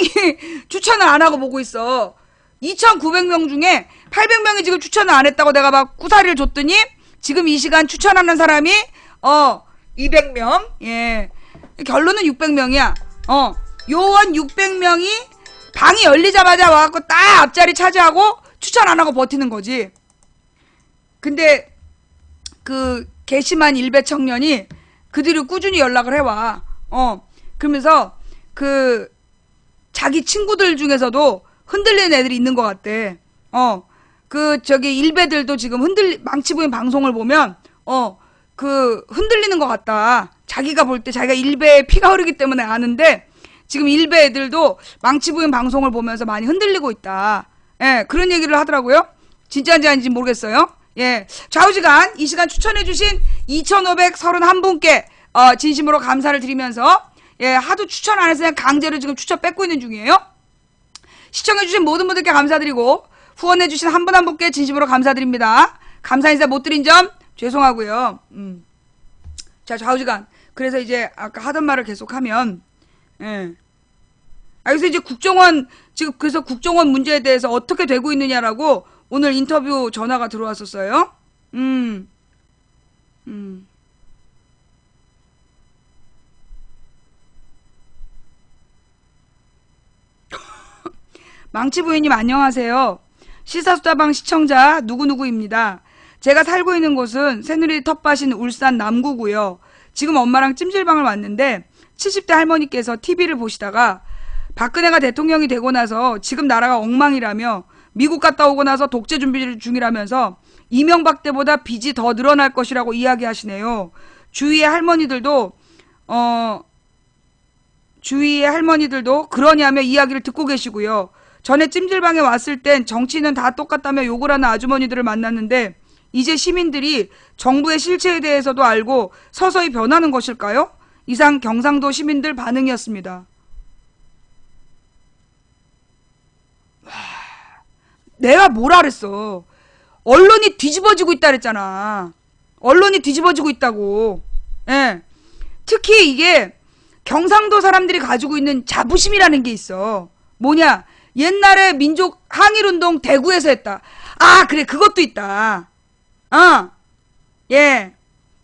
명이 추천을 안 하고 보고 있어. 2,900명 중에 800명이 지금 추천을 안 했다고 내가 막 구사리를 줬더니 지금 이 시간 추천하는 사람이 200명. 예. 결론은 600명이야. 요원 600명이 방이 열리자마자 와갖고 딱 앞자리 차지하고 추천 안 하고 버티는 거지. 근데 그 괘씸한 일베 청년이 그들이 꾸준히 연락을 해와. 그러면서 그 자기 친구들 중에서도 흔들리는 애들이 있는 것 같대. 그 저기 일베들도 지금 망치 부인 방송을 보면 그 흔들리는 것 같다. 자기가 볼 때 자기가 일베에 피가 흐르기 때문에 아는데 지금 일베 애들도 망치 부인 방송을 보면서 많이 흔들리고 있다. 예, 그런 얘기를 하더라고요. 진짜인지 아닌지 모르겠어요. 예, 좌우지간 이 시간 추천해주신 2,531분께 진심으로 감사를 드리면서 예, 하도 추천 안 해서 그냥 강제로 지금 추천 뺏고 있는 중이에요. 시청해주신 모든 분들께 감사드리고 후원해주신 한 분 한 분께 진심으로 감사드립니다. 감사 인사 못 드린 점 죄송하고요. 자, 좌우지간. 그래서 이제 아까 하던 말을 계속하면 예. 그래서 이제 국정원 지금 그래서 국정원 문제에 대해서 어떻게 되고 있느냐라고 오늘 인터뷰 전화가 들어왔었어요. 망치 부인님 안녕하세요. 시사수다방 시청자 누구누구입니다. 제가 살고 있는 곳은 새누리 텃밭인 울산 남구고요. 지금 엄마랑 찜질방을 왔는데 70대 할머니께서 TV를 보시다가 박근혜가 대통령이 되고 나서 지금 나라가 엉망이라며 미국 갔다 오고 나서 독재 준비 중이라면서 이명박 때보다 빚이 더 늘어날 것이라고 이야기하시네요. 주위의 할머니들도 그러냐며 이야기를 듣고 계시고요. 전에 찜질방에 왔을 땐 정치는 다 똑같다며 욕을 하는 아주머니들을 만났는데 이제 시민들이 정부의 실체에 대해서도 알고 서서히 변하는 것일까요? 이상 경상도 시민들 반응이었습니다. 내가 뭐라 그랬어. 언론이 뒤집어지고 있다 그랬잖아. 언론이 뒤집어지고 있다고. 예. 특히 이게 경상도 사람들이 가지고 있는 자부심이라는 게 있어. 뭐냐? 옛날에 민족 항일운동 대구에서 했다. 아, 그래. 그것도 있다. 예.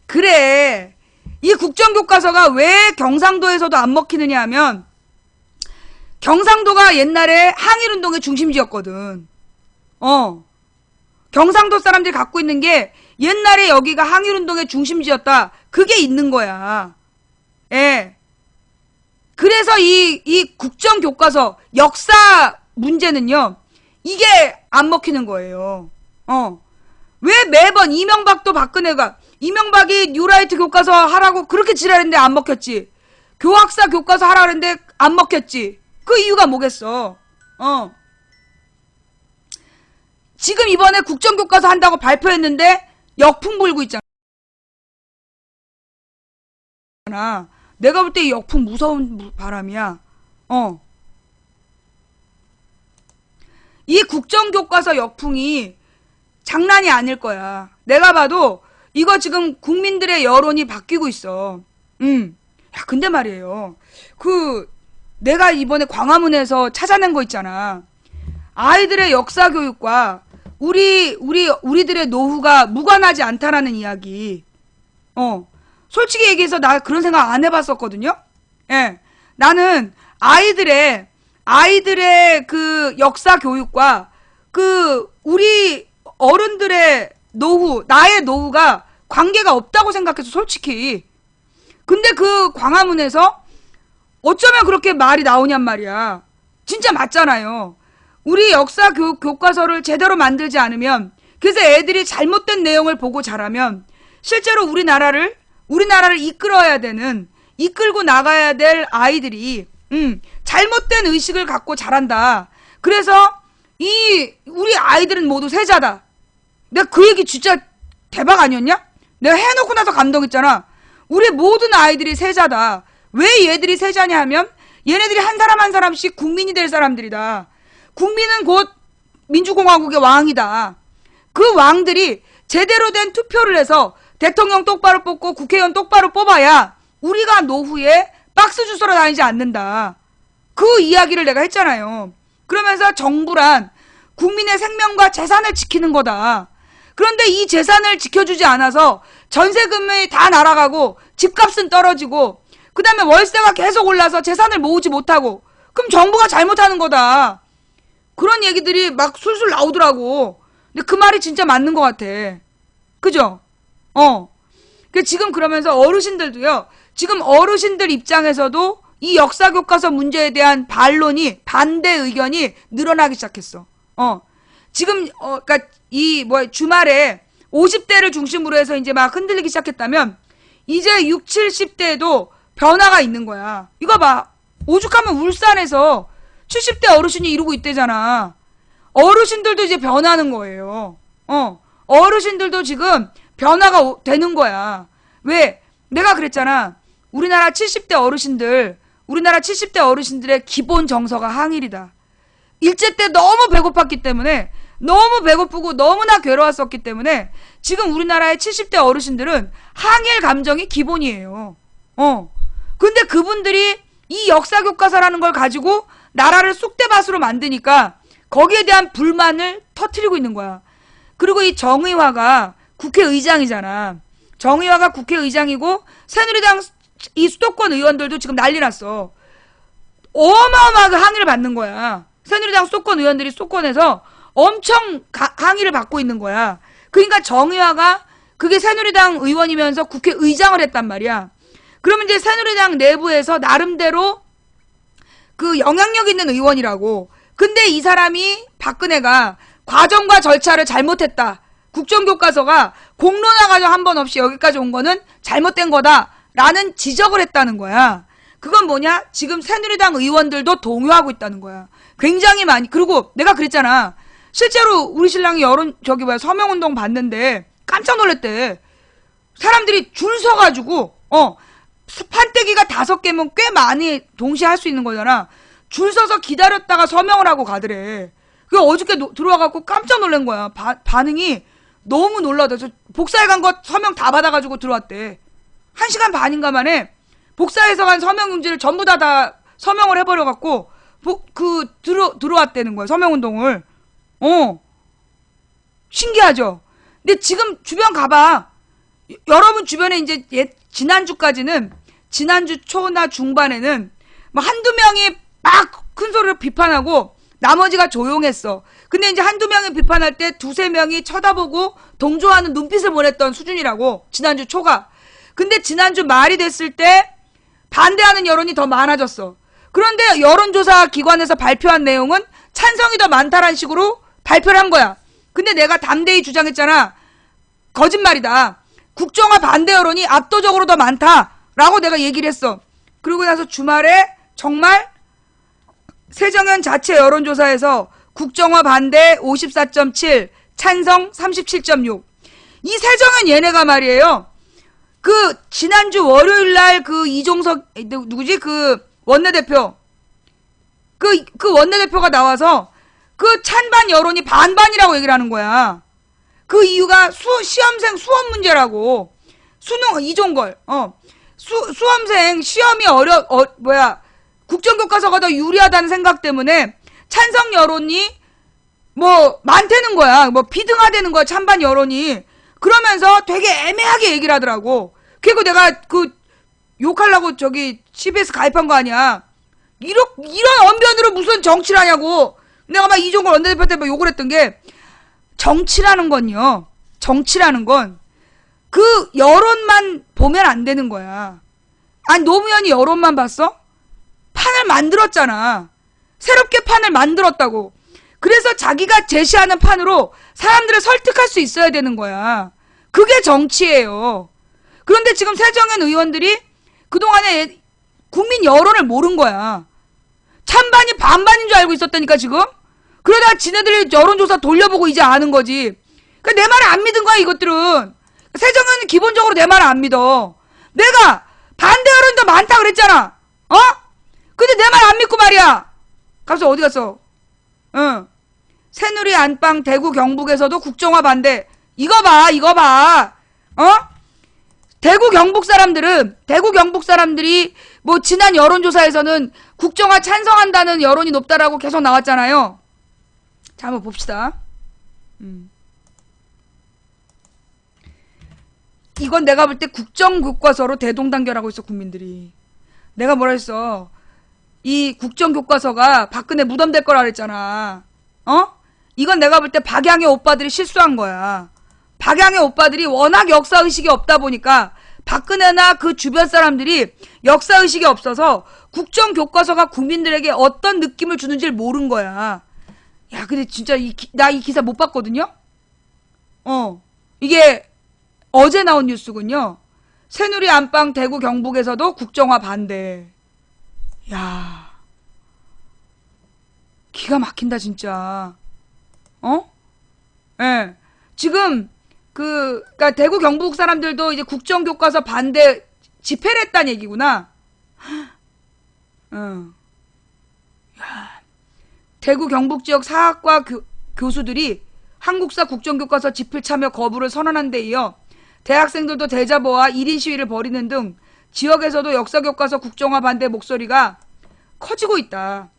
그래. 이 국정교과서가 왜 경상도에서도 안 먹히느냐 하면 경상도가 옛날에 항일운동의 중심지였거든. 경상도 사람들이 갖고 있는 게 옛날에 여기가 항일운동의 중심지였다. 그게 있는 거야. 예. 그래서 이 국정교과서 역사 문제는요. 이게 안 먹히는 거예요. 왜 매번 이명박도 박근혜가 이명박이 뉴라이트 교과서 하라고 그렇게 지랄했는데 안 먹혔지. 교학사 교과서 하라고 했는데 안 먹혔지. 그 이유가 뭐겠어. 지금 이번에 국정교과서 한다고 발표했는데 역풍 불고 있잖아. 내가 볼 때 이 역풍 무서운 바람이야. 이 국정교과서 역풍이 장난이 아닐 거야. 내가 봐도 이거 지금 국민들의 여론이 바뀌고 있어. 야, 근데 말이에요. 내가 이번에 광화문에서 찾아낸 거 있잖아. 아이들의 역사 교육과 우리들의 노후가 무관하지 않다라는 이야기. 솔직히 얘기해서 나 그런 생각 안 해봤었거든요. 예. 나는 아이들의 그 역사 교육과 우리 어른들의 노후, 나의 노후가 관계가 없다고 생각해서 솔직히. 근데 그 광화문에서 어쩌면 그렇게 말이 나오냔 말이야. 진짜 맞잖아요. 우리 역사 교과서를 제대로 만들지 않으면, 그래서 애들이 잘못된 내용을 보고 자라면 실제로 우리나라를 이끌고 나가야 될 아이들이 잘못된 의식을 갖고 자란다. 그래서 우리 아이들은 모두 세자다. 내가 그 얘기 진짜 대박 아니었냐? 내가 해놓고 나서 감동했잖아. 우리 모든 아이들이 세자다. 왜 얘들이 세자냐 하면 얘네들이 한 사람 한 사람씩 국민이 될 사람들이다. 국민은 곧 민주공화국의 왕이다. 그 왕들이 제대로 된 투표를 해서 대통령 똑바로 뽑고 국회의원 똑바로 뽑아야 우리가 노후에 박스 주스러 다니지 않는다. 그 이야기를 내가 했잖아요. 그러면서 정부란 국민의 생명과 재산을 지키는 거다. 그런데 이 재산을 지켜주지 않아서 전세금이 다 날아가고 집값은 떨어지고 그 다음에 월세가 계속 올라서 재산을 모으지 못하고 그럼 정부가 잘못하는 거다. 그런 얘기들이 막 술술 나오더라고. 근데 그 말이 진짜 맞는 것 같아. 그죠? 지금 그러면서 어르신들도요. 지금 어르신들 입장에서도 이 역사교과서 문제에 대한 반론이, 반대 의견이 늘어나기 시작했어. 지금, 그니까, 주말에 50대를 중심으로 해서 이제 막 흔들리기 시작했다면, 이제 60, 70대에도 변화가 있는 거야. 이거 봐. 오죽하면 울산에서 70대 어르신이 이러고 있대잖아. 어르신들도 이제 변하는 거예요. 어르신들도 지금 변화가 되는 거야. 왜? 내가 그랬잖아. 우리나라 70대 어르신들의 기본 정서가 항일이다. 일제 때 너무 배고팠기 때문에, 너무 배고프고 너무나 괴로웠었기 때문에 지금 우리나라의 70대 어르신들은 항일 감정이 기본이에요. 근데 그분들이 이 역사교과서라는 걸 가지고 나라를 쑥대밭으로 만드니까 거기에 대한 불만을 터뜨리고 있는 거야. 그리고 이 정의화가 국회의장이잖아. 정의화가 국회의장이고 새누리당 이 수도권 의원들도 지금 난리 났어. 어마어마하게 항의를 받는 거야. 새누리당 수도권 의원들이 수도권에서 엄청 항의를 받고 있는 거야. 그러니까 정의화가 그게 새누리당 의원이면서 국회의장을 했단 말이야. 그러면 이제 새누리당 내부에서 나름대로 그 영향력 있는 의원이라고. 근데 이 사람이 박근혜가 과정과 절차를 잘못했다. 국정교과서가 공론화 과정 한 번 없이 여기까지 온 거는 잘못된 거다라는 지적을 했다는 거야. 그건 뭐냐? 지금 새누리당 의원들도 동요하고 있다는 거야. 굉장히 많이. 그리고 내가 그랬잖아. 실제로 우리 신랑이 서명운동 봤는데 깜짝 놀랐대. 사람들이 줄 서가지고 판때기가 5개면 꽤 많이 동시에 할 수 있는 거잖아. 줄 서서 기다렸다가 서명을 하고 가더래. 그 어저께 들어와갖고 깜짝 놀란 거야. 반응이 너무 놀라다. 저 복사해 간 거 서명 다 받아가지고 들어왔대. 1시간 반인가 만에 복사해서 간 서명용지를 전부 다 서명을 해버려갖고 들어왔다는 거야. 서명운동을. 신기하죠? 근데 지금 주변 가봐. 여러분 주변에 이제 지난주 초나 중반에는 뭐 한두 명이 막 큰 소리로 비판하고 나머지가 조용했어. 근데 이제 한두 명이 비판할 때 2-3명이 쳐다보고 동조하는 눈빛을 보냈던 수준이라고. 지난주 초가. 근데 지난주 말이 됐을 때 반대하는 여론이 더 많아졌어. 그런데 여론조사 기관에서 발표한 내용은 찬성이 더 많다라는 식으로 발표를 한 거야. 근데 내가 담대히 주장했잖아. 거짓말이다. 국정화 반대 여론이 압도적으로 더 많다라고 내가 얘기를 했어. 그러고 나서 주말에 정말 새정연 자체 여론조사에서 국정화 반대 54.7, 찬성 37.6. 이 새정연 얘네가 말이에요. 그 지난주 월요일날 그 이종석 누구지? 그 원내대표 그 원내대표가 나와서 그 찬반 여론이 반반이라고 얘기를 하는 거야. 그 이유가 시험생 수험 문제라고. 수능 이종걸. 수험생 시험이 국정교과서가 더 유리하다는 생각 때문에 찬성 여론이 뭐 많다는 거야. 뭐 비등하다는 거야. 찬반 여론이. 그러면서 되게 애매하게 얘기를 하더라고. 그리고 내가 욕하려고 CBS 가입한 거 아니야. 이런 언변으로 무슨 정치를 하냐고. 내가 막 이종걸 원내대표 때 막 욕을 했던 게, 정치라는 건요. 정치라는 건 그 여론만 보면 안 되는 거야. 아니 노무현이 여론만 봤어? 판을 만들었잖아. 새롭게 판을 만들었다고. 그래서 자기가 제시하는 판으로 사람들을 설득할 수 있어야 되는 거야. 그게 정치예요. 그런데 지금 새정연 의원들이 그동안에 국민 여론을 모른 거야. 찬반이 반반인 줄 알고 있었다니까 지금. 그러다가 지네들이 여론조사 돌려보고 이제 아는 거지. 그러니까 내 말을 안 믿은 거야 이것들은. 새정연은 기본적으로 내 말을 안 믿어. 내가 반대 여론이 더 많다 그랬잖아. 근데 내 말 안 믿고 말이야. 갑자기 어디 갔어? 새누리 안방 대구 경북에서도 국정화 반대. 이거 봐. 대구 경북 사람들이 뭐 지난 여론조사에서는 국정화 찬성한다는 여론이 높다라고 계속 나왔잖아요. 자, 한번 봅시다. 이건 내가 볼 때 국정교과서로 대동단결하고 있어, 국민들이. 내가 뭐라 했어. 이 국정교과서가 박근혜 무덤 될 거라 그랬잖아. 이건 내가 볼 때 박양의 오빠들이 실수한 거야. 박양의 오빠들이 워낙 역사의식이 없다 보니까 박근혜나 그 주변 사람들이 역사의식이 없어서 국정교과서가 국민들에게 어떤 느낌을 주는지를 모른 거야. 야, 근데 진짜 나 이 기사 못 봤거든요? 이게 어제 나온 뉴스군요. 새누리 안방 대구 경북에서도 국정화 반대. 야, 기가 막힌다 진짜. 예. 지금 그니까 대구 경북 사람들도 이제 국정교과서 반대 집회를 했다는 얘기구나. 야, 대구 경북 지역 사학과 교수들이 한국사 국정교과서 집필 참여 거부를 선언한 데 이어 대학생들도 대자보와 1인 시위를 벌이는 등 지역에서도 역사교과서 국정화 반대 목소리가 커지고 있다.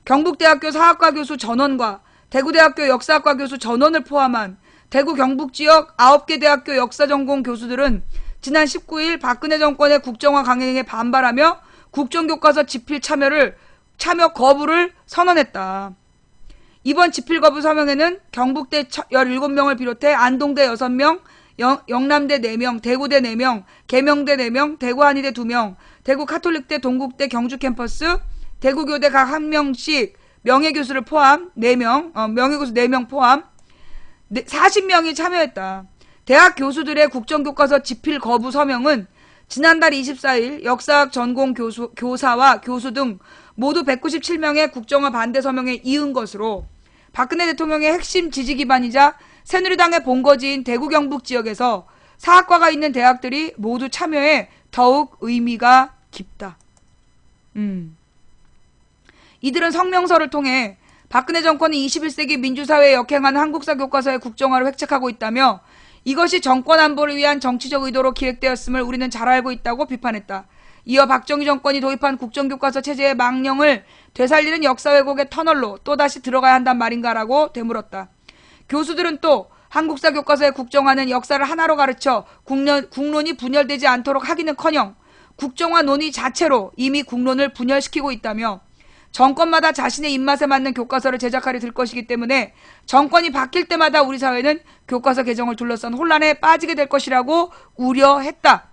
경북대학교 사학과 교수 전원과 대구대학교 역사학과 교수 전원을 포함한 대구 경북 지역 9개 대학교 역사전공 교수들은 지난 19일 박근혜 정권의 국정화 강행에 반발하며 국정교과서 집필 참여 거부를 선언했다. 이번 집필 거부 서명에는 경북대 17명을 비롯해 안동대 6명, 영남대 4명, 대구대 4명, 계명대 4명, 대구한의대 2명, 대구 카톨릭대, 동국대, 경주 캠퍼스, 대구교대 각 1명씩 명예교수를 포함 4명, 명예교수 4명 포함 40명이 참여했다. 대학 교수들의 국정교과서 집필 거부 서명은 지난달 24일 역사학 전공 교사와 교수 등 모두 197명의 국정화 반대 서명에 이은 것으로 박근혜 대통령의 핵심 지지 기반이자 새누리당의 본거지인 대구 경북 지역에서 사학과가 있는 대학들이 모두 참여해 더욱 의미가 깊다. 이들은 성명서를 통해 박근혜 정권이 21세기 민주사회에 역행하는 한국사 교과서의 국정화를 획책하고 있다며 이것이 정권 안보를 위한 정치적 의도로 기획되었음을 우리는 잘 알고 있다고 비판했다. 이어 박정희 정권이 도입한 국정교과서 체제의 망령을 되살리는 역사 왜곡의 터널로 또다시 들어가야 한단 말인가라고 되물었다. 교수들은 또 한국사 교과서의 국정화는 역사를 하나로 가르쳐 국론이 분열되지 않도록 하기는커녕 국정화 논의 자체로 이미 국론을 분열시키고 있다며 정권마다 자신의 입맛에 맞는 교과서를 제작하려 들 것이기 때문에 정권이 바뀔 때마다 우리 사회는 교과서 개정을 둘러싼 혼란에 빠지게 될 것이라고 우려했다.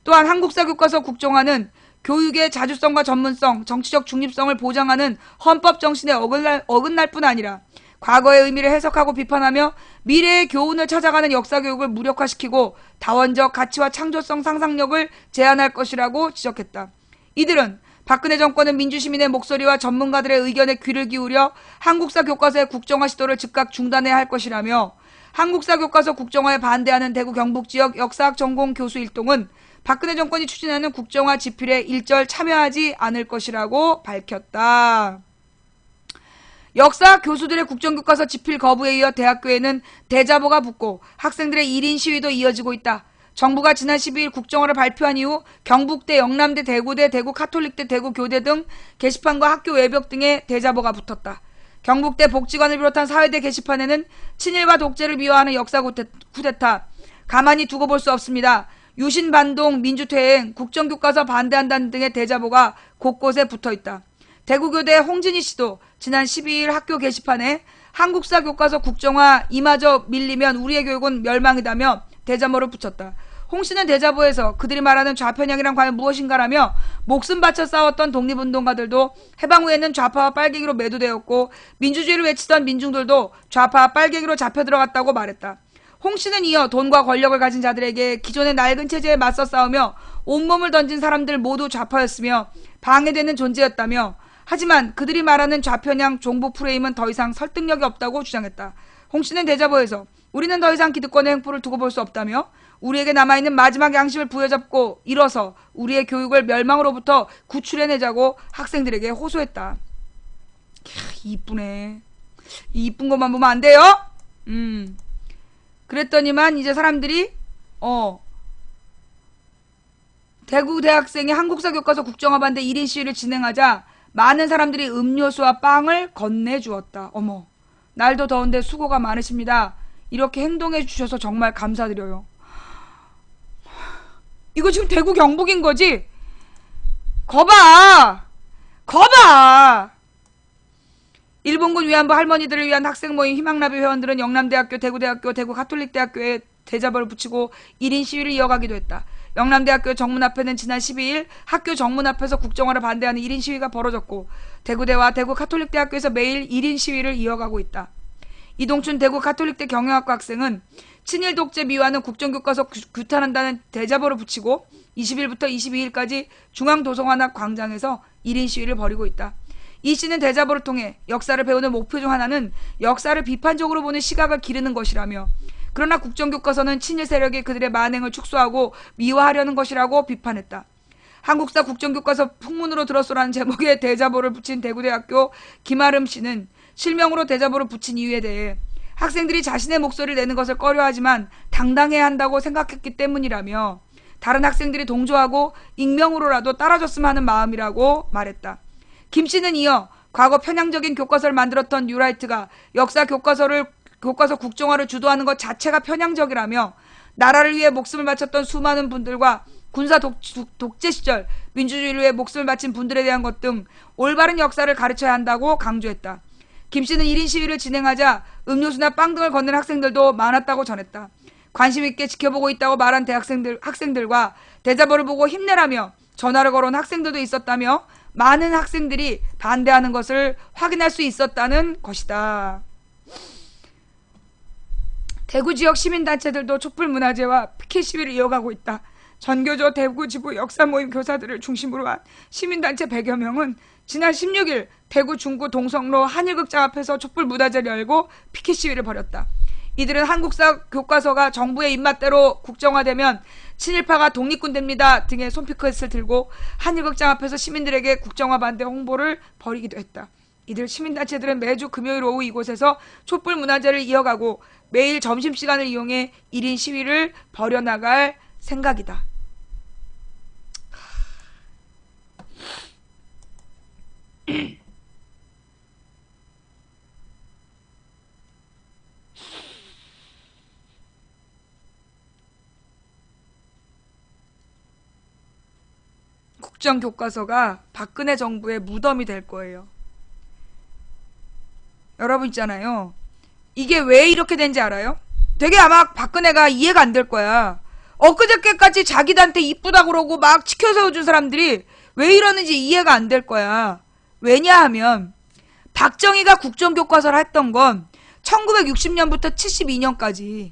또한 한국사 교과서 국정화는 교육의 자주성과 전문성, 정치적 중립성을 보장하는 헌법 정신에 어긋날 뿐 아니라 과거의 의미를 해석하고 비판하며 미래의 교훈을 찾아가는 역사교육을 무력화시키고 다원적 가치와 창조성 상상력을 제한할 것이라고 지적했다. 이들은 박근혜 정권은 민주시민의 목소리와 전문가들의 의견에 귀를 기울여 한국사 교과서의 국정화 시도를 즉각 중단해야 할 것이라며 한국사 교과서 국정화에 반대하는 대구 경북 지역 역사학 전공 교수 일동은 박근혜 정권이 추진하는 국정화 집필에 일절 참여하지 않을 것이라고 밝혔다. 역사학 교수들의 국정교과서 집필 거부에 이어 대학교에는 대자보가 붙고 학생들의 1인 시위도 이어지고 있다. 정부가 지난 12일 국정화를 발표한 이후 경북대, 영남대, 대구대, 대구 카톨릭대, 대구 교대 등 게시판과 학교 외벽 등에 대자보가 붙었다. 경북대 복지관을 비롯한 사회대 게시판에는 친일과 독재를 미화하는 역사 쿠데타, 가만히 두고 볼 수 없습니다. 유신반동, 민주퇴행, 국정교과서 반대한다는 등의 대자보가 곳곳에 붙어있다. 대구교대 홍진희 씨도 지난 12일 학교 게시판에 한국사 교과서 국정화 이마저 밀리면 우리의 교육은 멸망이다며 대자보를 붙였다. 홍 씨는 대자보에서 그들이 말하는 좌편향이란 과연 무엇인가라며 목숨 바쳐 싸웠던 독립운동가들도 해방 후에는 좌파와 빨갱이로 매도되었고 민주주의를 외치던 민중들도 좌파와 빨갱이로 잡혀들어갔다고 말했다. 홍 씨는 이어 돈과 권력을 가진 자들에게 기존의 낡은 체제에 맞서 싸우며 온몸을 던진 사람들 모두 좌파였으며 방해되는 존재였다며 하지만 그들이 말하는 좌편향 종북 프레임은 더 이상 설득력이 없다고 주장했다. 홍 씨는 대자보에서 우리는 더 이상 기득권의 횡포를 두고 볼 수 없다며 우리에게 남아있는 마지막 양심을 부여잡고 일어서 우리의 교육을 멸망으로부터 구출해내자고 학생들에게 호소했다. 이쁘네. 이 이쁜 것만 보면 안 돼요? 그랬더니만 이제 사람들이 대구 대학생이 한국사 교과서 국정화 반대 1인 시위를 진행하자 많은 사람들이 음료수와 빵을 건네주었다. 어머, 날도 더운데 수고가 많으십니다. 이렇게 행동해 주셔서 정말 감사드려요. 이거 지금 대구 경북인 거지? 거봐! 일본군 위안부 할머니들을 위한 학생 모임 희망나비 회원들은 영남대학교, 대구대학교, 대구가톨릭대학교에 대자보를 붙이고 1인 시위를 이어가기도 했다. 영남대학교 정문 앞에는 지난 12일 학교 정문 앞에서 국정화를 반대하는 1인 시위가 벌어졌고 대구대와 대구가톨릭대학교에서 매일 1인 시위를 이어가고 있다. 이동춘 대구가톨릭대 경영학과 학생은 친일 독재 미화는 국정교과서 규탄한다는 대자보를 붙이고 20일부터 22일까지 중앙도서관 앞 광장에서 1인 시위를 벌이고 있다. 이 씨는 대자보를 통해 역사를 배우는 목표 중 하나는 역사를 비판적으로 보는 시각을 기르는 것이라며 그러나 국정교과서는 친일 세력이 그들의 만행을 축소하고 미화하려는 것이라고 비판했다. 한국사 국정교과서 풍문으로 들었소라는 제목의 대자보를 붙인 대구대학교 김아름 씨는 실명으로 대자보를 붙인 이유에 대해 학생들이 자신의 목소리를 내는 것을 꺼려하지만 당당해야 한다고 생각했기 때문이라며 다른 학생들이 동조하고 익명으로라도 따라줬으면 하는 마음이라고 말했다. 김 씨는 이어 과거 편향적인 교과서를 만들었던 뉴라이트가 역사 교과서 국정화를 주도하는 것 자체가 편향적이라며 나라를 위해 목숨을 바쳤던 수많은 분들과 군사 독재 시절 민주주의를 위해 목숨을 바친 분들에 대한 것 등 올바른 역사를 가르쳐야 한다고 강조했다. 김 씨는 1인 시위를 진행하자 음료수나 빵 등을 건넨 학생들도 많았다고 전했다. 관심 있게 지켜보고 있다고 말한 학생들과 대자보를 보고 힘내라며 전화를 걸어온 학생들도 있었다며 많은 학생들이 반대하는 것을 확인할 수 있었다는 것이다. 대구 지역 시민단체들도 촛불문화제와 피켓 시위를 이어가고 있다. 전교조 대구지부 역사모임 교사들을 중심으로 한 시민단체 100여 명은 지난 16일 대구 중구 동성로 한일극장 앞에서 촛불문화제를 열고 피켓 시위를 벌였다. 이들은 한국사 교과서가 정부의 입맛대로 국정화되면 친일파가 독립군 됩니다 등의 손피켓을 들고 한일극장 앞에서 시민들에게 국정화 반대 홍보를 벌이기도 했다. 이들 시민단체들은 매주 금요일 오후 이곳에서 촛불문화제를 이어가고 매일 점심시간을 이용해 1인 시위를 벌여나갈 생각이다. 국정교과서가 박근혜 정부의 무덤이 될 거예요. 여러분 있잖아요. 이게 왜 이렇게 된지 알아요? 되게 아마 박근혜가 이해가 안 될 거야. 엊그저께까지 자기한테 이쁘다 그러고 막 치켜세워준 사람들이 왜 이러는지 이해가 안 될 거야. 왜냐하면 박정희가 국정교과서를 했던 건 1960년부터 72년까지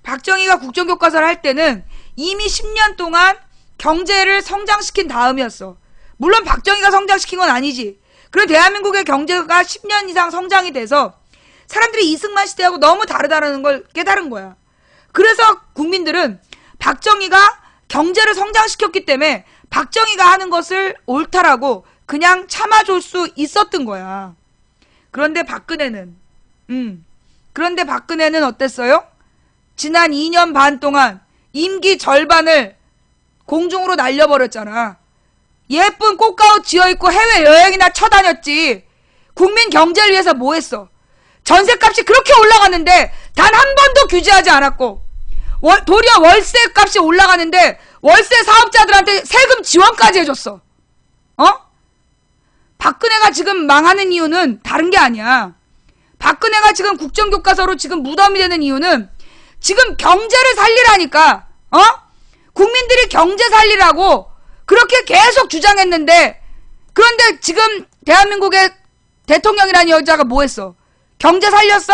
박정희가 국정교과서를 할 때는 이미 10년 동안 경제를 성장시킨 다음이었어. 물론 박정희가 성장시킨 건 아니지. 그리고 대한민국의 경제가 10년 이상 성장이 돼서 사람들이 이승만 시대하고 너무 다르다는 걸 깨달은 거야. 그래서 국민들은 박정희가 경제를 성장시켰기 때문에 박정희가 하는 것을 옳다라고 그냥 참아줄 수 있었던 거야. 그런데 박근혜는 어땠어요? 지난 2년 반 동안 임기 절반을 공중으로 날려버렸잖아. 예쁜 꽃가옷 지어입고 해외여행이나 쳐다녔지. 국민 경제를 위해서 뭐 했어? 전세값이 그렇게 올라갔는데 단 한 번도 규제하지 않았고 도리어 월세값이 올라가는데 월세 사업자들한테 세금 지원까지 해줬어. 박근혜가 지금 망하는 이유는 다른 게 아니야. 박근혜가 지금 국정교과서로 지금 무덤이 되는 이유는 지금 경제를 살리라니까. 국민들이 경제 살리라고 그렇게 계속 주장했는데 그런데 지금 대한민국의 대통령이라는 여자가 뭐 했어? 경제 살렸어?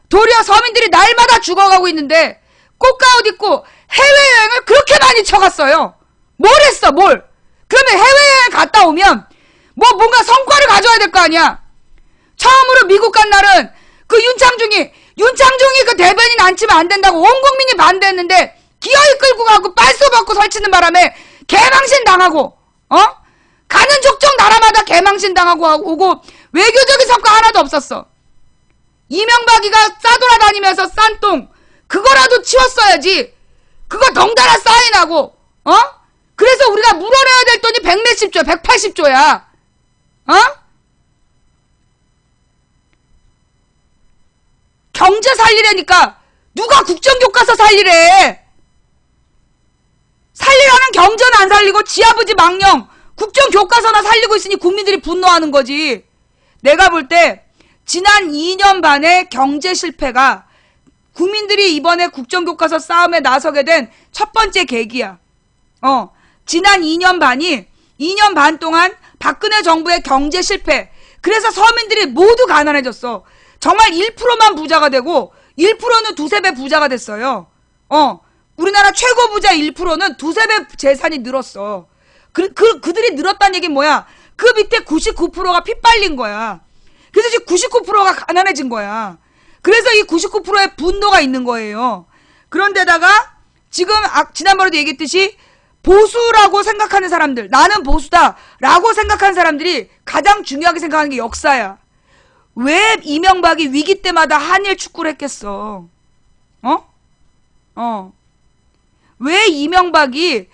도리어 서민들이 날마다 죽어가고 있는데 꽃가옷 입고 해외여행을 그렇게 많이 쳐갔어요. 뭘 했어? 뭘? 그러면 해외여행 갔다 오면 뭔가 성과를 가져야 될 거 아니야. 처음으로 미국 간 날은 그 윤창중이 그 대변인 앉히면 안 된다고 온 국민이 반대했는데 기어이 끌고 가고 빨소 받고 설치는 바람에 개망신 당하고 가는 족족 나라마다 개망신 당하고 오고 외교적인 성과 하나도 없었어. 이명박이가 싸돌아다니면서 싼 똥 그거라도 치웠어야지. 그거 덩달아 사인하고 그래서 우리가 물어내야 될 돈이 100몇십조, 180조야. 어? 경제 살리라니까 누가 국정교과서 살리래. 살리라는 경제는 안 살리고 지아버지 망령 국정교과서나 살리고 있으니 국민들이 분노하는 거지. 내가 볼 때 지난 2년 반의 경제 실패가 국민들이 이번에 국정교과서 싸움에 나서게 된 첫 번째 계기야. 지난 2년 반이 2년 반 동안 박근혜 정부의 경제 실패. 그래서 서민들이 모두 가난해졌어. 정말 1%만 부자가 되고 1%는 두세 배 부자가 됐어요. 우리나라 최고 부자 1%는 두세 배 재산이 늘었어. 그들이 늘었다는 얘기는 뭐야? 그 밑에 99%가 피 빨린 거야. 그래서 지금 99%가 가난해진 거야. 그래서 이 99%의 분노가 있는 거예요. 그런데다가 지금 지난번에도 얘기했듯이 보수라고 생각하는 사람들, 나는 보수다라고 생각하는 사람들이 가장 중요하게 생각하는 게 역사야. 왜 이명박이 위기 때마다 한일 축구를 했겠어? 왜 이명박이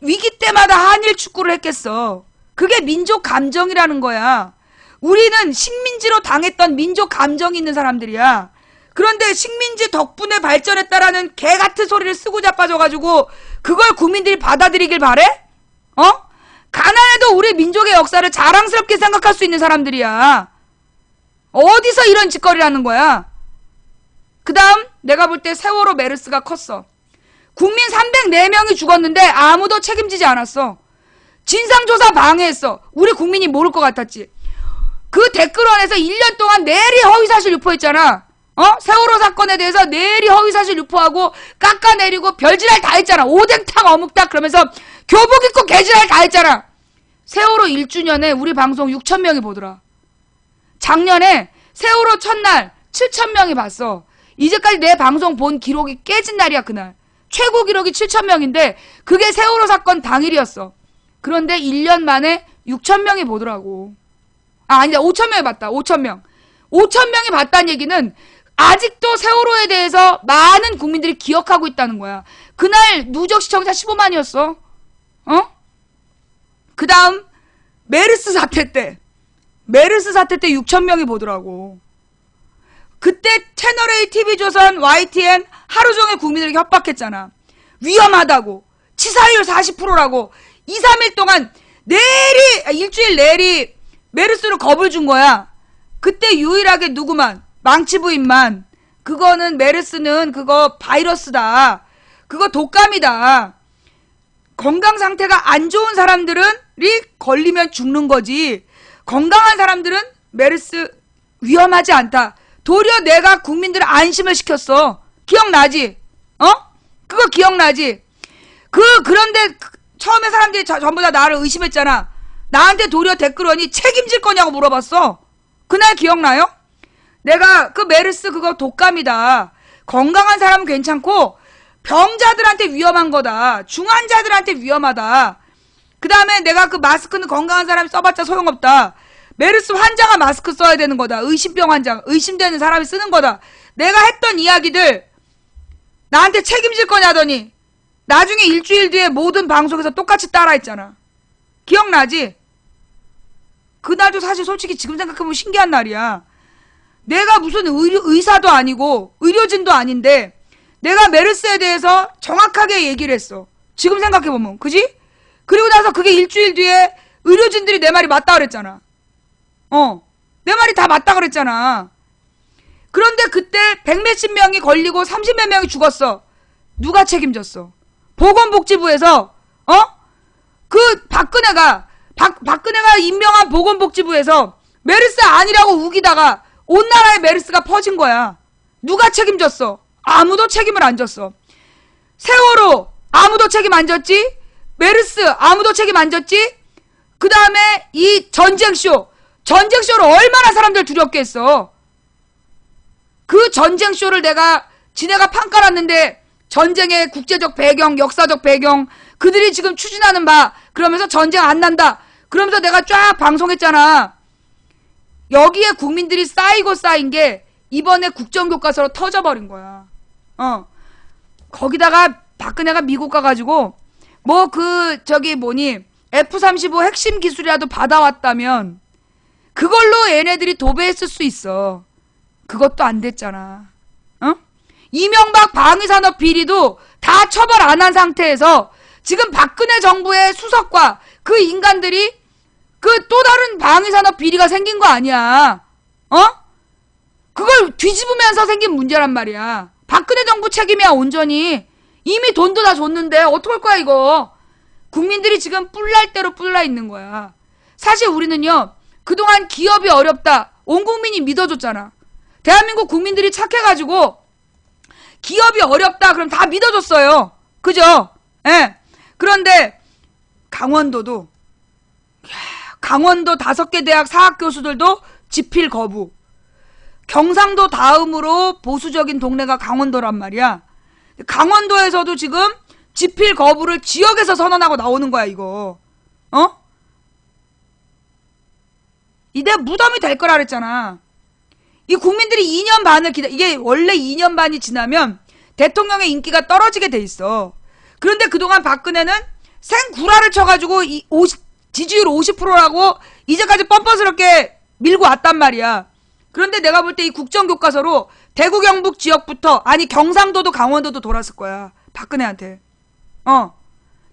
위기 때마다 한일 축구를 했겠어? 그게 민족 감정이라는 거야. 우리는 식민지로 당했던 민족 감정이 있는 사람들이야. 그런데 식민지 덕분에 발전했다라는 개 같은 소리를 쓰고 자빠져가지고 그걸 국민들이 받아들이길 바래? 가난해도 우리 민족의 역사를 자랑스럽게 생각할 수 있는 사람들이야. 어디서 이런 짓거리를 하는 거야? 그 다음 내가 볼 때 세월호 메르스가 컸어. 국민 304명이 죽었는데 아무도 책임지지 않았어. 진상조사 방해했어. 우리 국민이 모를 것 같았지. 그 댓글원에서 1년 동안 내리 허위사실 유포했잖아. 세월호 사건에 대해서 내리 허위사실 유포하고 깎아내리고 별지랄 다 했잖아. 오뎅탕 어묵닭 그러면서 교복 입고 개지랄 다 했잖아. 세월호 1주년에 우리 방송 6,000명이 보더라. 작년에 세월호 첫날 7,000명이 봤어. 이제까지 내 방송 본 기록이 깨진 날이야. 그날 최고 기록이 7,000명인데 그게 세월호 사건 당일이었어. 그런데 1년 만에 6,000명이 보더라고. 아니다 5,000명이 봤다. 5,000명 5,000명이 봤다는 얘기는 아직도 세월호에 대해서 많은 국민들이 기억하고 있다는 거야. 그날 누적 시청자 15만이었어. 그 다음 메르스 사태 때 6,000명이 보더라고. 그때 채널A, TV조선, YTN 하루 종일 국민들에게 협박했잖아. 위험하다고. 치사율 40%라고. 2, 3일 동안 일주일 내리 메르스로 겁을 준 거야. 그때 유일하게 누구만? 망치 부인만. 그거는 메르스는 그거 바이러스다. 그거 독감이다. 건강 상태가 안 좋은 사람들이 걸리면 죽는 거지. 건강한 사람들은 메르스 위험하지 않다. 도리어 내가 국민들을 안심을 시켰어. 기억나지? 그거 기억나지? 그런데 처음에 사람들이 전부 다 나를 의심했잖아. 나한테 도리어 댓글원이 책임질 거냐고 물어봤어. 그날 기억나요? 내가 그 메르스 그거 독감이다. 건강한 사람은 괜찮고 병자들한테 위험한 거다. 중환자들한테 위험하다. 그 다음에 내가 그 마스크는 건강한 사람이 써봤자 소용없다. 메르스 환자가 마스크 써야 되는 거다. 의심병 환자, 의심되는 사람이 쓰는 거다. 내가 했던 이야기들 나한테 책임질 거냐더니 나중에 일주일 뒤에 모든 방송에서 똑같이 따라했잖아. 기억나지? 그날도 사실 솔직히 지금 생각해보면 신기한 날이야. 내가 무슨 의사도 아니고 의료진도 아닌데 내가 메르스에 대해서 정확하게 얘기를 했어. 지금 생각해보면. 그지? 그리고 나서 그게 일주일 뒤에 의료진들이 내 말이 맞다 그랬잖아. 내 말이 다 맞다 그랬잖아. 그런데 그때 100몇십 명이 걸리고 30몇 명이 죽었어. 누가 책임졌어? 보건복지부에서 그 박근혜가 임명한 보건복지부에서 메르스 아니라고 우기다가 온 나라에 메르스가 퍼진 거야. 누가 책임졌어? 아무도 책임을 안 졌어. 세월호 아무도 책임 안 졌지? 메르스 아무도 책임 안 졌지? 그 다음에 이 전쟁쇼를 얼마나 사람들 두렵게 했어. 그 전쟁쇼를 지네가 판 깔았는데 전쟁의 국제적 배경, 역사적 배경, 그들이 지금 추진하는 바, 그러면서 전쟁 안 난다. 그러면서 내가 쫙 방송했잖아. 여기에 국민들이 쌓이고 쌓인 게 이번에 국정교과서로 터져버린 거야. 거기다가 박근혜가 미국 가가지고 뭐 저기 뭐니 F-35 핵심 기술이라도 받아왔다면 그걸로 얘네들이 도배했을 수 있어. 그것도 안 됐잖아. 어? 이명박 방위산업 비리도 다 처벌 안 한 상태에서 지금 박근혜 정부의 수석과 그 인간들이 그 또 다른 방위산업 비리가 생긴 거 아니야. 어? 그걸 뒤집으면서 생긴 문제란 말이야. 박근혜 정부 책임이야 온전히. 이미 돈도 다 줬는데 어떡할 거야 이거. 국민들이 지금 뿔날 대로 뿔나 있는 거야. 사실 우리는요. 그동안 기업이 어렵다. 온 국민이 믿어줬잖아. 대한민국 국민들이 착해가지고 기업이 어렵다 그럼 다 믿어줬어요. 그죠? 예. 그런데 강원도 5개 대학 사학 교수들도 집필 거부. 경상도 다음으로 보수적인 동네가 강원도란 말이야. 강원도에서도 지금 집필 거부를 지역에서 선언하고 나오는 거야 이거. 어? 이내 무덤이 될 거라 그랬잖아. 이 국민들이 2년 반을 이게 원래 2년 반이 지나면 대통령의 인기가 떨어지게 돼 있어. 그런데 그동안 박근혜는 생구라를 쳐가지고 지지율 50%라고 이제까지 뻔뻔스럽게 밀고 왔단 말이야. 그런데 내가 볼 때 이 국정교과서로 대구 경북 지역부터 아니 경상도도 강원도도 돌았을 거야. 박근혜한테.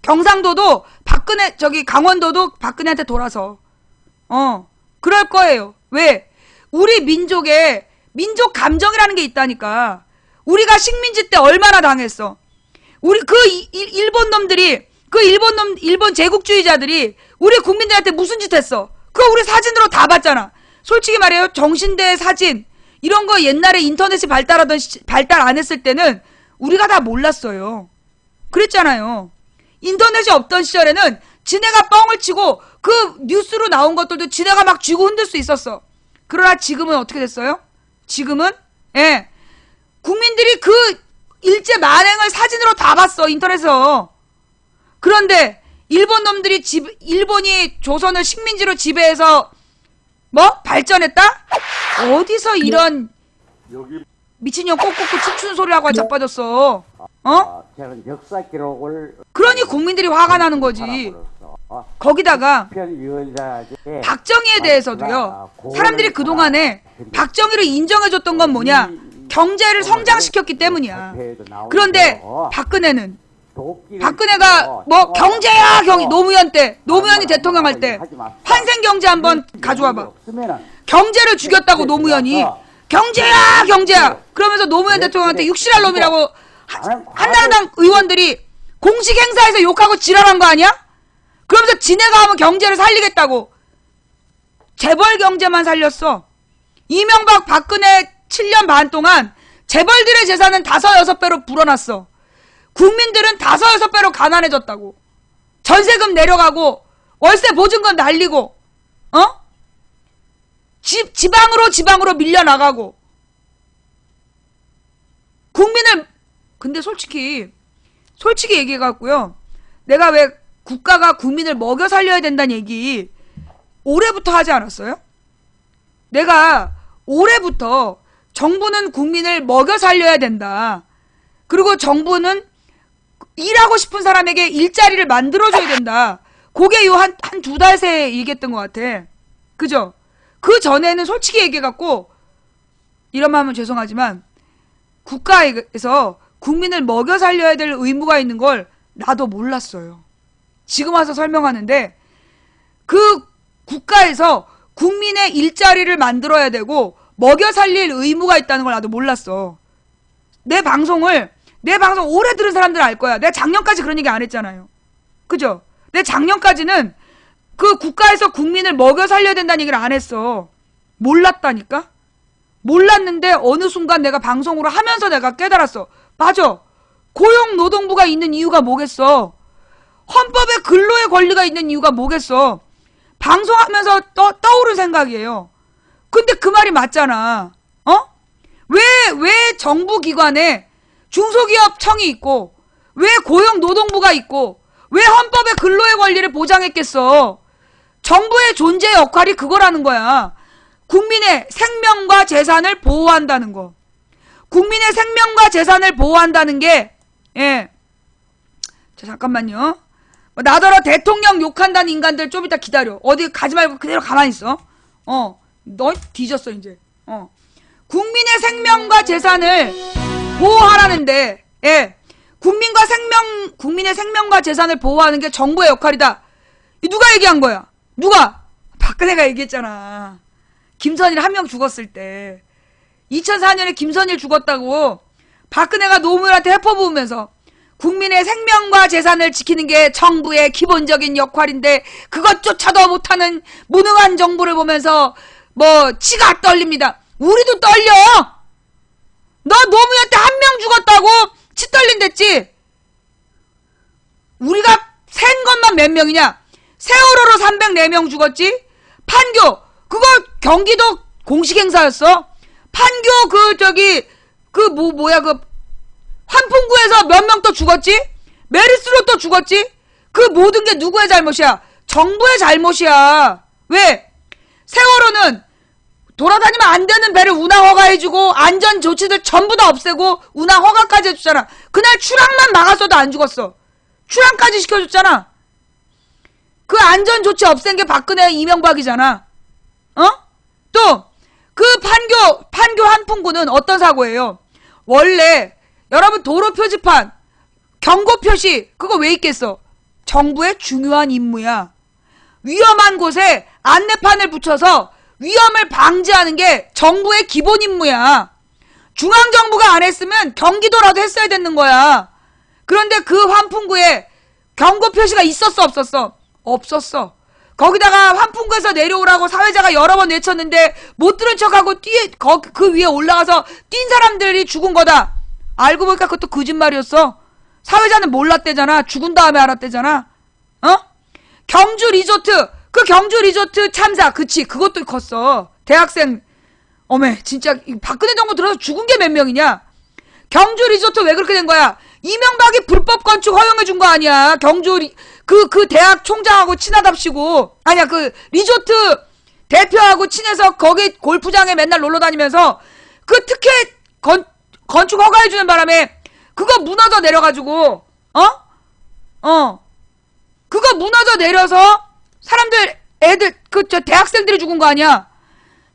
경상도도 강원도도 박근혜한테 돌아서. 그럴 거예요. 왜? 우리 민족의 민족 감정이라는 게 있다니까. 우리가 식민지 때 얼마나 당했어. 우리 일본 놈들이 일본 제국주의자들이 우리 국민들한테 무슨 짓 했어? 그거 우리 사진으로 다 봤잖아. 솔직히 말해요. 정신대 사진 이런 거 옛날에 인터넷이 발달 안 했을 때는 우리가 다 몰랐어요. 그랬잖아요. 인터넷이 없던 시절에는 지네가 뻥을 치고 그 뉴스로 나온 것들도 지네가 막 쥐고 흔들 수 있었어. 그러나 지금은 어떻게 됐어요? 지금은 국민들이 그 일제 만행을 사진으로 다 봤어. 인터넷에서. 그런데 일본 놈들이 일본이 조선을 식민지로 지배해서 뭐? 발전했다? 어디서 이런 미친년 꼭꼭꼭 춤추는 소리라고 자빠졌어. 역사 기록을 그러니 국민들이 화가 나는 거지. 거기다가 박정희에 대해서도요. 사람들이 그동안에 박정희를 인정해줬던 건 뭐냐? 경제를 성장시켰기 때문이야. 그런데 박근혜가 뭐 경제야 노무현 때 노무현이 대통령 할 때 환생경제 한번 가져와봐. 경제를 죽였다고 노무현이 경제야 그러면서 노무현 대통령한테 육실할 놈이라고 한나라당 의원들이 공식 행사에서 욕하고 지랄한 거 아니야? 그러면서 지네가 하면 경제를 살리겠다고 재벌 경제만 살렸어. 이명박 박근혜 7년 반 동안 재벌들의 재산은 5, 6배로 불어났어. 국민들은 5, 6배로 가난해졌다고. 전세금 내려가고 월세 보증금 날리고 지방으로 밀려나가고 국민을 근데 솔직히 얘기해갖고요. 내가 왜 국가가 국민을 먹여 살려야 된다는 얘기 올해부터 하지 않았어요? 내가 올해부터 정부는 국민을 먹여 살려야 된다. 그리고 정부는 일하고 싶은 사람에게 일자리를 만들어줘야 된다. 그게 한 2달 새에 얘기했던 것 같아. 그죠? 그 전에는 솔직히 얘기해갖고 이런 말 하면 죄송하지만 국가에서 국민을 먹여 살려야 될 의무가 있는 걸 나도 몰랐어요. 지금 와서 설명하는데 그 국가에서 국민의 일자리를 만들어야 되고 먹여 살릴 의무가 있다는 걸 나도 몰랐어. 내 방송 오래 들은 사람들은 알 거야. 내가 작년까지 그런 얘기 안 했잖아요. 그죠? 내 작년까지는 그 국가에서 국민을 먹여 살려야 된다는 얘기를 안 했어. 몰랐다니까? 몰랐는데 어느 순간 내가 방송으로 하면서 내가 깨달았어. 맞아. 고용노동부가 있는 이유가 뭐겠어? 헌법에 근로의 권리가 있는 이유가 뭐겠어? 방송하면서 떠오른 생각이에요. 근데 그 말이 맞잖아. 왜 정부기관에 중소기업청이 있고 왜 고용노동부가 있고 왜 헌법에 근로의 권리를 보장했겠어? 정부의 존재 역할이 그거라는 거야. 국민의 생명과 재산을 보호한다는 거. 국민의 생명과 재산을 보호한다는 게 자, 잠깐만요. 나더러 대통령 욕한다는 인간들 좀 이따 기다려. 어디 가지 말고 그대로 가만히 있어. 너 뒤졌어 이제. 국민의 생명과 재산을 보호하라는데, 예, 국민의 생명과 재산을 보호하는 게 정부의 역할이다. 누가 얘기한 거야? 누가? 박근혜가 얘기했잖아. 김선일 한 명 죽었을 때, 2004년에 김선일 죽었다고 박근혜가 노무현한테 해퍼 부으면서 국민의 생명과 재산을 지키는 게 정부의 기본적인 역할인데 그것조차도 못하는 무능한 정부를 보면서 치가 떨립니다. 우리도 떨려. 너 노무현 때 한 명 죽었다고 치 떨린댔지. 우리가 센 것만 몇 명이냐. 세월호로 304명 죽었지. 판교 그거 경기도 공식 행사였어. 판교 환풍구에서 몇 명 또 죽었지? 메르스로 또 죽었지? 그 모든 게 누구의 잘못이야? 정부의 잘못이야. 왜? 세월호는 돌아다니면 안 되는 배를 운항 허가해주고 안전 조치들 전부 다 없애고 운항 허가까지 해줬잖아. 그날 출항만 막았어도 안 죽었어. 출항까지 시켜줬잖아. 그 안전 조치 없앤 게 박근혜 이명박이잖아. 또 그 판교 한풍구는 어떤 사고예요? 원래 여러분 도로 표지판 경고 표시 그거 왜 있겠어? 정부의 중요한 임무야. 위험한 곳에 안내판을 붙여서 위험을 방지하는 게 정부의 기본 임무야. 중앙정부가 안 했으면 경기도라도 했어야 되는 거야. 그런데 그 환풍구에 경고 표시가 있었어 없었어? 없었어. 거기다가 환풍구에서 내려오라고 사회자가 여러 번 외쳤는데 못 들은 척하고 그 위에 올라가서 뛴 사람들이 죽은 거다. 알고 보니까 그것도 거짓말이었어. 사회자는 몰랐대잖아. 죽은 다음에 알았대잖아. 경주 리조트 그 경주 리조트 참사 그치 그것도 컸어. 대학생 어메 진짜 박근혜 정부 들어서 죽은 게 몇 명이냐. 경주 리조트 왜 그렇게 된 거야? 이명박이 불법 건축 허용해 준 거 아니야. 경주 그 대학 총장하고 친하답시고 아니야 그 리조트 대표하고 친해서 거기 골프장에 맨날 놀러 다니면서 그 특혜 건축 허가해 주는 바람에 그거 무너져 내려가지고 그거 무너져 내려서 사람들 애들 저 대학생들이 죽은 거 아니야.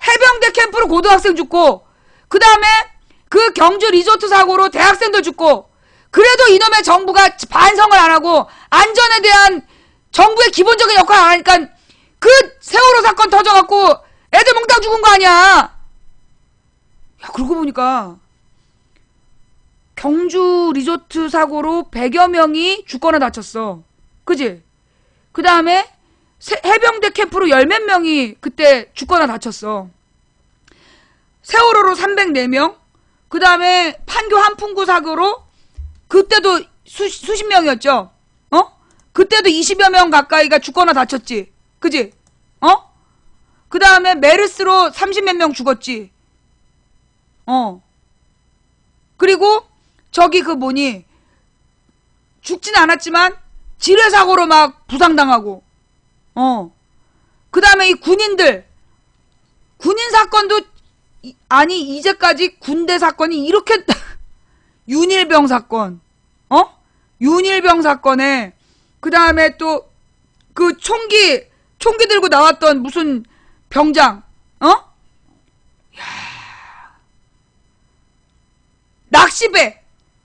해병대 캠프로 고등학생 죽고 그 다음에 그 경주 리조트 사고로 대학생들 죽고 그래도 이놈의 정부가 반성을 안 하고 안전에 대한 정부의 기본적인 역할을 안 하니까 그 세월호 사건 터져갖고 애들 몽땅 죽은 거 아니야. 야 그러고 보니까 경주 리조트 사고로 100여 명이 죽거나 다쳤어. 그지? 그 다음에 해병대 캠프로 10몇 명이 그때 죽거나 다쳤어. 세월호로 304명 그 다음에 판교 한풍구 사고로 그때도 수십 명이었죠. 그때도 20여 명 가까이가 죽거나 다쳤지. 그지? 그 다음에 메르스로 30몇 명 죽었지. 그리고 저기 죽진 않았지만 지뢰사고로 막 부상당하고 그 다음에 이 군인 사건도 이제까지 군대 사건이 이렇게 윤일병 사건 윤일병 사건에 그 다음에 또 그 총기 들고 나왔던 무슨 병장 낚시배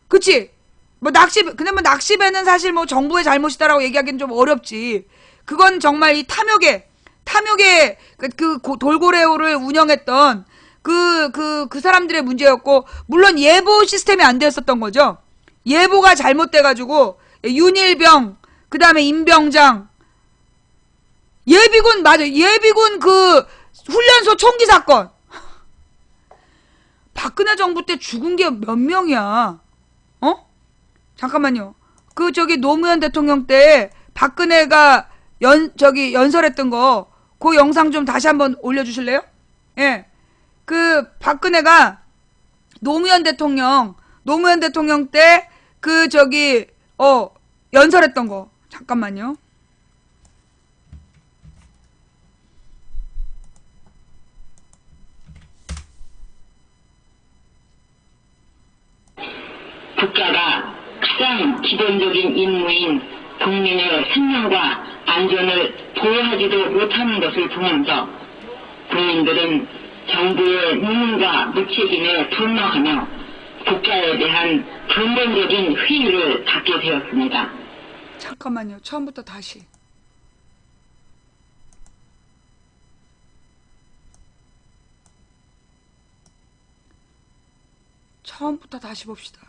그치 근데 낚시배는 사실 정부의 잘못이다라고 얘기하기는 좀 어렵지. 그건 정말 이 탐욕에 돌고래호를 운영했던 그 사람들의 문제였고, 물론 예보 시스템이 안 되었었던 거죠. 예보가 잘못돼가지고, 윤일병, 그 다음에 임병장, 예비군, 맞아. 예비군 훈련소 총기 사건. 박근혜 정부 때 죽은 게 몇 명이야? 잠깐만요. 노무현 대통령 때 박근혜가 연설했던 거, 그 영상 좀 다시 한번 올려주실래요? 예. 박근혜가 노무현 대통령 때 연설했던 거. 잠깐만요. 국가가 가장 기본적인 임무인 국민의 생명과 안전을 보호하지도 못하는 것을 보면서 국민들은 정부의 무능과 무책임에 분노하며 국가에 대한 근본적인 회의를 갖게 되었습니다. 잠깐만요. 처음부터 다시. 처음부터 다시 봅시다.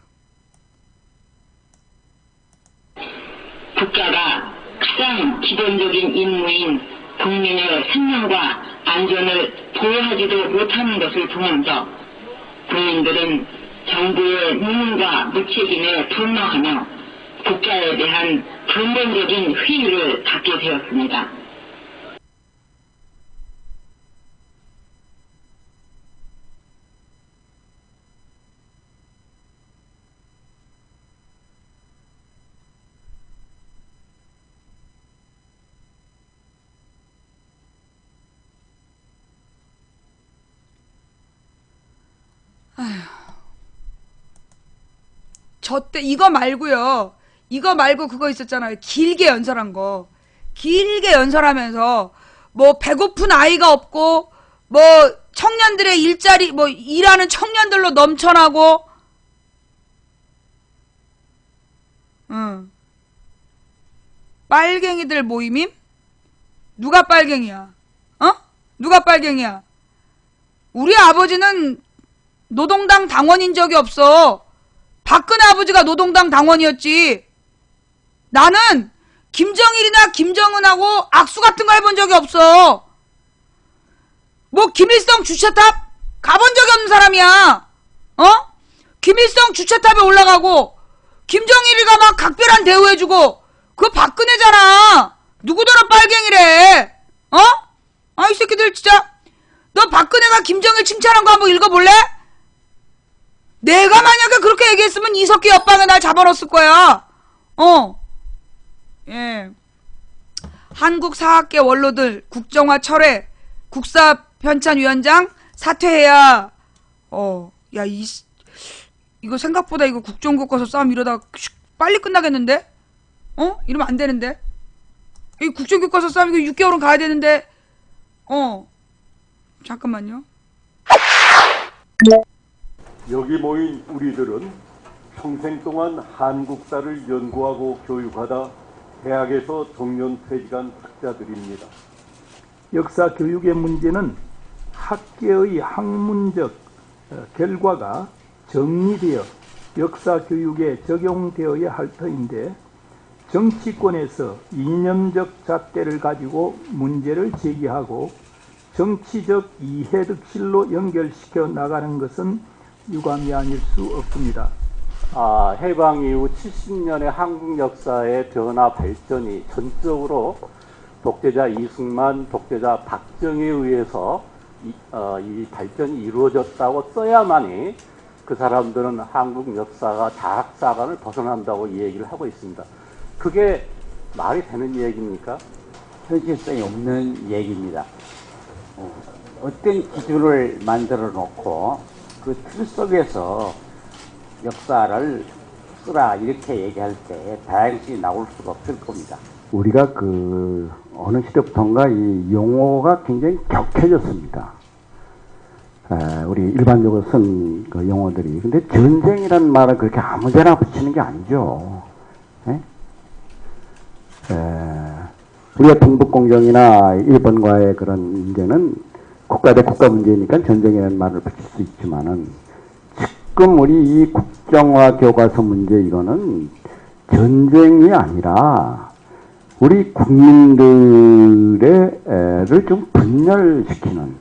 국가가 가장 기본적인 임무인 국민의 생명과 안전을 보호하지도 못하는 것을 보면서 국민들은 정부의 무능과 무책임에 분노하며 국가에 대한 근본적인 회의를 갖게 되었습니다. 저 때 이거 말고요. 이거 말고 그거 있었잖아요. 길게 연설한 거. 길게 연설하면서 뭐 배고픈 아이가 없고 뭐 청년들의 일자리 뭐 일하는 청년들로 넘쳐나고 빨갱이들 모임임? 누가 빨갱이야? 어? 누가 빨갱이야? 우리 아버지는 노동당 당원인 적이 없어. 박근혜 아버지가 노동당 당원이었지. 나는 김정일이나 김정은하고 악수 같은 거 해본 적이 없어. 뭐 김일성 주차탑 가본 적이 없는 사람이야. 어? 김일성 주차탑에 올라가고 김정일이가 막 각별한 대우해주고 그거 박근혜잖아. 누구더러 빨갱이래. 어? 아, 이 새끼들 진짜. 너 박근혜가 김정일 칭찬한 거 한번 읽어볼래? 내가 만약에 그렇게 얘기했으면 이석기 옆방에 날 잡아넣었을 거야. 예. 한국 사학계 원로들 국정화 철회 국사편찬위원장 사퇴해야. 야, 이거 생각보다 이거 국정교과서 싸움 이러다 빨리 끝나겠는데? 이러면 안 되는데? 이 국정교과서 싸움 이거 6개월은 가야 되는데. 잠깐만요. 여기 모인 우리들은 평생 동안 한국사를 연구하고 교육하다 대학에서 정년 퇴직한 학자들입니다. 역사 교육의 문제는 학계의 학문적 결과가 정리되어 역사 교육에 적용되어야 할 터인데 정치권에서 이념적 잣대를 가지고 문제를 제기하고 정치적 이해득실로 연결시켜 나가는 것은 유감이 아닐 수 없습니다. 해방 이후 70년의 한국 역사의 변화 발전이 전적으로 독재자 이승만, 독재자 박정희에 의해서 이 발전이 이루어졌다고 써야만이 그 사람들은 한국 역사가 다락사관을 벗어난다고 얘기를 하고 있습니다. 그게 말이 되는 얘기입니까? 현실성이 없는 얘기입니다. 어떤 기준을 만들어 놓고 그 틀 속에서 역사를 쓰라 이렇게 얘기할 때 다양성이 나올 수가 없을 겁니다. 우리가 어느 시대부터인가 이 용어가 굉장히 격해졌습니다. 우리 일반적으로 쓴 그 용어들이. 근데 전쟁이라는 말은 그렇게 아무데나 붙이는 게 아니죠. 우리가 동북공정이나 일본과의 그런 문제는 국가 대 국가 문제니까 전쟁이라는 말을 붙일 수 있지만은 지금 우리 이 국정화 교과서 문제 이거는 전쟁이 아니라 우리 국민들을 좀 분열시키는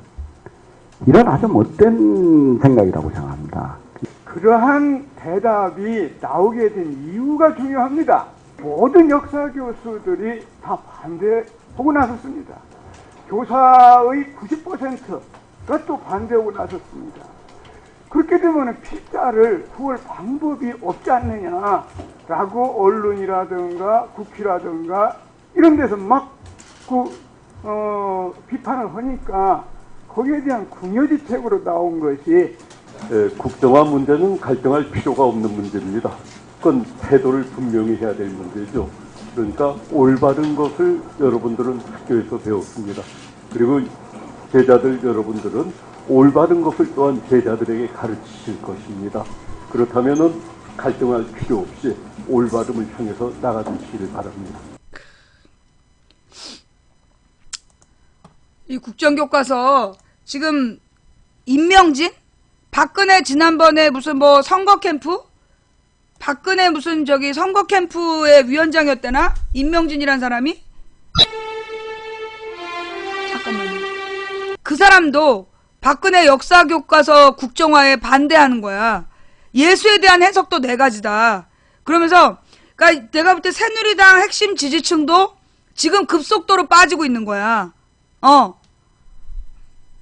이런 아주 못된 생각이라고 생각합니다. 그러한 대답이 나오게 된 이유가 중요합니다. 모든 역사 교수들이 다 반대하고 나섰습니다. 교사의 90%가 또 반대하고 나섰습니다. 그렇게 되면 피자를 구할 방법이 없지 않느냐라고 언론이라든가 국회라든가 이런 데서 막 비판을 하니까 거기에 대한 궁여지책으로 나온 것이 국정화 문제는 갈등할 필요가 없는 문제입니다. 그건 태도를 분명히 해야 될 문제죠. 그러니까 올바른 것을 여러분들은 학교에서 배웠습니다. 그리고 제자들 여러분들은 올바른 것을 또한 제자들에게 가르치실 것입니다. 그렇다면은 갈등할 필요 없이 올바름을 향해서 나가주시길 바랍니다. 이 국정교과서 지금 임명진? 박근혜 지난번에 무슨 뭐 선거 캠프? 박근혜 무슨 저기 선거 캠프의 위원장이었대나? 임명진이란 사람이? 잠깐만요. 그 사람도 박근혜 역사교과서 국정화에 반대하는 거야. 예수에 대한 해석도 네 가지다. 그러면서 그러니까 내가 볼 때 새누리당 핵심 지지층도 지금 급속도로 빠지고 있는 거야.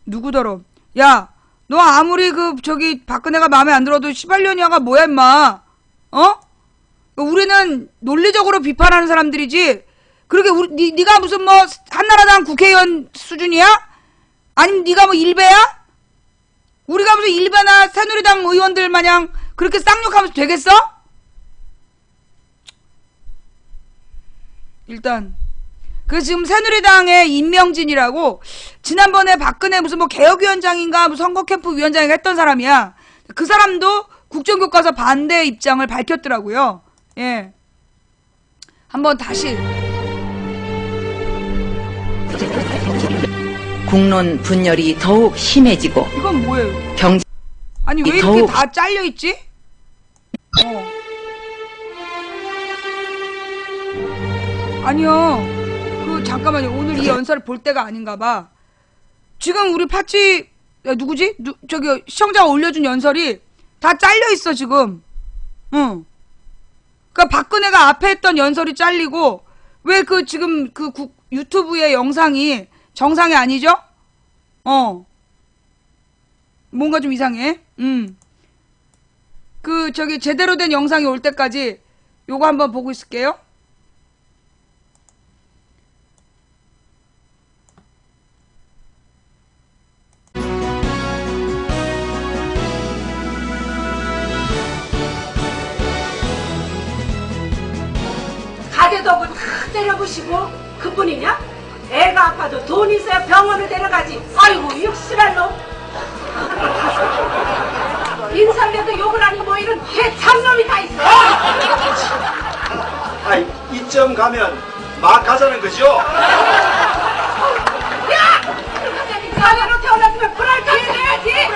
누구더러? 야, 너 아무리 저기 박근혜가 마음에 안 들어도 시발년이야가 뭐야 임마? 우리는 논리적으로 비판하는 사람들이지. 그러게 네가 무슨 뭐 한나라당 국회의원 수준이야? 아니면 네가 뭐 일베야? 우리가 무슨 일베나 새누리당 의원들 마냥 그렇게 쌍욕하면서 되겠어? 일단 그 지금 새누리당의 임명진이라고 지난번에 박근혜 무슨 뭐 개혁위원장인가 무슨 선거캠프 위원장인가 했던 사람이야. 그 사람도 국정교과서 반대 입장을 밝혔더라고요. 예. 한번 다시. 국론 분열이 더욱 심해지고 이건 뭐예요? 경제 아니 왜 이렇게 다 잘려있지? 아니요. 잠깐만요. 오늘 이 연설을 볼 때가 아닌가 봐. 지금 우리 파치 누구지? 저기 시청자가 올려준 연설이 다 잘려있어 지금. 응. 그니까 박근혜가 앞에 했던 연설이 잘리고 왜 지금 유튜브의 영상이 정상이 아니죠? 뭔가 좀 이상해. 저기 제대로 된 영상이 올 때까지 요거 한번 보고 있을게요. 가대덕을 다 때려부시고 그뿐이냐? 애가 아파도 돈 있어야 병원을 데려가지. 아이고 육실할놈. 인삼에도 욕을 하니 뭐 이런 개참놈이 다 있어. 아이 이점 가면 막 가자는 거죠? 야! 사회로 태어났으면 불알까지 내야지.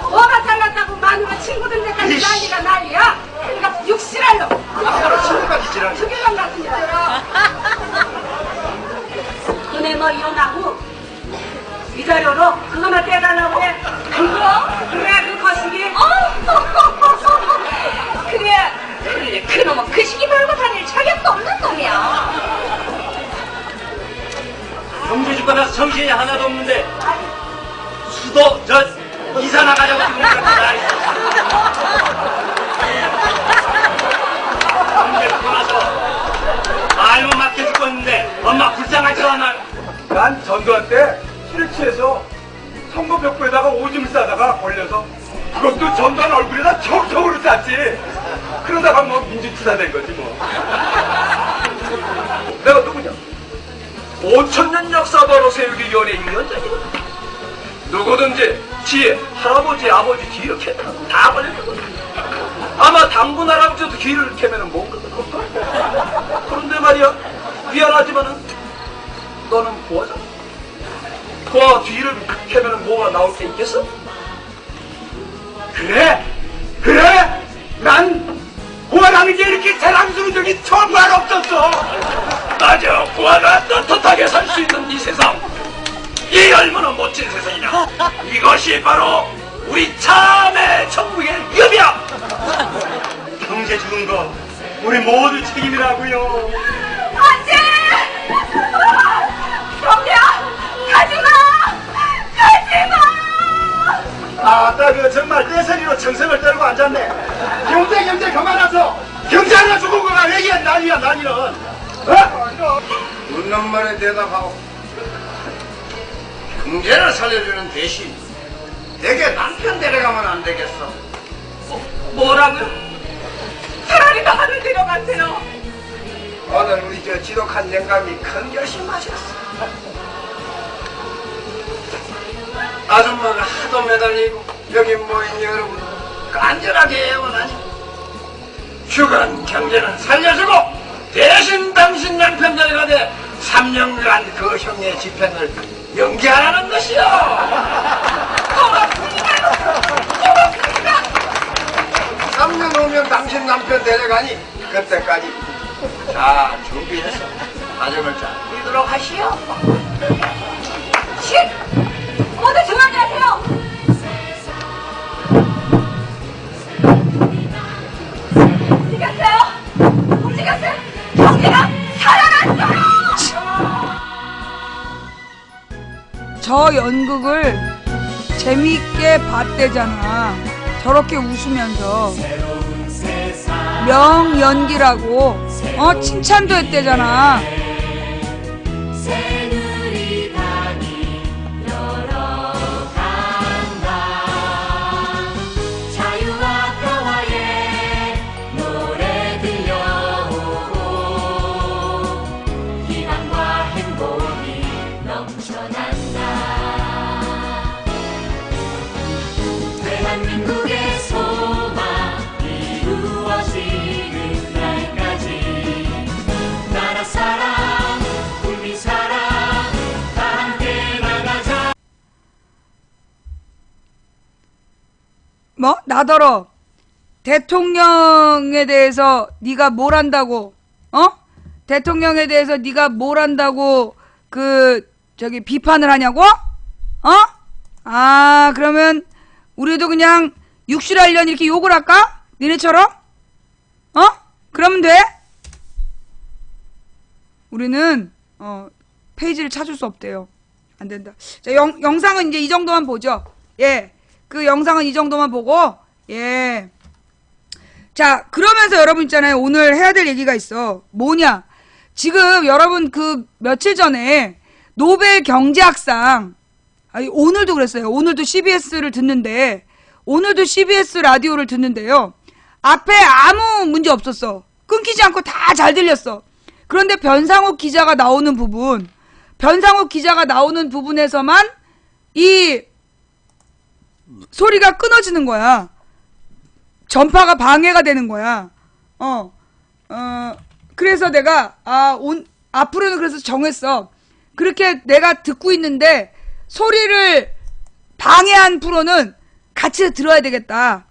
뭐가 잘났다고 마누라 친구들 데까지 난리가 난리야. 그러니까 육실할놈. 바로 친구까지 지랄. 죽일놈 같은 년. 은혜 너 이혼하고 이 자료로 그거나 떼달라고 해. 그거? 그래 그 거시기. 그래 그놈은 그 시기 말고 다닐 자격도 없는 놈이야. 경제주가 나서 정신이 하나도 없는데 수도 이사 나가자고 지금 그러니까 경제주가 나서 말만 막혀 죽었는데 엄마 불쌍하지 않아? 난 전두환 때 술에 취해서 선거벽부에다가 오줌을 싸다가 걸려서 그것도 전두환 얼굴에다 척척으로 쌌지. 그러다가 뭐 민주투사 된 거지 뭐. 내가 누구냐? 5천년 역사바로 세우기 연예인 위원장이거든. 누구든지 지 할아버지 아버지 뒤 이렇게 다 걸렸거든. 아마 당군 할아버지도 뒤를 캐면은 뭔가 그럴까? 그런데 말이야 미안하지만은 너는 고아잖아. 고아 뒤를 캐면은 뭐가 나올 게 있겠어? 그래 난 고아라는 게 이렇게 자랑스러운 적이 정말 없었어. 맞아, 고아가 떳떳하게 살 수 있는 이 세상, 이 얼마나 멋진 세상이냐. 이것이 바로 우리 참의 천국의 위협이야. 경제 죽은 거 우리 모두 책임이라고요. 안돼! 경태야! 가지마! 아따 그 정말 내 소리로 청생을 떨고 앉았네. 경제 그만하소. 경제 하나 죽은 거가 왜 이게 난리야 난리는. 묻는 말에 대답하고 경제를 살려주는 대신 내게 남편 데려가면 안 되겠어. 뭐라고요? 차라리 나를 데려가세요. 오늘 우리 저 지독한 영감이 큰 결심하셨어. 아줌마가 하도 매달리고 여기 모인 여러분 간절하게 애원하니 휴관 경제는 살려주고 대신 당신 남편 데려가되 3년간 그 형의 집행을 연기하라는 것이요. 고맙습니다. 3년 후면 당신 남편 데려가니 그때까지 잘 준비해서 가정을 잘 이루도록 하시오. 모두 조용히 하세요. 움직였어요. 경제가 살아났어요. 저 연극을 재미있게 봤대잖아. 저렇게 웃으면서 명연기라고 칭찬도 했대잖아. 뭐? 나더러 대통령에 대해서 네가 뭘 안다고? 대통령에 대해서 네가 뭘 안다고 비판을 하냐고? 그러면 우리도 그냥 육실하려니 이렇게 욕을 할까? 니네처럼? 그러면 돼? 우리는 페이지를 찾을 수 없대요. 안 된다. 자, 영상은 이제 이 정도만 보죠. 예. 그 영상은 이 정도만 보고, 예. 자, 그러면서 여러분 있잖아요. 오늘 해야 될 얘기가 있어. 뭐냐. 지금 여러분 며칠 전에 노벨 경제학상, 오늘도 그랬어요. 오늘도 CBS를 듣는데, 오늘도 CBS 라디오를 듣는데요. 앞에 아무 문제 없었어. 끊기지 않고 다 잘 들렸어. 그런데 변상욱 기자가 나오는 부분에서만 이 소리가 끊어지는 거야. 전파가 방해가 되는 거야. 그래서 내가 앞으로는 그래서 정했어. 그렇게 내가 듣고 있는데 소리를 방해한 프로는 같이 들어야 되겠다.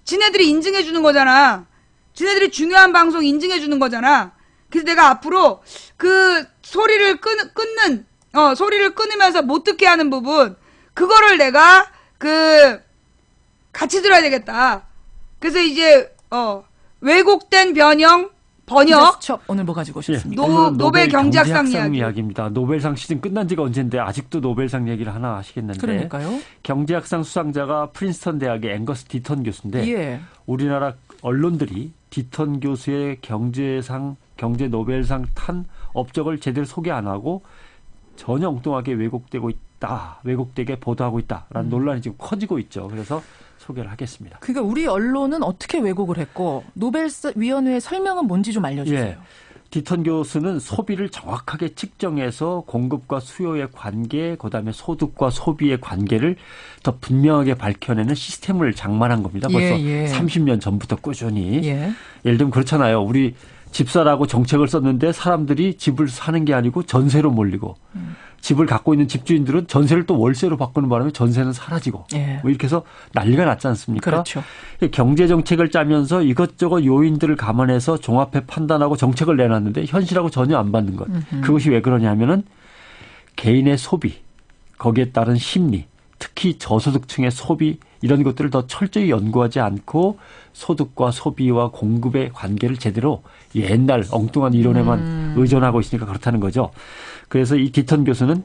지네들이 인증해 주는 거잖아. 지네들이 중요한 방송 인증해 주는 거잖아. 그래서 내가 앞으로 그 소리를 소리를 끊으면서 못 듣게 하는 부분, 그거를 내가 같이 들어야 되겠다. 그래서 이제 왜곡된 번역 오늘 뭐 가지고 오셨습니까? 노벨 경제학상 이야기입니다. 노벨상 시즌 끝난 지가 언젠데 아직도 노벨상 얘기를 하나 하시겠는데. 그러니까요. 경제학상 수상자가 프린스턴 대학의 앵거스 디턴 교수인데, 예. 우리나라 언론들이 디턴 교수의 경제 노벨상 탄 업적을 제대로 소개 안 하고 전혀 엉뚱하게 왜곡되게 보도하고 있다라는 논란이 지금 커지고 있죠. 그래서 소개를 하겠습니다. 그러니까 우리 언론은 어떻게 왜곡을 했고 노벨위원회의 설명은 뭔지 좀 알려주세요. 예. 디턴 교수는 소비를 정확하게 측정해서 공급과 수요의 관계, 그다음에 소득과 소비의 관계를 더 분명하게 밝혀내는 시스템을 장만한 겁니다. 벌써 30년 전부터 꾸준히. 예를 들면 그렇잖아요. 우리 집사라고 정책을 썼는데 사람들이 집을 사는 게 아니고 전세로 몰리고 집을 갖고 있는 집주인들은 전세를 또 월세로 바꾸는 바람에 전세는 사라지고 뭐 이렇게 해서 난리가 났지 않습니까? 그렇죠. 경제정책을 짜면서 이것저것 요인들을 감안해서 종합해 판단하고 정책을 내놨는데 현실하고 전혀 안 맞는 것. 그것이 왜 그러냐면은 개인의 소비, 거기에 따른 심리, 특히 저소득층의 소비, 이런 것들을 더 철저히 연구하지 않고 소득과 소비와 공급의 관계를 제대로 옛날 엉뚱한 이론에만 의존하고 있으니까 그렇다는 거죠. 그래서 이 디턴 교수는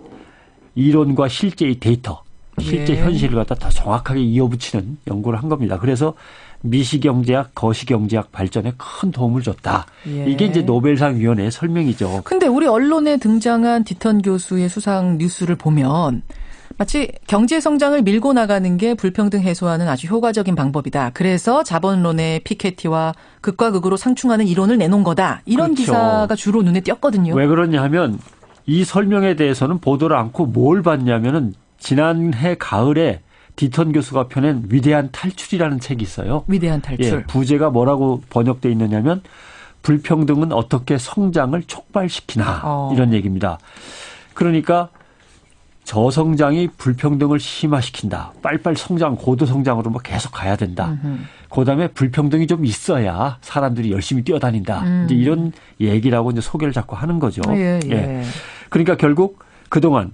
이론과 실제의 데이터, 실제 현실을 갖다 더 정확하게 이어붙이는 연구를 한 겁니다. 그래서 미시경제학, 거시경제학 발전에 큰 도움을 줬다. 이게 이제 노벨상 위원회의 설명이죠. 근데 우리 언론에 등장한 디턴 교수의 수상 뉴스를 보면 마치 경제 성장을 밀고 나가는 게 불평등 해소하는 아주 효과적인 방법이다. 그래서 자본론의 피케티와 극과 극으로 상충하는 이론을 내놓은 거다. 이런 그렇죠. 기사가 주로 눈에 띄었거든요. 왜 그러냐 하면 이 설명에 대해서는 보도를 않고 뭘 봤냐면은 지난해 가을에 디턴 교수가 펴낸 위대한 탈출이라는 책이 있어요. 위대한 탈출. 예, 부제가 뭐라고 번역돼 있느냐면 불평등은 어떻게 성장을 촉발시키나 이런 얘기입니다. 그러니까 저성장이 불평등을 심화시킨다. 빨빨 성장, 고도 성장으로 뭐 계속 가야 된다. 그다음에 불평등이 좀 있어야 사람들이 열심히 뛰어다닌다. 이제 이런 얘기라고 이제 소개를 자꾸 하는 거죠. 예. 그러니까 결국 그동안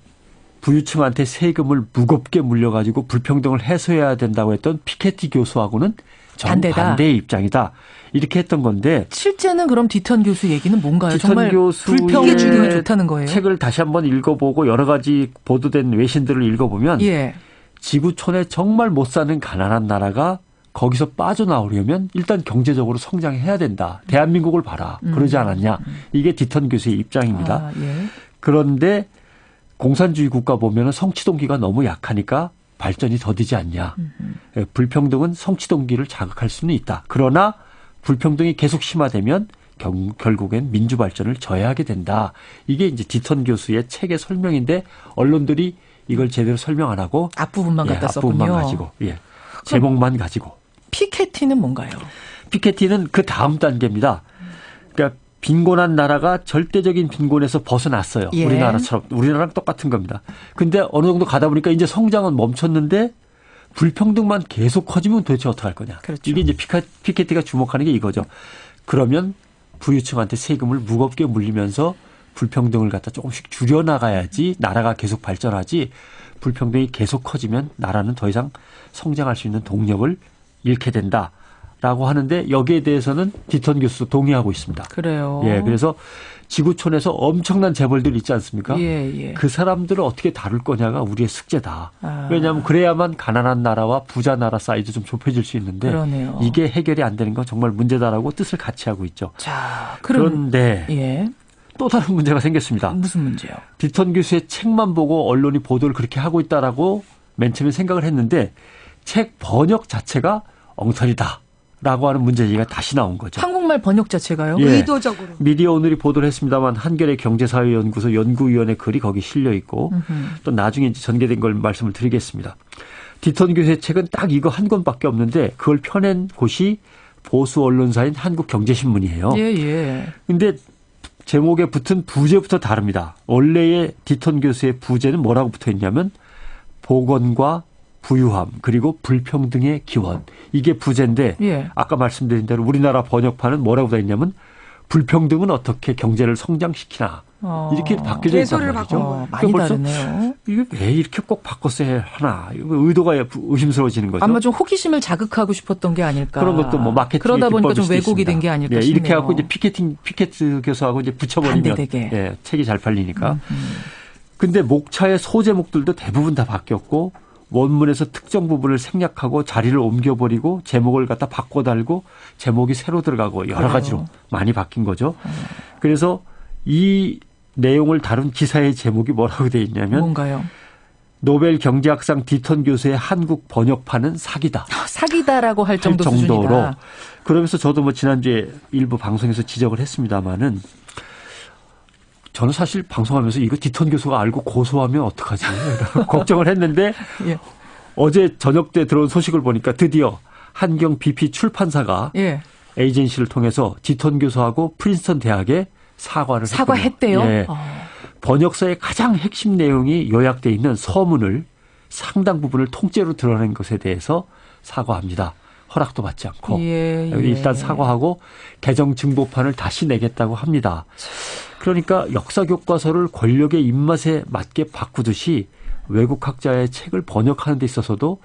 부유층한테 세금을 무겁게 물려가지고 불평등을 해소해야 된다고 했던 피케티 교수하고는 정반대의 입장이다. 이렇게 했던 건데 실제는 그럼 디턴 교수 얘기는 뭔가요? 디턴 정말 교수의 불평이 주기가 좋다는 거예요? 책을 다시 한번 읽어보고 여러 가지 보도된 외신들을 읽어보면 예. 지구촌에 정말 못 사는 가난한 나라가 거기서 빠져나오려면 일단 경제적으로 성장해야 된다. 대한민국을 봐라. 그러지 않았냐. 이게 디턴 교수의 입장입니다. 예. 그런데 공산주의 국가 보면 성취동기가 너무 약하니까 발전이 더디지 않냐. 불평등은 성취동기를 자극할 수는 있다. 그러나 불평등이 계속 심화되면 결국엔 민주발전을 저해하게 된다. 이게 이제 디턴 교수의 책의 설명인데 언론들이 이걸 제대로 설명 안 하고 앞부분만 갖다 썼군요. 앞부분만 가지고 제목만 가지고. 피케티는 뭔가요? 피케티는 그 다음 단계입니다. 그러니까 빈곤한 나라가 절대적인 빈곤에서 벗어났어요. 예. 우리나라처럼. 우리나라랑 똑같은 겁니다. 근데 어느 정도 가다 보니까 이제 성장은 멈췄는데 불평등만 계속 커지면 도대체 어떡할 거냐. 그렇죠. 이게 이제 피케티가 주목하는 게 이거죠. 그러면 부유층한테 세금을 무겁게 물리면서 불평등을 갖다 조금씩 줄여나가야지 나라가 계속 발전하지 불평등이 계속 커지면 나라는 더 이상 성장할 수 있는 동력을 잃게 된다. 라고 하는데 여기에 대해서는 디턴 교수도 동의하고 있습니다. 그래요. 예, 그래서 지구촌에서 엄청난 재벌들이 있지 않습니까? 예. 그 사람들을 어떻게 다룰 거냐가 우리의 숙제다. 왜냐하면 그래야만 가난한 나라와 부자 나라 사이도 좀 좁혀질 수 있는데 그러네요. 이게 해결이 안 되는 건 정말 문제다라고 뜻을 같이 하고 있죠. 자, 그런데 예. 또 다른 문제가 생겼습니다. 무슨 문제요? 디턴 교수의 책만 보고 언론이 보도를 그렇게 하고 있다라고 맨 처음에 생각을 했는데 책 번역 자체가 엉터리다. 라고 하는 문제제기가 다시 나온 거죠. 한국말 번역 자체가요? 예. 의도적으로. 미디어 오늘이 보도를 했습니다만 한겨레 경제사회연구소 연구위원회 글이 거기 실려 있고 또 나중에 이제 전개된 걸 말씀을 드리겠습니다. 디턴 교수의 책은 딱 이거 한 권밖에 없는데 그걸 펴낸 곳이 보수 언론사인 한국경제신문이에요. 예. 근데 제목에 붙은 부제부터 다릅니다. 원래의 디턴 교수의 부제는 뭐라고 붙어 있냐면 보건과 부유함 그리고 불평등의 기원 이게 부제인데 예. 아까 말씀드린 대로 우리나라 번역판은 뭐라고 되어 있냐면 불평등은 어떻게 경제를 성장시키나 이렇게 바뀌어져 있단 말이죠. 많이 다르네요. 이게 왜 이렇게 꼭 바꿨어야 하나 의도가 의심스러워지는 거죠. 아마 좀 호기심을 자극하고 싶었던 게 아닐까. 그런 것도 뭐 마케팅 그러다 보니까 좀 왜곡이 된 게 아닐까 싶네요. 이렇게 하고 이제 피케티 교수하고 이제 붙여버리면 책이 잘 팔리니까. 근데 목차의 소제목들도 대부분 다 바뀌었고 원문에서 특정 부분을 생략하고 자리를 옮겨버리고 제목을 갖다 바꿔 달고 제목이 새로 들어가고 여러 가지로 많이 바뀐 거죠. 그래서 이 내용을 다룬 기사의 제목이 뭐라고 되어 있냐면 뭔가요? 노벨 경제학상 디턴 교수의 한국 번역판은 사기다. 사기다라고 할 정도 수준이다. 그러면서 저도 뭐 지난주에 일부 방송에서 지적을 했습니다마는 저는 사실 방송하면서 이거 디턴 교수가 알고 고소하면 어떡하지? 걱정을 했는데 예. 어제 저녁 때 들어온 소식을 보니까 드디어 한경 BP 출판사가 에이전시를 통해서 디턴 교수하고 프린스턴 대학에 사과했대요. 예. 번역서의 가장 핵심 내용이 요약되어 있는 서문을 상당 부분을 통째로 드러낸 것에 대해서 사과합니다. 허락도 받지 않고 일단 사과하고 개정 증보판을 다시 내겠다고 합니다. 그러니까 역사 교과서를 권력의 입맛에 맞게 바꾸듯이 외국 학자의 책을 번역하는 데 있어서도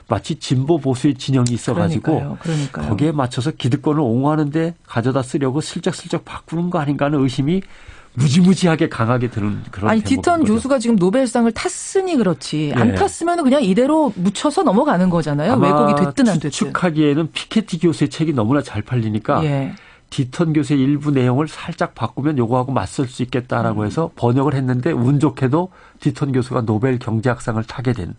마치 진보 보수의 진영이 있어가지고 그러니까요. 거기에 맞춰서 기득권을 옹호하는데 가져다 쓰려고 슬쩍슬쩍 바꾸는 거 아닌가 하는 의심이 무지무지하게 강하게 드는 그런 아니 디턴 교수가 지금 노벨상을 탔으니 그렇지 안 탔으면 그냥 이대로 묻혀서 넘어가는 거잖아요. 왜곡이 됐든 안 됐든. 추측하기에는 피케티 교수의 책이 너무나 잘 팔리니까 디턴 교수의 일부 내용을 살짝 바꾸면 요거하고 맞설 수 있겠다라고 해서 번역을 했는데 운 좋게도 디턴 교수가 노벨 경제학상을 타게 된,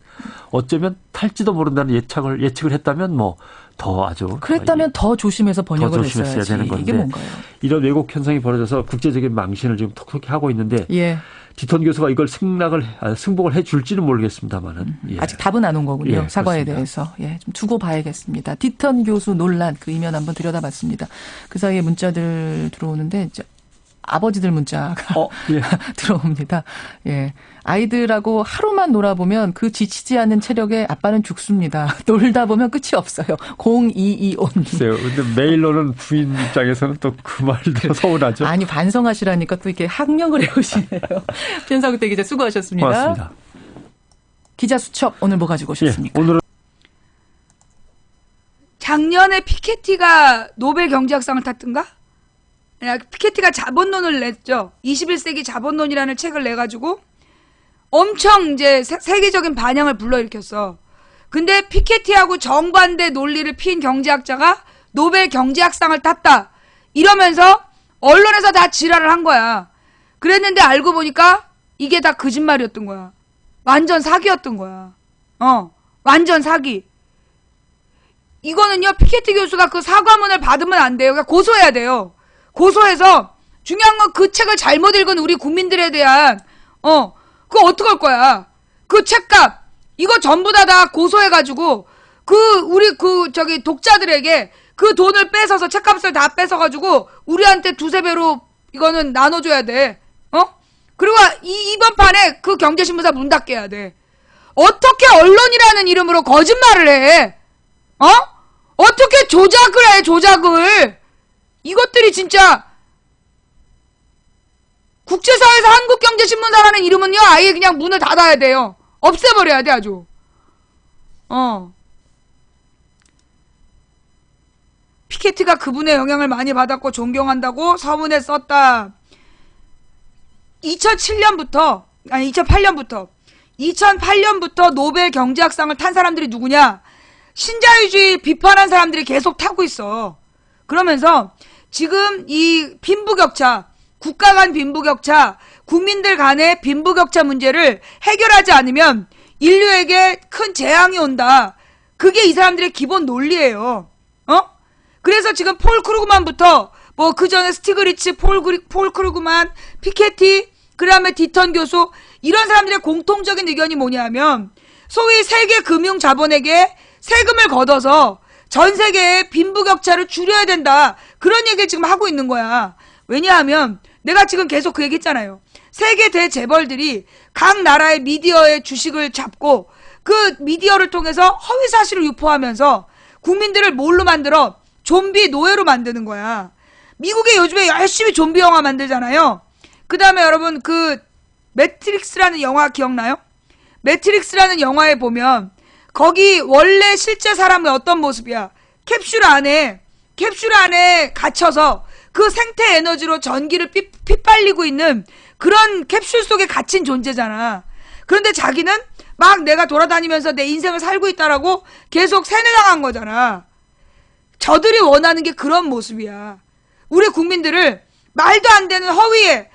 어쩌면 탈지도 모른다는 예측을 했다면 뭐 더 아주 그랬다면 더 조심해서 번역을 더 조심했어야 했어야지. 되는 건데 이게 뭔가요? 이런 왜곡 현상이 벌어져서 국제적인 망신을 지금 톡톡히 하고 있는데 예. 디턴 교수가 이걸 승복을 해줄지는 모르겠습니다만은 예. 아직 답은 안 온 거군요. 예, 사과에 그렇습니다. 대해서. 예, 좀 두고 봐야겠습니다. 디턴 교수 논란 그 이면 한번 들여다봤습니다. 그 사이에 문자들 들어오는데 이제 아버지들 문자가 예. 들어옵니다. 예. 아이들하고 하루만 놀아보면 그 지치지 않는 체력에 아빠는 죽습니다. 놀다 보면 끝이 없어요. 0225님. 글쎄요. 근데 메일로는 부인 입장에서는 또 그 말도 서운하죠. 아니, 반성하시라니까 또 이렇게 학력을 해오시네요. 편사국대 기자 수고하셨습니다. 고맙습니다. 기자 수첩 오늘 뭐 가지고 오셨습니까? 예, 오늘은 작년에 피케티가 노벨 경제학상을 탔던가? 피케티가 자본론을 냈죠. 21세기 자본론이라는 책을 내가지고 엄청 이제 세계적인 반향을 불러일으켰어. 근데 피케티하고 정반대 논리를 핀 경제학자가 노벨 경제학상을 탔다. 이러면서 언론에서 다 지랄을 한 거야. 그랬는데 알고 보니까 이게 다 거짓말이었던 거야. 완전 사기였던 거야. 완전 사기. 이거는요, 피케티 교수가 그 사과문을 받으면 안 돼요. 그러니까 고소해야 돼요. 고소해서 중요한 건 그 책을 잘못 읽은 우리 국민들에 대한 그거 어떡할 거야. 그 책값 이거 전부 다 고소해가지고 우리 독자들에게 그 돈을 뺏어서 책값을 다 뺏어가지고 우리한테 두세 배로 이거는 나눠줘야 돼. 그리고 이번 판에 그 경제신문사 문 닫게 해야 돼. 어떻게 언론이라는 이름으로 거짓말을 해? 어떻게 조작을 해, 조작을. 이것들이 진짜 국제사회에서 한국경제신문사라는 이름은요 아예 그냥 문을 닫아야 돼요. 없애버려야 돼 아주. 피케티가 그분의 영향을 많이 받았고 존경한다고 서문에 썼다. 2008년부터 2008년부터 노벨 경제학상을 탄 사람들이 누구냐? 신자유주의 비판한 사람들이 계속 타고 있어. 그러면서 지금 이 빈부격차, 국가 간 빈부격차, 국민들 간의 빈부격차 문제를 해결하지 않으면 인류에게 큰 재앙이 온다. 그게 이 사람들의 기본 논리예요. 그래서 지금 폴 크루그만부터 뭐 그 전에 스티그리츠, 폴 크루그만, 피케티, 그 다음에 디턴 교수, 이런 사람들의 공통적인 의견이 뭐냐면 소위 세계 금융 자본에게 세금을 걷어서 전 세계의 빈부격차를 줄여야 된다. 그런 얘기를 지금 하고 있는 거야. 왜냐하면 내가 지금 계속 그 얘기 했잖아요. 세계 대재벌들이 각 나라의 미디어의 주식을 잡고 그 미디어를 통해서 허위사실을 유포하면서 국민들을 뭘로 만들어? 좀비 노예로 만드는 거야. 미국에 요즘에 열심히 좀비 영화 만들잖아요. 그 다음에 여러분 그 매트릭스라는 영화 기억나요? 매트릭스라는 영화에 보면 거기 원래 실제 사람은 어떤 모습이야? 캡슐 안에 갇혀서 그 생태 에너지로 전기를 핏발리고 있는 그런 캡슐 속에 갇힌 존재잖아. 그런데 자기는 막 내가 돌아다니면서 내 인생을 살고 있다라고 계속 세뇌당한 거잖아. 저들이 원하는 게 그런 모습이야. 우리 국민들을 말도 안 되는 허위의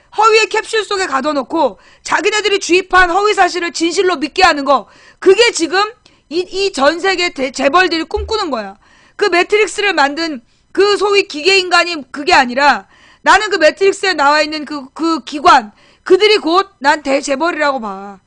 캡슐 속에 가둬놓고 자기네들이 주입한 허위 사실을 진실로 믿게 하는 거. 그게 지금 이 전 세계 재벌들이 꿈꾸는 거야. 그 매트릭스를 만든 그 소위 기계인간이 그게 아니라 나는 그 매트릭스에 나와 있는 그 기관, 그들이 곧 난 대재벌이라고 봐.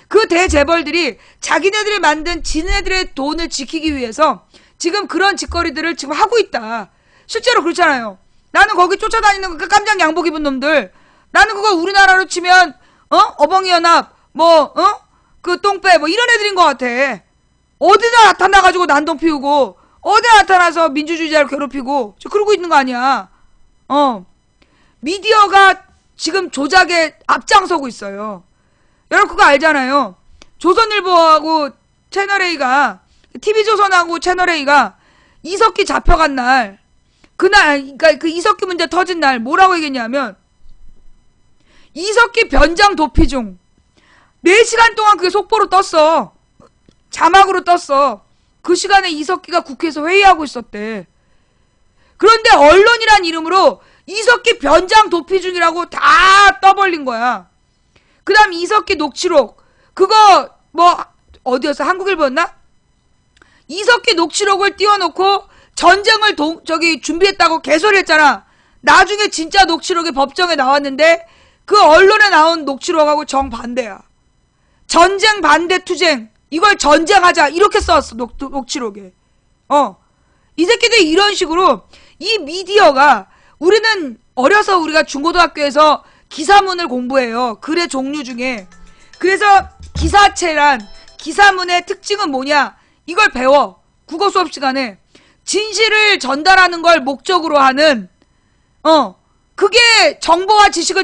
그 대재벌들이 자기네들이 만든 지네들의 돈을 지키기 위해서 지금 그런 짓거리들을 지금 하고 있다. 실제로 그렇잖아요. 나는 거기 쫓아다니는 그 깜장 양복 입은 놈들. 나는 그거 우리나라로 치면 어벙이연합 그 똥배 뭐 이런 애들인 것 같아. 어디나 나타나가지고 난동 피우고 어디나 나타나서 민주주의자를 괴롭히고 그러고 있는 거 아니야. 미디어가 지금 조작에 앞장서고 있어요. 여러분 그거 알잖아요. 조선일보하고 채널A가 TV조선하고 채널A가 이석기 잡혀간 날 그날 그러니까 그 이석기 문제 터진 날 뭐라고 얘기했냐면 이석기 변장 도피 중 4시간 동안 그게 속보로 떴어. 자막으로 떴어. 그 시간에 이석기가 국회에서 회의하고 있었대. 그런데 언론이란 이름으로 이석기 변장 도피 중이라고 다 떠벌린 거야. 그 다음 이석기 녹취록. 그거 뭐 어디였어? 한국일보였나? 이석기 녹취록을 띄워놓고 전쟁을 준비했다고 개소리했잖아. 나중에 진짜 녹취록이 법정에 나왔는데 그 언론에 나온 녹취록하고 정반대야. 전쟁 반대 투쟁. 이걸 전쟁하자. 이렇게 써왔어. 녹취록에. 이 새끼들이 이런 식으로 이 미디어가 우리는 어려서 우리가 중고등학교에서 기사문을 공부해요. 글의 종류 중에. 그래서 기사체란 기사문의 특징은 뭐냐? 이걸 배워. 국어 수업 시간에. 진실을 전달하는 걸 목적으로 하는 그게 정보와 지식을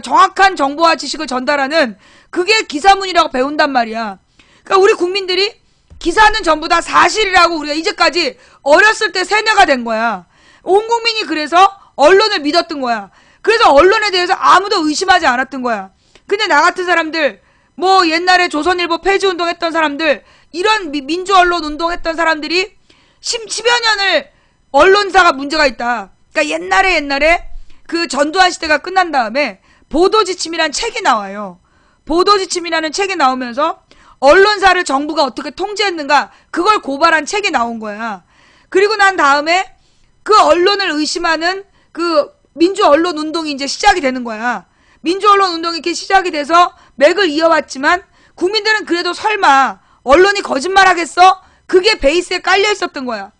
정확한 정보와 지식을 전달하는 그게 기사문이라고 배운단 말이야. 그러니까 우리 국민들이 기사는 전부 다 사실이라고 우리가 이제까지 어렸을 때 세뇌가 된 거야. 온 국민이 그래서 언론을 믿었던 거야. 그래서 언론에 대해서 아무도 의심하지 않았던 거야. 근데 나 같은 사람들, 뭐 옛날에 조선일보 폐지운동 했던 사람들, 이런 민주언론 운동했던 사람들이 10여 년을 언론사가 문제가 있다. 그러니까 옛날에 그 전두환 시대가 끝난 다음에 보도지침이라는 책이 나와요. 보도지침이라는 책이 나오면서 언론사를 정부가 어떻게 통제했는가 그걸 고발한 책이 나온 거야. 그리고 난 다음에 그 언론을 의심하는 그 민주언론 운동이 이제 시작이 되는 거야. 민주언론 운동이 이렇게 시작이 돼서 맥을 이어왔지만 국민들은 그래도 설마 언론이 거짓말하겠어? 그게 베이스에 깔려 있었던 거야.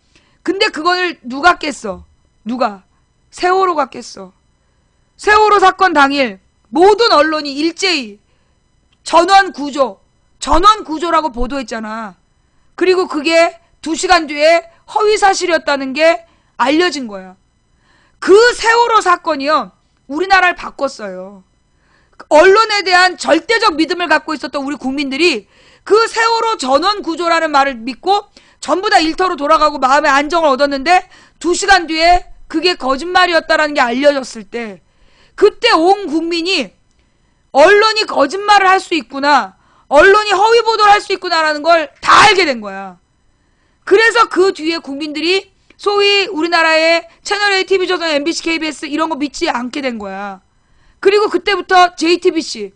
근데 그걸 누가 깼어? 누가? 세월호가 깼어. 세월호 사건 당일 모든 언론이 일제히 전원구조라고 보도했잖아. 그리고 그게 2시간 뒤에 허위사실이었다는 게 알려진 거야. 그 세월호 사건이요, 우리나라를 바꿨어요. 언론에 대한 절대적 믿음을 갖고 있었던 우리 국민들이 그 세월호 전원구조라는 말을 믿고 전부 다 일터로 돌아가고 마음의 안정을 얻었는데 2시간 뒤에 그게 거짓말이었다라는 게 알려졌을 때 그때 온 국민이 언론이 거짓말을 할 수 있구나, 언론이 허위 보도를 할 수 있구나라는 걸 다 알게 된 거야. 그래서 그 뒤에 국민들이 소위 우리나라의 채널A, TV조선, MBC, KBS 이런 거 믿지 않게 된 거야. 그리고 그때부터 JTBC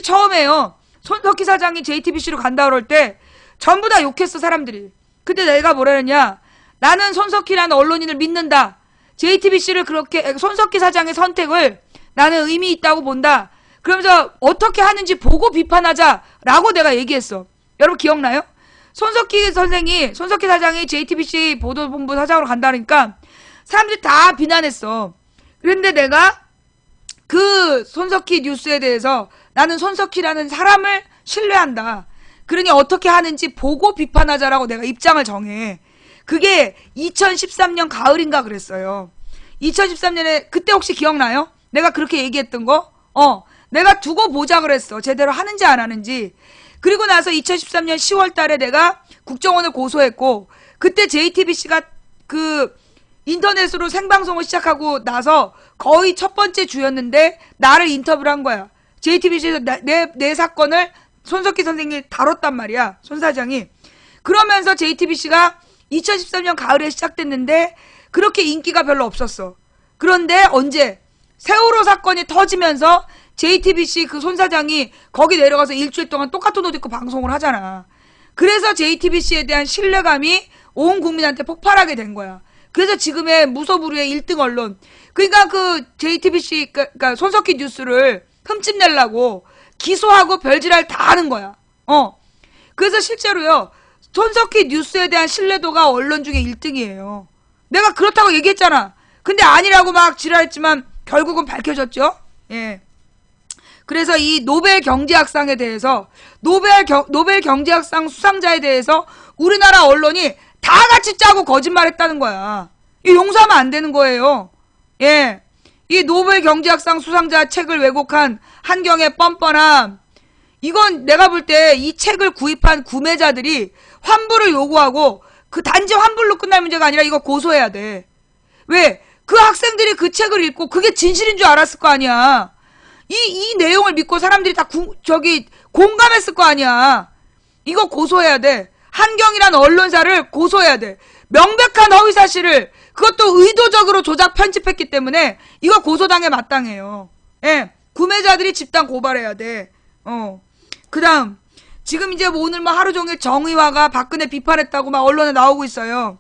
처음에요. 손석희 사장이 JTBC로 간다 그럴 때 전부 다 욕했어, 사람들이. 그때 내가 뭐라 했냐? 나는 손석희라는 언론인을 믿는다. JTBC를 그렇게, 손석희 사장의 선택을 나는 의미 있다고 본다. 그러면서 어떻게 하는지 보고 비판하자라고 내가 얘기했어. 여러분 기억나요? 손석희 사장이 JTBC 보도본부 사장으로 간다니까 사람들이 다 비난했어. 그런데 내가 그 손석희 뉴스에 대해서 나는 손석희라는 사람을 신뢰한다. 그러니 어떻게 하는지 보고 비판하자라고 내가 입장을 정해. 그게 2013년 가을인가 그랬어요. 2013년에 그때 혹시 기억나요? 내가 그렇게 얘기했던 거? 내가 두고 보자 그랬어. 제대로 하는지 안 하는지. 그리고 나서 2013년 10월 달에 내가 국정원을 고소했고 그때 JTBC가 그 인터넷으로 생방송을 시작하고 나서 거의 첫 번째 주였는데 나를 인터뷰를 한 거야. JTBC에서 내 사건을 손석희 선생님이 다뤘단 말이야. 손 사장이. 그러면서 JTBC가 2013년 가을에 시작됐는데 그렇게 인기가 별로 없었어. 그런데 언제? 세월호 사건이 터지면서 JTBC 그 손 사장이 거기 내려가서 일주일 동안 똑같은 옷 입고 방송을 하잖아. 그래서 JTBC에 대한 신뢰감이 온 국민한테 폭발하게 된 거야. 그래서 지금의 무소불위의 1등 언론. 그러니까 그 JTBC, 그러니까 손석희 뉴스를 흠집내려고 기소하고 별지랄 다 하는 거야. 그래서 실제로요, 손석희 뉴스에 대한 신뢰도가 언론 중에 1등이에요. 내가 그렇다고 얘기했잖아. 근데 아니라고 막 지랄했지만 결국은 밝혀졌죠. 예. 그래서 이 노벨 경제학상에 대해서 노벨 경제학상 수상자에 대해서 우리나라 언론이 다 같이 짜고 거짓말했다는 거야. 이 용서하면 안 되는 거예요. 예, 이 노벨 경제학상 수상자 책을 왜곡한 한경의 뻔뻔함. 이건 내가 볼 때 이 책을 구입한 구매자들이 환불을 요구하고 그 단지 환불로 끝날 문제가 아니라 이거 고소해야 돼. 왜? 그 학생들이 그 책을 읽고 그게 진실인 줄 알았을 거 아니야. 이 내용을 믿고 사람들이 다 공감했을 거 아니야. 이거 고소해야 돼. 한경이란 언론사를 고소해야 돼. 명백한 허위사실을 그것도 의도적으로 조작 편집했기 때문에 이거 고소당해 마땅해요. 예, 구매자들이 집단 고발해야 돼. 그 다음 지금 이제 뭐 오늘 뭐 하루 종일 정의화가 박근혜 비판했다고 막 언론에 나오고 있어요.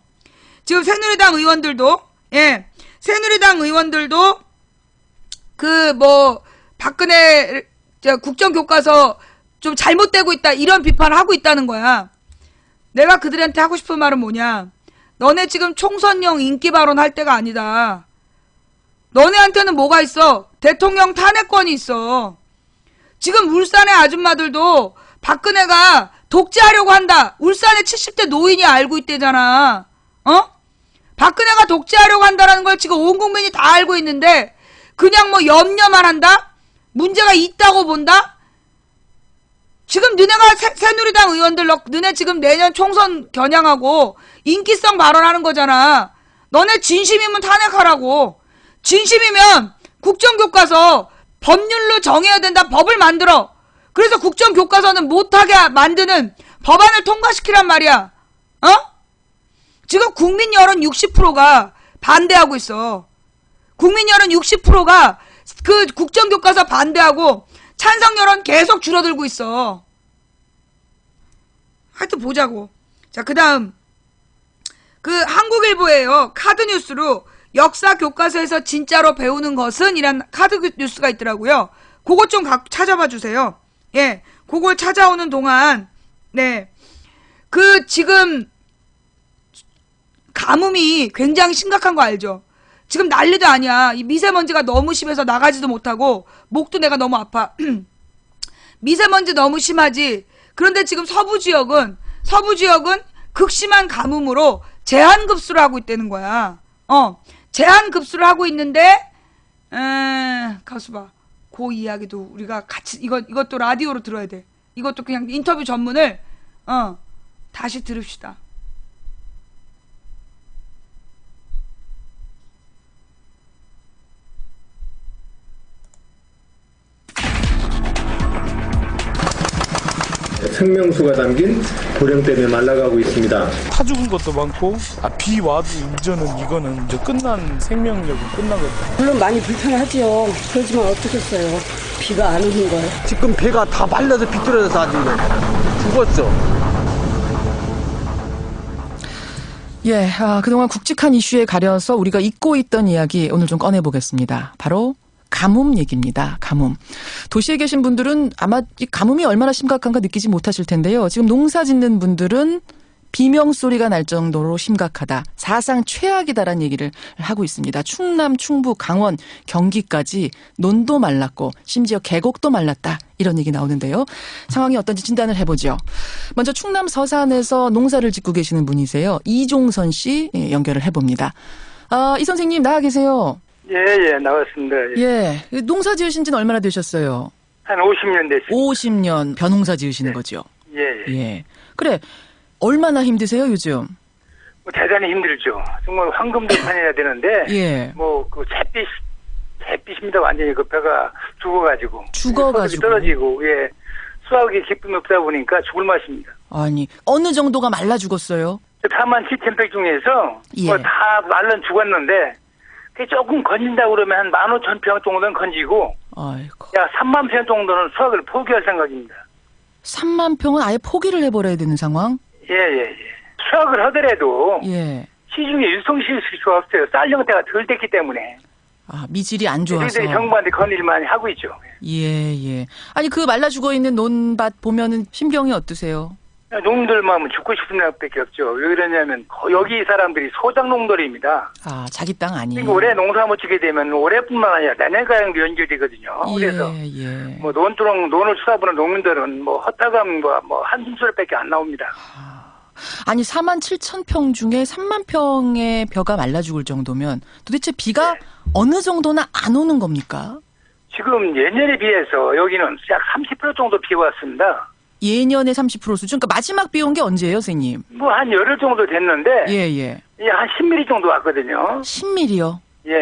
지금 새누리당 의원들도 그 뭐 박근혜 국정교과서 좀 잘못되고 있다 이런 비판을 하고 있다는 거야. 내가 그들한테 하고 싶은 말은 뭐냐. 너네 지금 총선용 인기 발언 할 때가 아니다. 너네한테는 뭐가 있어? 대통령 탄핵권이 있어. 지금 울산의 아줌마들도 박근혜가 독재하려고 한다. 울산의 70대 노인이 알고 있대잖아. 박근혜가 독재하려고 한다라는 걸 지금 온 국민이 다 알고 있는데 그냥 뭐 염려만 한다? 문제가 있다고 본다? 지금 너네가 새누리당 의원들 너네 지금 내년 총선 겨냥하고 인기성 발언하는 거잖아. 너네 진심이면 탄핵하라고. 진심이면 국정교과서 법률로 정해야 된다. 법을 만들어. 그래서 국정교과서는 못하게 만드는 법안을 통과시키란 말이야. 지금 국민 여론 60%가 반대하고 있어. 국민 여론 60%가 그 국정교과서 반대하고 찬성 여론 계속 줄어들고 있어. 하여튼 보자고. 자, 그 다음 그 한국일보에요. 카드뉴스로 역사 교과서에서 진짜로 배우는 것은 이란 카드뉴스가 있더라고요. 그것 좀 찾아봐 주세요. 예, 그걸 찾아오는 동안 네, 그 지금 가뭄이 굉장히 심각한 거 알죠? 지금 난리도 아니야. 이 미세먼지가 너무 심해서 나가지도 못하고 목도 내가 너무 아파. 미세먼지 너무 심하지. 그런데 지금 서부 지역은 극심한 가뭄으로 제한급수를 하고 있다는 거야. 제한급수를 하고 있는데 가수 봐. 그 이야기도 우리가 같이 이것도 라디오로 들어야 돼. 이것도 그냥 인터뷰 전문을 다시 들읍시다. 생명수가 담긴 고령 때문에 말라가고 있습니다. 타 죽은 것도 많고 비 와도 이제는 이거는 이제 끝난 생명력은 끝나거든요. 물론 많이 불편하죠. 그렇지만 어떻겠어요. 비가 안 오는 거예요. 지금 배가 다 말려서 비뚤어져서 아주 죽었어. 예, 그동안 굵직한 이슈에 가려서 우리가 잊고 있던 이야기 오늘 좀 꺼내보겠습니다. 바로 가뭄 얘기입니다. 가뭄. 도시에 계신 분들은 아마 이 가뭄이 얼마나 심각한가 느끼지 못하실 텐데요. 지금 농사 짓는 분들은 비명소리가 날 정도로 심각하다. 사상 최악이다라는 얘기를 하고 있습니다. 충남, 충북, 강원, 경기까지 논도 말랐고 심지어 계곡도 말랐다. 이런 얘기 나오는데요. 상황이 어떤지 진단을 해보죠. 먼저 충남 서산에서 농사를 짓고 계시는 분이세요. 이종선 씨 연결을 해봅니다. 이 선생님 나와 계세요. 예, 나왔습니다. 예. 농사 지으신 지는 얼마나 되셨어요? 한 50년 됐습니다. 50년 벼농사 지으시는 거죠? 예. 그래. 얼마나 힘드세요, 요즘? 뭐 대단히 힘들죠. 정말 황금도 판해야 되는데, 예. 뭐, 그 잿빛입니다. 완전히 그 벼가 죽어가지고. 떨어지고, 예. 수확이 기쁨이 없다 보니까 죽을 맛입니다. 아니, 어느 정도가 말라 죽었어요? 4만 7천 평 중에서, 예. 뭐 다 말라 죽었는데, 조금 건진다고 그러면 한 15,000평 정도는 건지고, 아이고. 약 3만 평 정도는 수확을 포기할 생각입니다. 3만 평은 아예 포기를 해버려야 되는 상황? 예. 수확을 하더라도, 예. 시중에 유통시킬 수가 없어요. 쌀 형태가 덜 됐기 때문에. 미질이 안 좋아서. 저희들이 정부한테 건의를 많이 하고 있죠. 예. 아니, 그 말라 죽어 있는 논밭 보면은 심경이 어떠세요? 농민들만 죽고 싶은 생각밖에 없죠. 왜 그러냐면 여기 사람들이 소작농들입니다. 자기 땅 아니에요. 그러니까 올해 농사 못 지게 되면 올해뿐만 아니라 내년까지도 연결되거든요. 그래서 뭐 논을 쳐다보는 농민들은 뭐 허탈감과 뭐 한숨소리밖에 안 나옵니다. 아니 4만 7천 평 중에 3만 평의 벼가 말라 죽을 정도면 도대체 비가 어느 정도나 안 오는 겁니까? 지금 예년에 비해서 여기는 약 30% 정도 비가 왔습니다. 예년에 30% 수준? 그러니까 마지막 비 온 게 언제예요, 선생님? 뭐 한 열흘 정도 됐는데. 예. 한 10mm 정도 왔거든요. 10mm요? 예.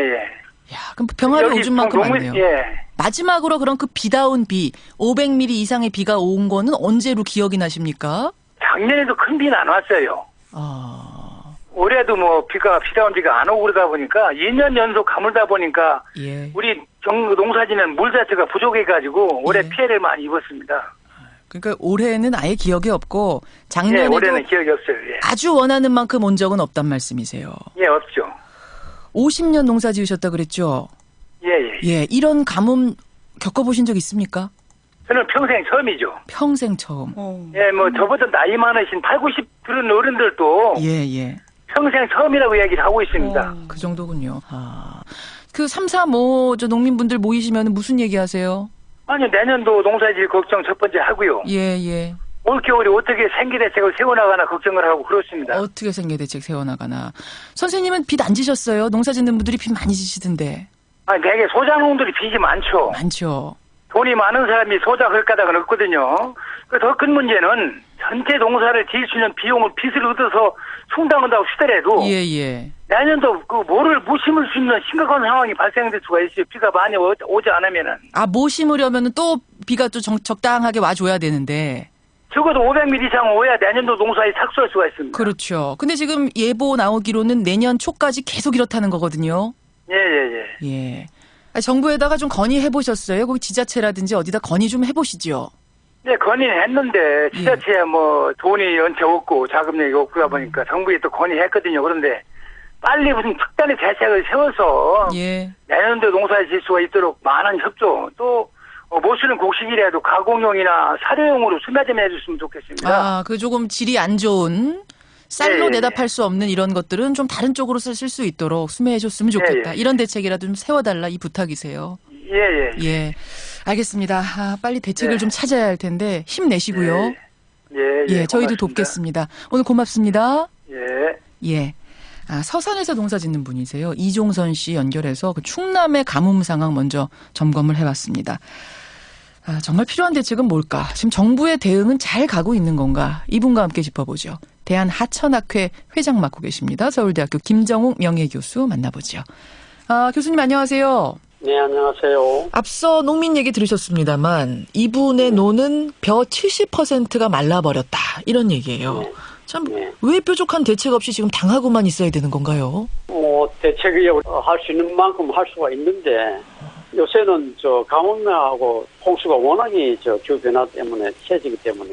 야, 그럼 병아리 오줌 만큼 왔네요. 예. 마지막으로 그럼 그 비다운 비, 500mm 이상의 비가 온 거는 언제로 기억이 나십니까? 작년에도 큰 비는 안 왔어요. 올해도 뭐 비다운 비가 안 오고 그러다 보니까 2년 연속 가물다 보니까 예. 우리 농사지는 물 자체가 부족해가지고 올해 피해를 많이 입었습니다. 그러니까 올해는 아예 기억이 없고 작년에도 올해는 기억이 없어요. 예. 아주 원하는 만큼 온 적은 없단 말씀이세요. 예, 없죠. 50년 농사 지으셨다 그랬죠? 예, 이런 가뭄 겪어보신 적 있습니까? 저는 평생 처음이죠. 평생 처음. 예, 뭐 저보다 나이 많으신 8, 90 들은 어른들도 예. 평생 처음이라고 얘기를 하고 있습니다. 그 정도군요. 그 3, 4, 뭐 저 농민분들 모이시면 무슨 얘기하세요? 아니 내년도 농사질 걱정 첫 번째 하고요. 예. 올겨울에 어떻게 생계 대책을 세워나가나 걱정을 하고 그렇습니다. 어떻게 생계 대책 세워나가나. 선생님은 빚 안 지셨어요? 농사 짓는 분들이 빚 많이 지시던데. 아니 되게 소작농들이 빚이 많죠. 많죠. 돈이 많은 사람이 소작할 까닭은 없거든요. 그 더 큰 문제는 전체 농사를 지을 수 있는 비용을 빚을 얻어서 충당한다고 치더라도 예. 내년도 그 모를 못 심을 수 있는 심각한 상황이 발생될 수가 있어요. 비가 많이 오지 않으면은. 뭐 심으려면은 또 비가 또 적당하게 와줘야 되는데. 적어도 500mm 이상 오야 내년도 농사에 착수할 수가 있습니다. 그렇죠. 근데 지금 예보 나오기로는 내년 초까지 계속 이렇다는 거거든요. 예. 정부에다가 좀 건의해보셨어요? 거기 지자체라든지 어디다 건의 좀 해보시죠. 네, 건의는 했는데 지자체에 뭐 돈이 연체 없고 자금력이 없다 보니까 정부에 또 건의했거든요. 그런데 빨리 무슨 특단의 대책을 세워서 내년도 농사를 질 수가 있도록 많은 협조 또 못 쓰는 곡식이라도 가공용이나 사료용으로 수매 좀 해줬으면 좋겠습니다. 그 조금 질이 안 좋은 쌀로 내다 팔 수 없는 이런 것들은 좀 다른 쪽으로 쓸 수 있도록 수매해줬으면 좋겠다. 이런 대책이라도 좀 세워달라 이 부탁이세요. 예. 알겠습니다. 빨리 대책을 좀 찾아야 할 텐데 힘내시고요. 저희도 고맙습니다. 돕겠습니다. 오늘 고맙습니다. 예. 서산에서 농사 짓는 분이세요. 이종선 씨 연결해서 그 충남의 가뭄 상황 먼저 점검을 해봤습니다. 정말 필요한 대책은 뭘까? 지금 정부의 대응은 잘 가고 있는 건가? 이분과 함께 짚어보죠. 대한하천학회 회장 맡고 계십니다. 서울대학교 김정욱 명예교수 만나보죠. 교수님 안녕하세요. 네, 안녕하세요. 앞서 농민 얘기 들으셨습니다만 이분의 노는 벼 70%가 말라버렸다. 이런 얘기예요. 참 왜 뾰족한 대책 없이 지금 당하고만 있어야 되는 건가요? 대책이 할 수 있는 만큼 할 수가 있는데 요새는 가뭄하고 홍수가 워낙에 기후 변화 때문에 취해지기 때문에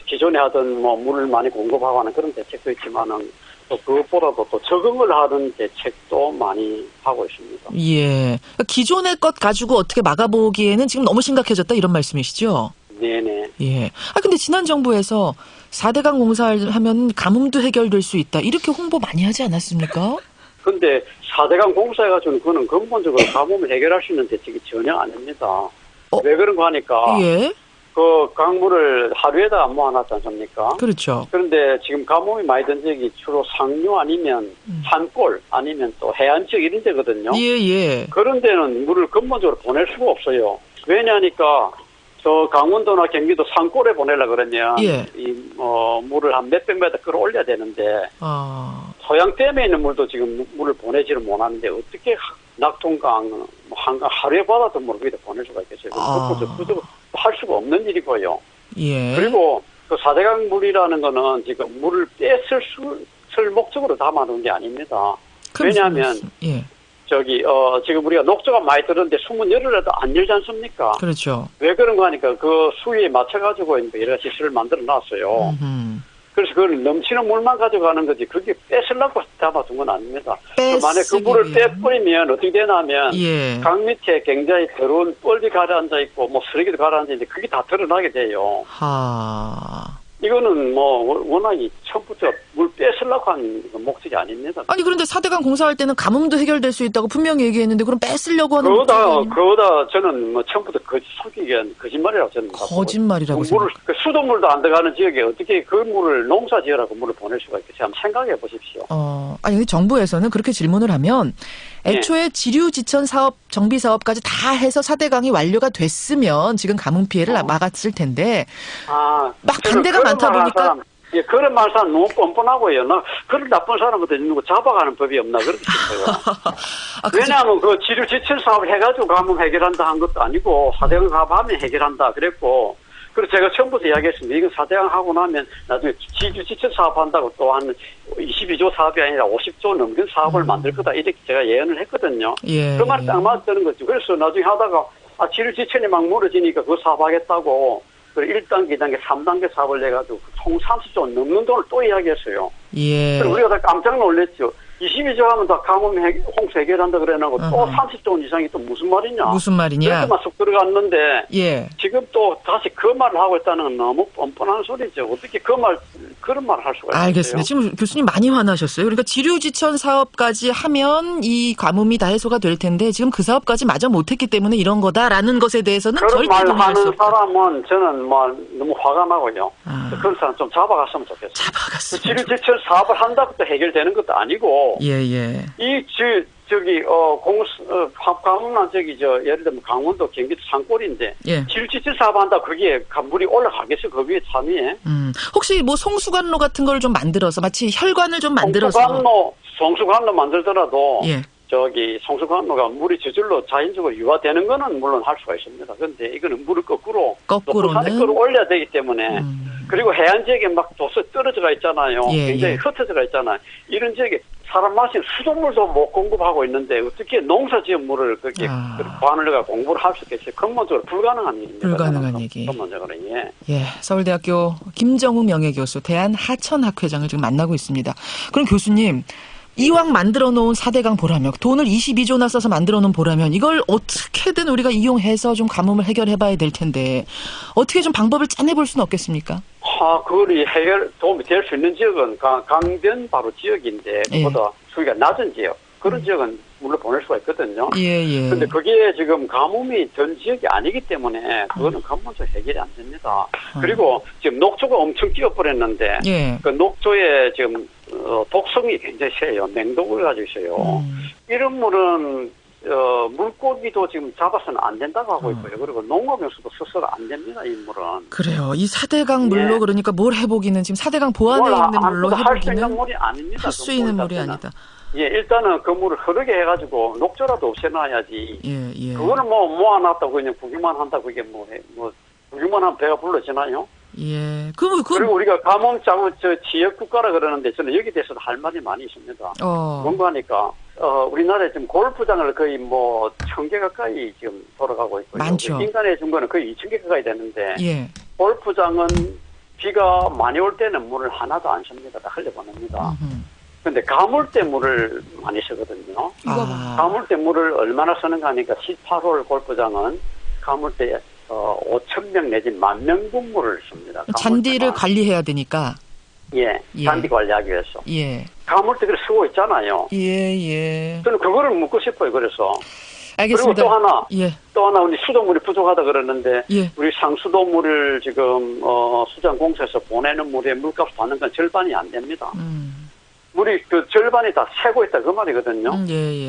기존에 하던 물을 많이 공급하고 하는 그런 대책도 있지만은 또 그것보다도 또 적응을 하는 대책도 많이 하고 있습니다. 그러니까 기존의 것 가지고 어떻게 막아보기에는 지금 너무 심각해졌다 이런 말씀이시죠? 네네. 근데 지난 정부에서 4대강 공사를 하면 가뭄도 해결될 수 있다. 이렇게 홍보 많이 하지 않았습니까? 근데 4대강 공사해가지고는 그거는 근본적으로 가뭄을 해결할 수 있는 대책이 전혀 아닙니다. 왜 그런가 하니까 그 강물을 하루에다 안 모아놨지 않습니까? 그렇죠. 그런데 지금 가뭄이 많이 든 지역이 주로 상류 아니면 산골 아니면 또 해안 지역 이런 데거든요. 그런 데는 물을 근본적으로 보낼 수가 없어요. 왜냐하니까 강원도나 경기도 산골에 보내려고 그러면 물을 한 몇백 미터 끌어올려야 되는데 소양댐에 있는 물도 지금 물을 보내지를 못하는데 어떻게 낙동강, 한강 하루에 받아도 물을 거기다 보낼 수가 있겠어요. 그것도 할 수가 없는 일이고요. 그리고 그 4대강 물이라는 거는 지금 물을 쓸 목적으로 담아놓은 게 아닙니다. 왜냐하면 지금 우리가 녹조가 많이 들었는데 숨은 열어라도 안 열지 않습니까? 그렇죠. 왜 그런가 하니까 그 수위에 맞춰가지고 여러 가지 시설을 만들어 놨어요. 그래서 그걸 넘치는 물만 가져가는 거지 그게 뺏으려고 담아둔 건 아닙니다. 만약 그 물을 빼버리면 어떻게 되냐면 강 밑에 굉장히 더러운 뻘이 가라앉아 있고 쓰레기도 가라앉아 있는데 그게 다 드러나게 돼요. 이거는 워낙에 처음부터 물 뺏으려고 한 목적이 아닙니다. 아니 그런데 4대강 공사할 때는 가뭄도 해결될 수 있다고 분명히 얘기했는데 그럼 뺏으려고 하는 그거다 저는 처음부터 거짓말이라고 저는 거짓말이라고 수돗물도 안 들어가는 지역에 어떻게 그 물을 농사 지으라고 물을 보낼 수가 있겠어요? 한번 생각해 보십시오. 아니 정부에서는 그렇게 질문을 하면 애초에 지류지천 사업, 정비 사업까지 다 해서 4대강이 완료가 됐으면 지금 가뭄 피해를 막았을 텐데 막 반대가 많다 보니까 그런 말사람 너무 뻔뻔하고요. 그런 나쁜 사람한테 누구 잡아가는 법이 없나 그렇게 싶어요. 왜냐하면 그 지류지천 사업을 해가지고 가뭄 해결한다 한 것도 아니고 4대강 사업하면 해결한다 그랬고 그래서 제가 처음부터 이야기했습니다. 이건 4대강 하고 나면 나중에 지주 지천 사업한다고 또 한 22조 사업이 아니라 50조 넘는 사업을 만들 거다. 이렇게 제가 예언을 했거든요. 예. 그 말이 딱 맞다는 거죠. 그래서 나중에 하다가 지주 지천이 막 무너지니까 그거 사업하겠다고 그리고 1단계, 2단계, 3단계 사업을 내가지고 총 30조 넘는 돈을 또 이야기했어요. 예. 그래서 우리가 다 깜짝 놀랐죠. 22조 하면 다 가뭄 홍수 해결한다 그래놓고 또 30조 원 이상이 또 무슨 말이냐. 무슨 말이냐. 그렇게만 쏙 들어갔는데 예. 지금 또 다시 그 말을 하고 있다는 건 너무 뻔뻔한 소리죠. 어떻게 그런 말을 할 수가 있어요. 알겠습니다. 지금 교수님 많이 화나셨어요. 그러니까 지류지천 사업까지 하면 이 가뭄이 다 해소가 될 텐데 지금 그 사업까지 마저 못했기 때문에 이런 거다라는 것에 대해서는 절대 동의할 수 없다. 그런 말 하는 사람은 저는 뭐 너무 화가 나고요. 그런 사람 좀 잡아갔으면 좋겠어요. 잡아갔으면 지류지천 사업을 한다고 또 해결되는 것도 아니고 예예. 가뭄난 예를 들면 강원도 경기도 산골인데 예. 지류지천 사업한다 그게 물이 올라가겠어 그 위에 산위에. 혹시 뭐 송수관로 같은 걸 좀 만들어서 마치 혈관을 좀 만들어서 송수관로 만들더라도 예. 송수관로가 물이 저절로 자연적으로 유화되는 거는 물론 할 수가 있습니다. 그런데 이거는 물을 높은 산에 끌어올려야 되기 때문에 그리고 해안 지역에 막 도서 떨어져가 있잖아요. 굉장히 흩어져가 있잖아요. 이런 지역에 사람 마시는 수돗물도 못 공급하고 있는데 어떻게 농사지은 물을 그렇게 관을가 공부를 할 수 있겠어요? 근본적으로 불가능한 일입니다. 불가능한 얘기. 근본적으로 예. 서울대학교 김정욱 명예교수 대한하천학회장을 지금 만나고 있습니다. 그럼 교수님 이왕 만들어 놓은 4대강 보라면 돈을 22조나 써서 만들어 놓은 보라면 이걸 어떻게든 우리가 이용해서 좀 가뭄을 해결해 봐야 될 텐데 어떻게 좀 방법을 짜내 볼 수는 없겠습니까? 그거리 도움이 될 수 있는 지역은 강변 바로 지역인데 그보다 수위가 낮은 지역 그런 지역은 물론 보낼 수가 있거든요. 예. 근데 그게 지금 가뭄이 전 지역이 아니기 때문에 그거는 근본적으로 해결이 안 됩니다. 그리고 지금 녹조가 엄청 뛰어버렸는데 그 녹조에 지금 독성이 굉장히 세요. 맹독을 가지고 있어요. 이런 물은 물고기도 지금 잡아서는 안 된다고 하고 있고요. 그리고 농업용수도 써서는 안 됩니다. 이 물은. 그래요. 이 4대강 물로 그러니까 뭘 해보기는 지금 4대강 보안에 있는 물로 해보기는 할 수 있는 물이 아닙니다. 할 수 있는 물이 아니다. 예, 일단은 그 물을 흐르게 해가지고 녹조라도 없애놔야지. 예. 그거는 뭐 모아놨다고 그냥 구경만 한다고 그게 뭐 구경만 하면 배가 불러지나요? 예. 그리고 우리가 가뭄 지역 국가라 그러는데 저는 여기 대해서도 할 말이 많이 있습니다. 뭔가 하니까 우리나라에 지금 골프장을 거의 1,000개 가까이 지금 돌아가고 있고요. 많죠. 인간의 중거는 거의 2,000개 가까이 되는데 골프장은 비가 많이 올 때는 물을 하나도 안 씁니다. 다 흘려보냅니다. 근데 가물 때 물을 많이 쓰거든요. 가물 때 물을 얼마나 쓰는가 하니까 18홀 골프장은 가물 때 5,000명 내지 10,000 분물을 씁니다. 잔디를 관리해야 되니까. 잔디 관리하기 위해서. 가물 때 쓰고 있잖아요. 저는 그거를 묻고 싶어요. 그래서. 알겠습니다. 그리고 또 하나 우리 수돗물이 부족하다 그러는데 우리 상수도물을 지금 수장공사에서 보내는 물에 물값을 받는 건 절반이 안 됩니다. 물이 그 절반이 다 새고 있다 그 말이거든요.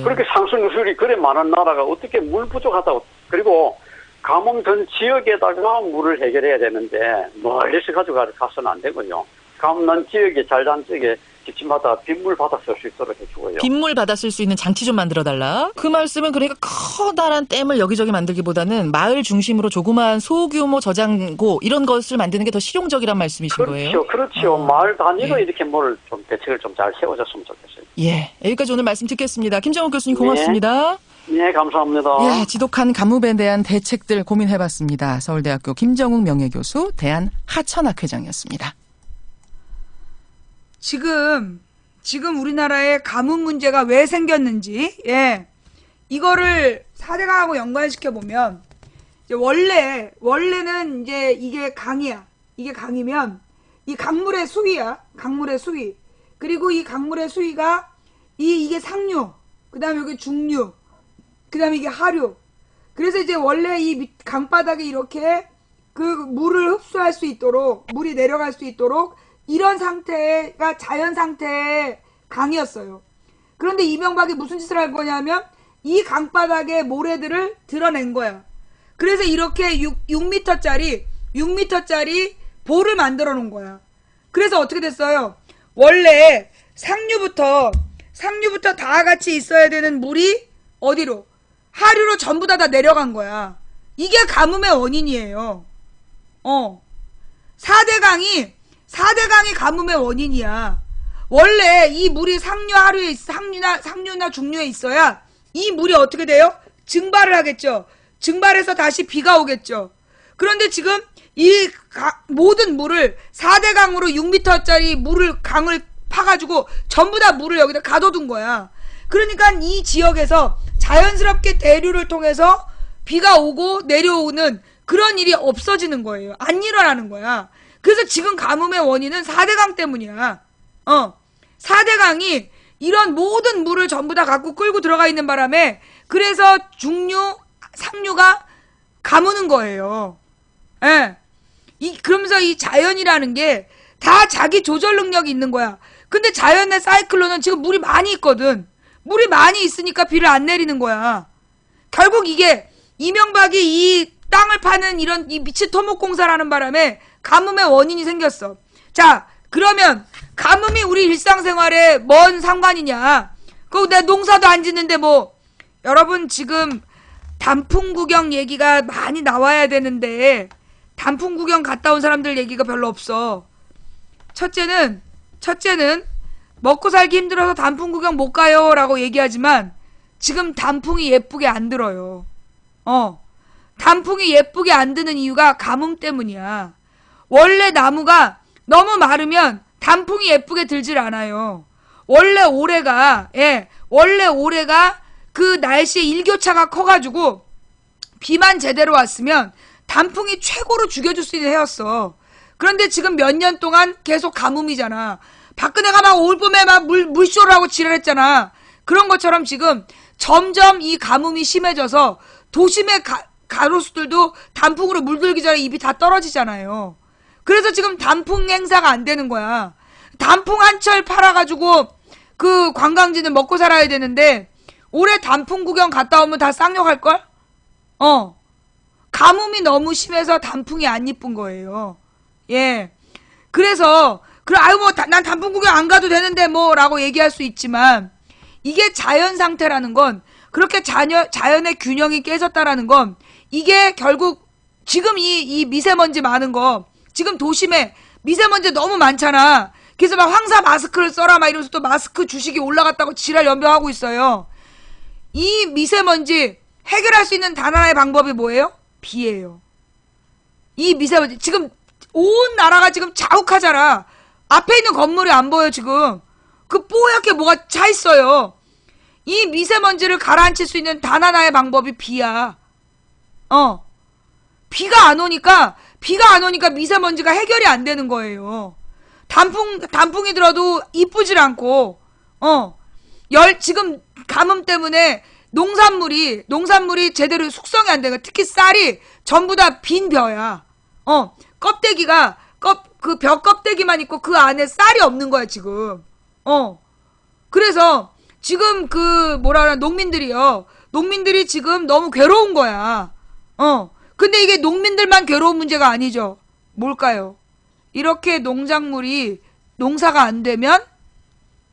그렇게 상수 누sul이 그래 많은 나라가 어떻게 물 부족하다고 그리고 가뭄 전 지역에다가 물을 해결해야 되는데 멀리서 가져가서는 안 되고요. 가뭄 난 지역에 잘 난 지역에 집집마다 빗물 받아 쓸 수 있도록 해주고요. 빗물 받아 쓸 수 있는 장치 좀 만들어달라. 그 말씀은 그러니까 커다란 댐을 여기저기 만들기보다는 마을 중심으로 조그마한 소규모 저장고 이런 것을 만드는 게 더 실용적이란 말씀이신 거예요? 그렇죠. 마을 단위로 이렇게 뭘 좀 대책을 좀 잘 세워줬으면 좋겠어요. 여기까지 오늘 말씀 듣겠습니다. 김정욱 교수님 고맙습니다. 네, 감사합니다. 지독한 가뭄에 대한 대책들 고민해봤습니다. 서울대학교 김정욱 명예교수, 대한하천학회장이었습니다. 지금 우리나라에 가뭄 문제가 왜 생겼는지, 이거를 4대강하고 연관시켜보면, 이제 원래는 이제 이게 강이야. 이게 강이면, 이 강물의 수위야. 강물의 수위. 그리고 이 강물의 수위가, 이게 상류, 그 다음에 여기 중류, 그 다음에 이게 하류. 그래서 이제 원래 이 강바닥에 이렇게 그 물을 흡수할 수 있도록, 물이 내려갈 수 있도록, 이런 상태가 자연 상태의 강이었어요. 그런데 이명박이 무슨 짓을 할 거냐면 이 강바닥의 모래들을 드러낸 거야. 그래서 이렇게 6m짜리 볼을 만들어 놓은 거야. 그래서 어떻게 됐어요? 원래 상류부터 다 같이 있어야 되는 물이 어디로? 하류로 전부 다 내려간 거야. 이게 가뭄의 원인이에요. 4대강이 가뭄의 원인이야. 원래 이 물이 상류나 중류에 있어야 이 물이 어떻게 돼요? 증발을 하겠죠. 증발해서 다시 비가 오겠죠. 그런데 지금 이 모든 물을 4대강으로 6m짜리 강을 파가지고 전부 다 물을 여기다 가둬둔 거야. 그러니까 이 지역에서 자연스럽게 대류를 통해서 비가 오고 내려오는 그런 일이 없어지는 거예요. 안 일어나는 거야. 그래서 지금 가뭄의 원인은 4대강 때문이야. 4대강이 이런 모든 물을 전부 다 갖고 끌고 들어가 있는 바람에 그래서 중류, 상류가 가무는 거예요. 예. 그러면서 이 자연이라는 게 다 자기 조절 능력이 있는 거야. 근데 자연의 사이클론은 지금 물이 많이 있거든. 물이 많이 있으니까 비를 안 내리는 거야. 결국 이게 이명박이 이 땅을 파는 이런 이 미친 토목공사라는 바람에 가뭄의 원인이 생겼어. 자, 그러면 가뭄이 우리 일상생활에 뭔 상관이냐? 내 농사도 안 짓는데 뭐 여러분 지금 단풍 구경 얘기가 많이 나와야 되는데 단풍 구경 갔다 온 사람들 얘기가 별로 없어. 첫째는 먹고 살기 힘들어서 단풍 구경 못 가요 라고 얘기하지만 지금 단풍이 예쁘게 안 들어요. 단풍이 예쁘게 안 드는 이유가 가뭄 때문이야. 원래 나무가 너무 마르면 단풍이 예쁘게 들질 않아요. 원래 올해가 그 날씨의 일교차가 커가지고 비만 제대로 왔으면 단풍이 최고로 죽여줄 수 있는 해였어. 그런데 지금 몇 년 동안 계속 가뭄이잖아. 박근혜가 막 올봄에 막 물쇼를 하고 지랄했잖아. 그런 것처럼 지금 점점 이 가뭄이 심해져서 도심의 가로수들도 단풍으로 물들기 전에 입이 다 떨어지잖아요. 그래서 지금 단풍 행사가 안 되는 거야. 단풍 한철 팔아가지고 그 관광지는 먹고 살아야 되는데 올해 단풍 구경 갔다 오면 다 쌍욕할걸? 가뭄이 너무 심해서 단풍이 안 이쁜 거예요. 예. 그래서 난 단풍 구경 안 가도 되는데 라고 얘기할 수 있지만 이게 자연 상태라는 건 그렇게 자연의 균형이 깨졌다라는 건 이게 결국 지금 이 미세먼지 많은 거 지금 도심에 미세먼지 너무 많잖아. 그래서 막 황사 마스크를 써라 막 이러면서 또 마스크 주식이 올라갔다고 지랄 연병하고 있어요. 이 미세먼지 해결할 수 있는 단 하나의 방법이 뭐예요? 비예요. 이 미세먼지 지금 온 나라가 지금 자욱하잖아. 앞에 있는 건물이 안 보여 지금. 그 뽀얗게 뭐가 차 있어요. 이 미세먼지를 가라앉힐 수 있는 단 하나의 방법이 비야. 비가 안 오니까 미세먼지가 해결이 안 되는 거예요. 단풍이 들어도 이쁘질 않고, 지금 가뭄 때문에 농산물이 제대로 숙성이 안 되는 거야. 특히 쌀이 전부 다 빈 벼야. 껍데기가, 그 벼 껍데기만 있고 그 안에 쌀이 없는 거야, 지금. 그래서 지금 농민들이 지금 너무 괴로운 거야. 근데 이게 농민들만 괴로운 문제가 아니죠. 뭘까요? 이렇게 농사가 안 되면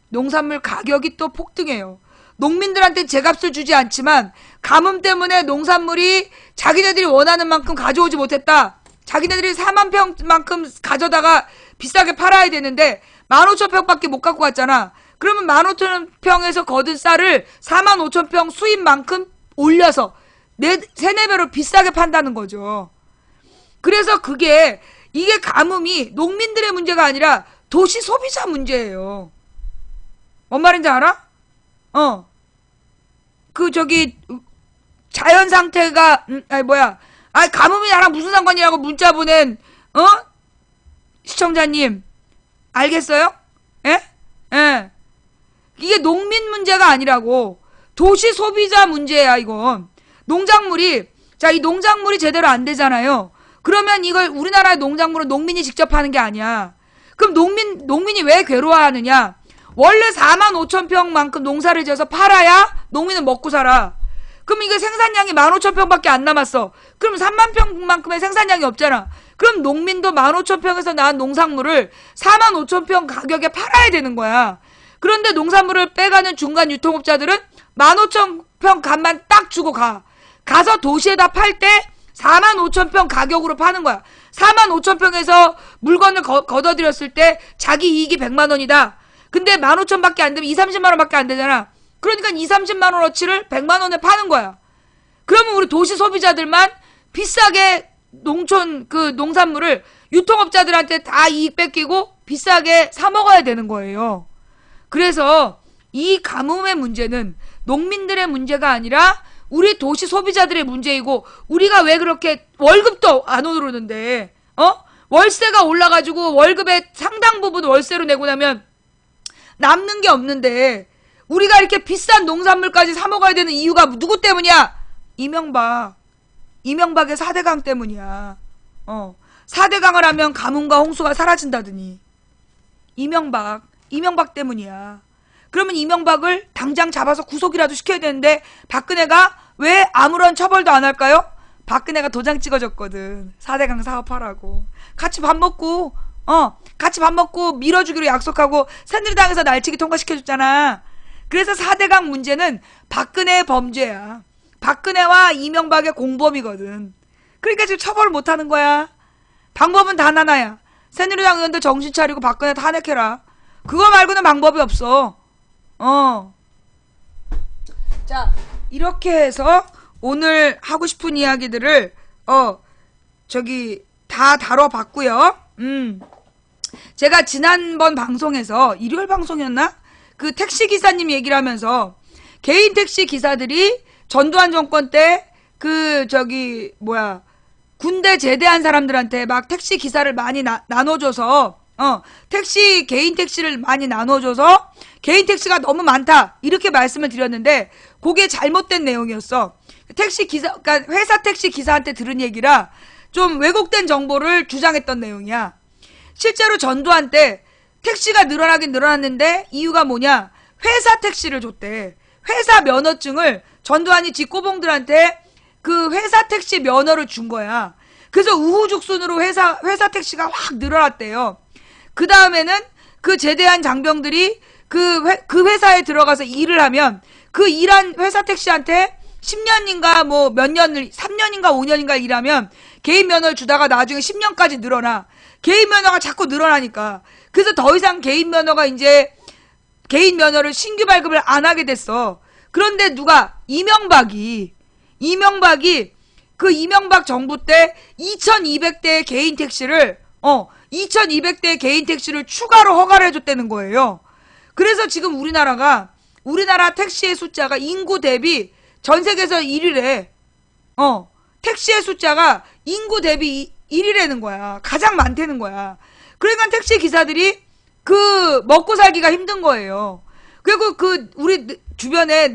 농산물 가격이 또 폭등해요. 농민들한테 제값을 주지 않지만 가뭄 때문에 농산물이 자기네들이 원하는 만큼 가져오지 못했다. 자기네들이 4만 평만큼 가져다가 비싸게 팔아야 되는데 15,000평밖에 못 갖고 왔잖아. 그러면 15,000평에서 거둔 쌀을 45,000평 수입만큼 올려서 3-4배로 비싸게 판다는 거죠. 그래서 이게 가뭄이 농민들의 문제가 아니라 도시 소비자 문제예요. 뭔 말인지 알아? 자연 상태가, 가뭄이 나랑 무슨 상관이라고 문자 보낸, 시청자님. 알겠어요? 예? 이게 농민 문제가 아니라고. 도시 소비자 문제야, 이건. 이 농작물이 제대로 안 되잖아요. 그러면 이걸 우리나라의 농작물은 농민이 직접 하는 게 아니야. 그럼 농민이 왜 괴로워하느냐? 원래 45,000평만큼 농사를 지어서 팔아야 농민은 먹고 살아. 그럼 이게 생산량이 15,000평밖에 안 남았어. 그럼 3만 평만큼의 생산량이 없잖아. 그럼 농민도 15,000평에서 나온 농산물을 45,000평 가격에 팔아야 되는 거야. 그런데 농산물을 빼가는 중간 유통업자들은 15,000평 값만 딱 주고 가서 도시에다 팔 때 45,000평 가격으로 파는 거야. 45,000평에서 물건을 걷어들였을 때 자기 이익이 100만 원이다. 근데 15,000밖에 안 되면 30만 원밖에 안 되잖아. 그러니까 30만 원어치를 100만 원에 파는 거야. 그러면 우리 도시 소비자들만 비싸게 농촌 그 농산물을 유통업자들한테 다 이익 뺏기고 비싸게 사 먹어야 되는 거예요. 그래서 이 가뭄의 문제는 농민들의 문제가 아니라 우리 도시 소비자들의 문제이고, 우리가 왜 그렇게 월급도 안 오르는데 월세가 올라가지고 월급의 상당 부분 월세로 내고 나면 남는 게 없는데 우리가 이렇게 비싼 농산물까지 사 먹어야 되는 이유가 누구 때문이야? 이명박의 4대강 때문이야. 4대강을 하면 가뭄과 홍수가 사라진다더니 이명박 때문이야. 그러면 이명박을 당장 잡아서 구속이라도 시켜야 되는데 박근혜가 왜 아무런 처벌도 안 할까요? 박근혜가 도장 찍어줬거든. 4대강 사업하라고. 같이 밥 먹고 밀어주기로 약속하고 새누리당에서 날치기 통과시켜줬잖아. 그래서 4대강 문제는 박근혜의 범죄야. 박근혜와 이명박의 공범이거든. 그러니까 지금 처벌을 못하는 거야. 방법은 단 하나야. 새누리당 의원들 정신 차리고 박근혜 탄핵해라. 그거 말고는 방법이 없어. 자, 이렇게 해서 오늘 하고 싶은 이야기들을 다 다뤄봤고요. 제가 지난번 방송에서 일요일 방송이었나? 그 택시 기사님 얘기를 하면서 개인 택시 기사들이 전두환 정권 때 군대 제대한 사람들한테 막 택시 기사를 많이 나눠줘서 개인 택시를 많이 나눠줘서 개인 택시가 너무 많다 이렇게 말씀을 드렸는데 그게 잘못된 내용이었어. 그러니까 회사 택시 기사한테 들은 얘기라 좀 왜곡된 정보를 주장했던 내용이야. 실제로 전두환 때 택시가 늘어나긴 늘어났는데 이유가 뭐냐? 회사 택시를 줬대. 회사 면허증을 전두환이 지 꼬봉들한테 그 회사 택시 면허를 준 거야. 그래서 우후죽순으로 회사 택시가 확 늘어났대요. 그 다음에는 그 제대한 장병들이 그 회사에 들어가서 일을 하면 그 일한 회사 택시한테 10년인가 뭐 몇 년을 3년인가 5년인가 일하면 개인 면허를 주다가 나중에 10년까지 늘어나. 개인 면허가 자꾸 늘어나니까. 그래서 더 이상 개인 면허를 신규 발급을 안 하게 됐어. 그런데 이명박이 그 이명박 정부 때 2,200대의 개인 택시를 2,200대의 개인 택시를 추가로 허가를 해줬다는 거예요. 그래서 지금 우리나라 택시의 숫자가 인구 대비 전 세계에서 1위래. 택시의 숫자가 인구 대비 1위라는 거야. 가장 많다는 거야. 그러니까 택시 기사들이 먹고 살기가 힘든 거예요. 그리고 우리 주변에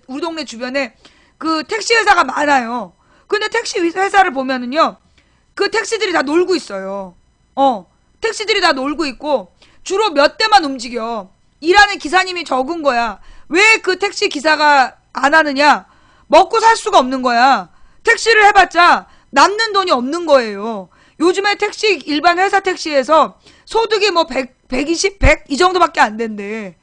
우리 동네 주변에 그 택시 회사가 많아요. 근데 택시 회사를 보면은요, 그 택시들이 다 놀고 있어요. 택시들이 다 놀고 있고 주로 몇 대만 움직여. 일하는 기사님이 적은 거야. 왜 그 택시 기사가 안 하느냐? 먹고 살 수가 없는 거야. 택시를 해봤자 남는 돈이 없는 거예요. 요즘에 일반 회사 택시에서 소득이 뭐 120, 100 이 정도밖에 안 된대.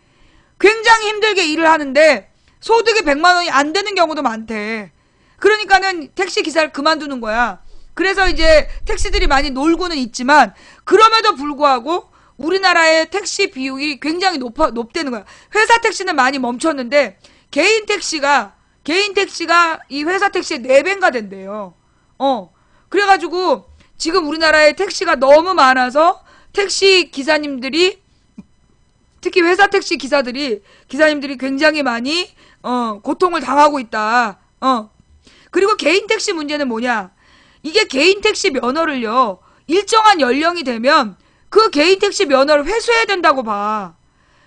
굉장히 힘들게 일을 하는데 소득이 100만 원이 안 되는 경우도 많대. 그러니까는 택시 기사를 그만두는 거야. 그래서 이제 택시들이 많이 놀고는 있지만 그럼에도 불구하고 우리나라의 택시 비용이 굉장히 높다는 거야. 회사 택시는 많이 멈췄는데 개인 택시가 이 회사 택시의 4배인가 된대요. 그래가지고 지금 우리나라에 택시가 너무 많아서 택시 기사님들이, 특히 회사 택시 기사님들이 굉장히 많이 고통을 당하고 있다. 그리고 개인 택시 문제는 뭐냐? 이게 개인 택시 면허를요, 일정한 연령이 되면 그 개인 택시 면허를 회수해야 된다고 봐.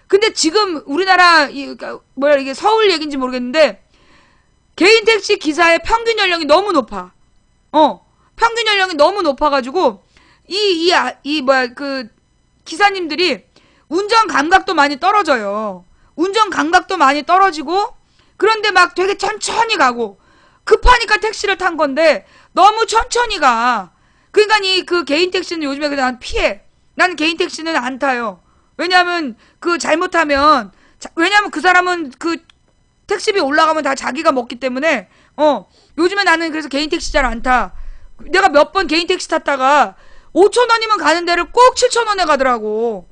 근데 지금 우리나라 이게 서울 얘기인지 모르겠는데 개인 택시 기사의 평균 연령이 너무 높아. 평균 연령이 너무 높아가지고 그 기사님들이 운전 감각도 많이 떨어져요. 운전 감각도 많이 떨어지고, 그런데 막 되게 천천히 가고, 급하니까 택시를 탄 건데 너무 천천히 가. 그러니까 그 개인 택시는 요즘에 그냥 피해. 난 개인 택시는 안 타요. 왜냐면 잘못하면 그 사람은 그 택시비 올라가면 다 자기가 먹기 때문에 요즘에 나는 그래서 개인 택시 잘 안 타. 내가 몇 번 개인 택시 탔다가 5,000원이면 가는 데를 꼭 7,000원에 가더라고.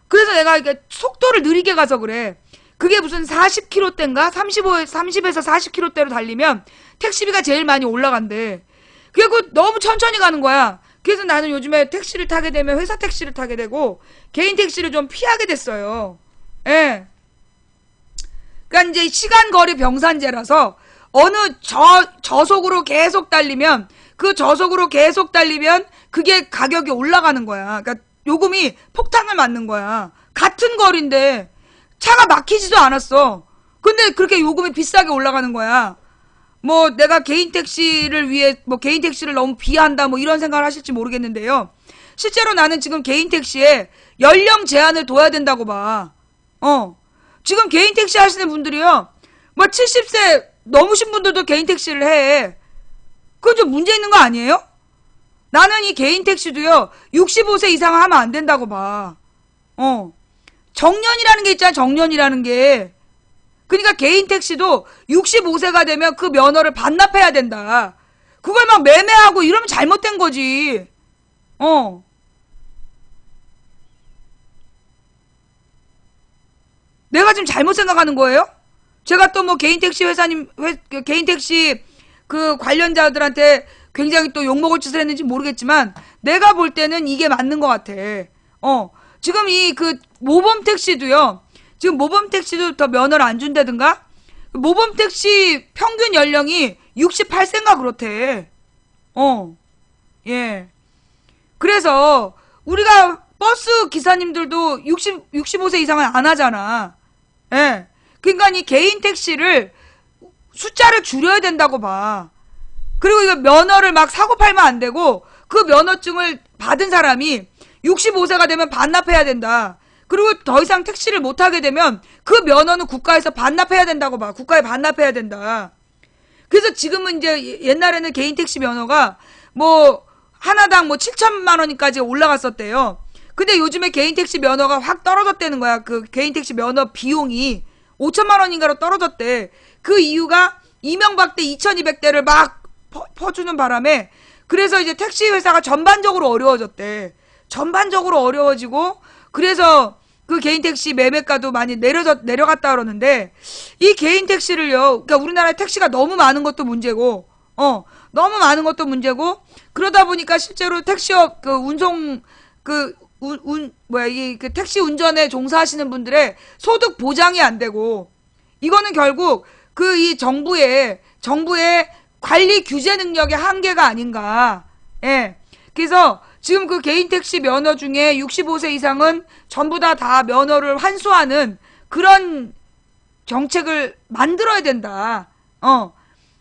그래서 내가 이게 속도를 느리게 가서 그래. 그게 무슨 40km대인가? 30에서 40km대로 달리면 택시비가 제일 많이 올라간대. 그래서 너무 천천히 가는 거야. 그래서 나는 요즘에 택시를 타게 되면 회사 택시를 타게 되고 개인 택시를 좀 피하게 됐어요. 예. 그러니까 이제 시간 거리 병산제라서 어느 저속으로 계속 달리면 그 저속으로 계속 달리면 그게 가격이 올라가는 거야. 그러니까 요금이 폭탄을 맞는 거야. 같은 거리인데 차가 막히지도 않았어. 근데 그렇게 요금이 비싸게 올라가는 거야. 뭐 내가 개인 택시를 위해 뭐 개인 택시를 너무 비하한다 뭐 이런 생각을 하실지 모르겠는데요. 실제로 나는 지금 개인 택시에 연령 제한을 둬야 된다고 봐. 지금 개인 택시 하시는 분들이요. 뭐 70세 넘으신 분들도 개인 택시를 해. 그건 좀 문제 있는 거 아니에요? 나는 이 개인 택시도요. 65세 이상 하면 안 된다고 봐. 정년이라는 게 있잖아. 정년이라는 게. 그러니까 개인 택시도 65세가 되면 그 면허를 반납해야 된다. 그걸 막 매매하고 이러면 잘못된 거지. 내가 지금 잘못 생각하는 거예요? 제가 또 뭐 개인 택시 회사님, 개인 택시 그 관련자들한테 굉장히 또 욕먹을 짓을 했는지 모르겠지만 내가 볼 때는 이게 맞는 것 같아. 지금 이 그 모범 택시도요. 지금 모범 택시도 더 면허를 안 준다든가? 모범 택시 평균 연령이 68세인가 그렇대. 예. 그래서 우리가 버스 기사님들도 65세 이상은 안 하잖아. 예. 그러니까 이 개인 택시를 숫자를 줄여야 된다고 봐. 그리고 이거 면허를 막 사고 팔면 안 되고 그 면허증을 받은 사람이 65세가 되면 반납해야 된다. 그리고 더 이상 택시를 못 하게 되면 그 면허는 국가에서 반납해야 된다고 봐. 국가에 반납해야 된다. 그래서 지금은 이제 옛날에는 개인 택시 면허가 뭐 하나당 뭐 7천만 원까지 올라갔었대요. 근데 요즘에 개인 택시 면허가 확 떨어졌다는 거야. 그 개인 택시 면허 비용이 5천만 원인가로 떨어졌대. 그 이유가 이명박 때 2200대를 막 퍼주는 바람에 그래서 이제 택시 회사가 전반적으로 어려워졌대. 전반적으로 어려워지고 그래서 그 개인 택시 매매가도 많이 내려갔다 그러는데 이 개인 택시를요. 그러니까 우리나라에 택시가 너무 많은 것도 문제고 너무 많은 것도 문제고 그러다 보니까 실제로 택시업 그 운송 그 그 택시 운전에 종사하시는 분들의 소득 보장이 안 되고 이거는 결국 그 이 정부의 관리 규제 능력의 한계가 아닌가. 예. 그래서 지금 그 개인 택시 면허 중에 65세 이상은 전부 다 면허를 환수하는 그런 정책을 만들어야 된다.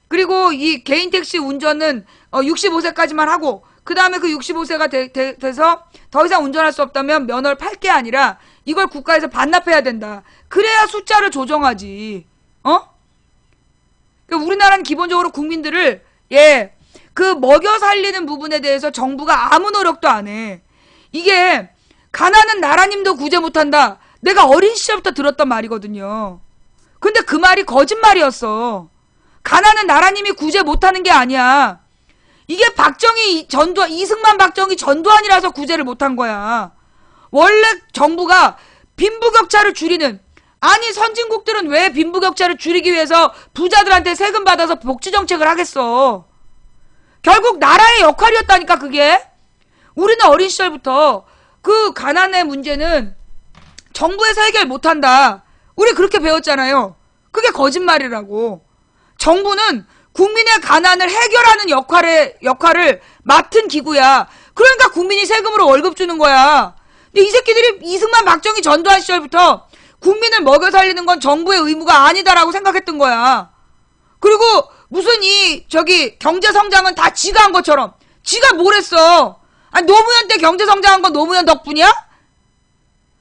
그리고 이 개인 택시 운전은 65세까지만 하고 그 다음에 그 65세가 돼서 더 이상 운전할 수 없다면 면허를 팔 게 아니라 이걸 국가에서 반납해야 된다. 그래야 숫자를 조정하지. 그러니까 우리나라는 기본적으로 국민들을 그 먹여 살리는 부분에 대해서 정부가 아무 노력도 안 해. 이게 가난한 나라님도 구제 못한다. 내가 어린 시절부터 들었던 말이거든요. 근데 그 말이 거짓말이었어. 가난한 나라님이 구제 못하는 게 아니야. 이게 이승만 박정희 전두환이라서 구제를 못한 거야. 원래 정부가 빈부격차를 줄이는 아니 선진국들은 왜 빈부격차를 줄이기 위해서 부자들한테 세금 받아서 복지정책을 하겠어. 결국 나라의 역할이었다니까 그게. 우리는 어린 시절부터 그 가난의 문제는 정부에서 해결 못한다. 우리 그렇게 배웠잖아요. 그게 거짓말이라고. 정부는 국민의 가난을 해결하는 역할을 맡은 기구야. 그러니까 국민이 세금으로 월급 주는 거야. 근데 이 새끼들이 이승만 박정희 전두환 시절부터 국민을 먹여 살리는 건 정부의 의무가 아니다라고 생각했던 거야. 그리고 무슨 경제 성장은 다 지가 한 것처럼 지가 뭘 했어. 아니 노무현 때 경제 성장한 건 노무현 덕분이야?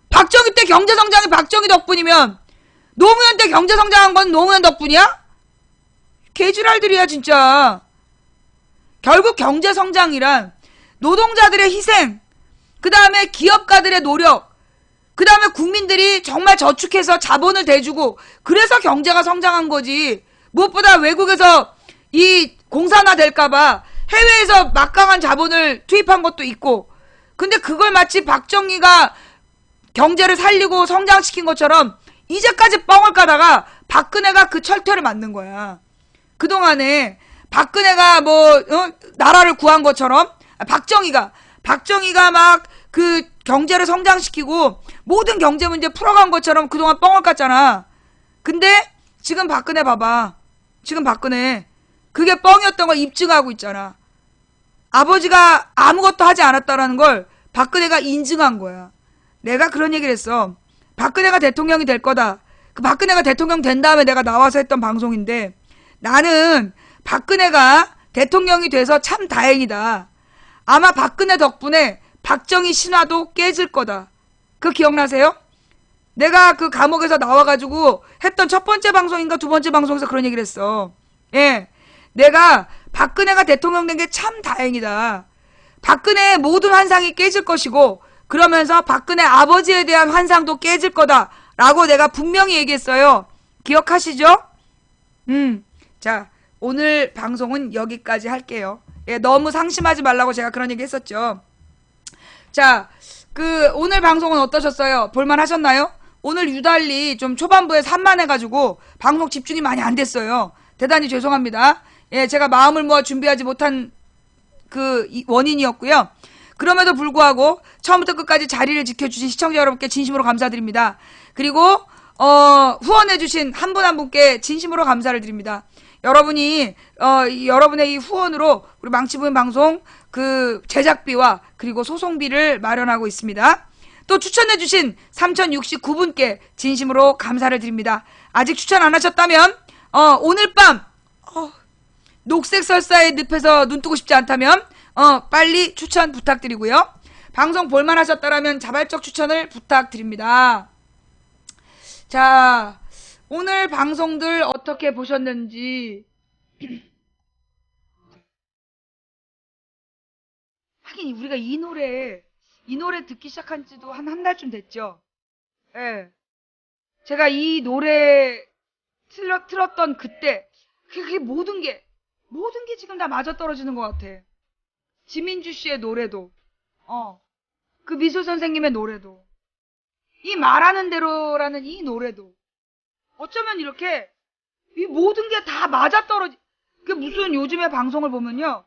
박정희 때 경제 성장이 박정희 덕분이면 노무현 때 경제 성장한 건 노무현 덕분이야? 개지랄들이야 진짜. 결국 경제 성장이란 노동자들의 희생, 그 다음에 기업가들의 노력, 그 다음에 국민들이 정말 저축해서 자본을 대주고 그래서 경제가 성장한 거지. 무엇보다 외국에서 이 공산화 될까봐 해외에서 막강한 자본을 투입한 것도 있고, 근데 그걸 마치 박정희가 경제를 살리고 성장시킨 것처럼 이제까지 뻥을 까다가 박근혜가 그 철퇴를 만든 거야. 그동안에 박근혜가 나라를 구한 것처럼 박정희가 막 그 경제를 성장시키고 모든 경제 문제 풀어간 것처럼 그동안 뻥을 깠잖아. 근데 지금 박근혜 봐봐. 지금 박근혜 그게 뻥이었던 걸 입증하고 있잖아. 아버지가 아무것도 하지 않았다라는 걸 박근혜가 인증한 거야. 내가 그런 얘기를 했어. 박근혜가 대통령이 될 거다. 그 박근혜가 대통령 된 다음에 내가 나와서 했던 방송인데, 나는 박근혜가 대통령이 돼서 참 다행이다. 아마 박근혜 덕분에 박정희 신화도 깨질 거다. 그거 기억나세요? 내가 그 감옥에서 나와가지고 했던 첫 번째 방송인가 두 번째 방송에서 그런 얘기를 했어. 예. 내가 박근혜가 대통령 된 게 참 다행이다. 박근혜의 모든 환상이 깨질 것이고, 그러면서 박근혜 아버지에 대한 환상도 깨질 거다. 라고 내가 분명히 얘기했어요. 기억하시죠? 자, 오늘 방송은 여기까지 할게요. 예, 너무 상심하지 말라고 제가 그런 얘기 했었죠. 자, 오늘 방송은 어떠셨어요? 볼만 하셨나요? 오늘 유달리 좀 초반부에 산만해가지고 방송 집중이 많이 안 됐어요. 대단히 죄송합니다. 예, 제가 마음을 모아 준비하지 못한 원인이었고요. 그럼에도 불구하고 처음부터 끝까지 자리를 지켜주신 시청자 여러분께 진심으로 감사드립니다. 그리고 후원해주신 한 분 한 분께 진심으로 감사를 드립니다. 여러분이 여러분의 이 후원으로 우리 망치부인 방송 제작비와 그리고 소송비를 마련하고 있습니다. 또 추천해주신 3069분께 진심으로 감사를 드립니다. 아직 추천 안 하셨다면 오늘 밤 녹색 설사의 늪에서 눈 뜨고 싶지 않다면 빨리 추천 부탁드리고요. 방송 볼만 하셨다라면 자발적 추천을 부탁드립니다. 자, 오늘 방송들 어떻게 보셨는지. 하긴 우리가 이 노래 듣기 시작한 지도 한 달쯤 됐죠. 예. 제가 이 노래 틀었던 그때 그게 모든 게 지금 다 맞아떨어지는 것 같아. 지민주 씨의 노래도, 그 미술 선생님의 노래도, 이 말하는 대로라는 이 노래도, 어쩌면 이렇게 이 모든 게 다 맞아떨어지. 그 무슨 요즘에 방송을 보면요,